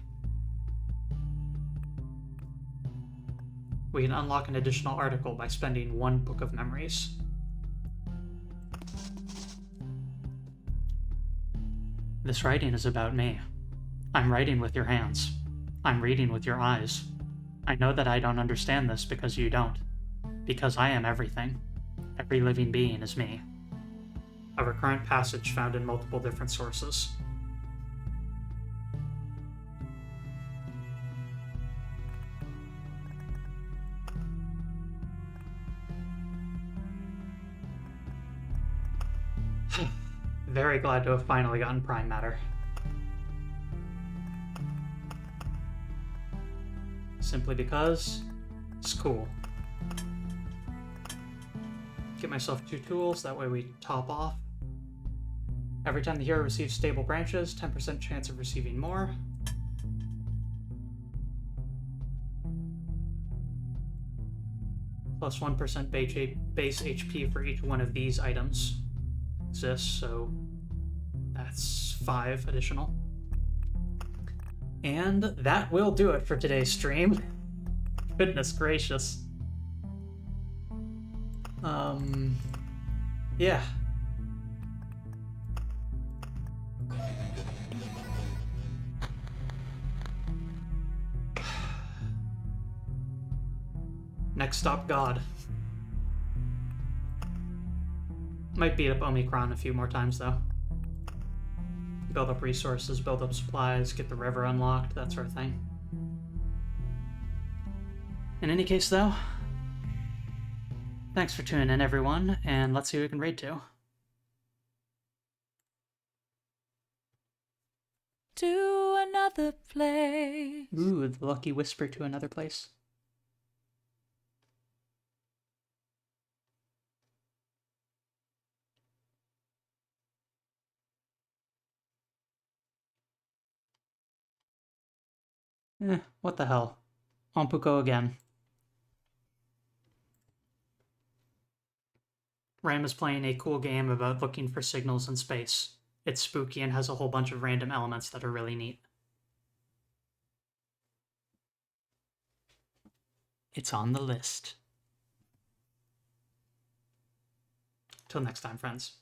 We can unlock an additional article by spending 1 book of memories. This writing is about me. I'm writing with your hands. I'm reading with your eyes. I know that I don't understand this because you don't. Because I am everything. Every living being is me. A recurrent passage found in multiple different sources. Very glad to have finally gotten Prime Matter. Simply because it's cool. Get myself 2 tools, that way we top off Every time the hero receives stable branches, 10% chance of receiving more. Plus 1% base HP for each one of these items exists, so that's 5 additional. And that will do it for today's stream. Goodness gracious. Yeah. Next stop, God. Might beat up Omicron a few more times, though. Build up resources, build up supplies, get the river unlocked, that sort of thing. In any case, though, thanks for tuning in, everyone, and let's see who we can raid to. To another place. Ooh, the lucky whisper to another place. What the hell? Ompuko again. Ram is playing a cool game about looking for signals in space. It's spooky and has a whole bunch of random elements that are really neat. It's on the list. Till next time, friends.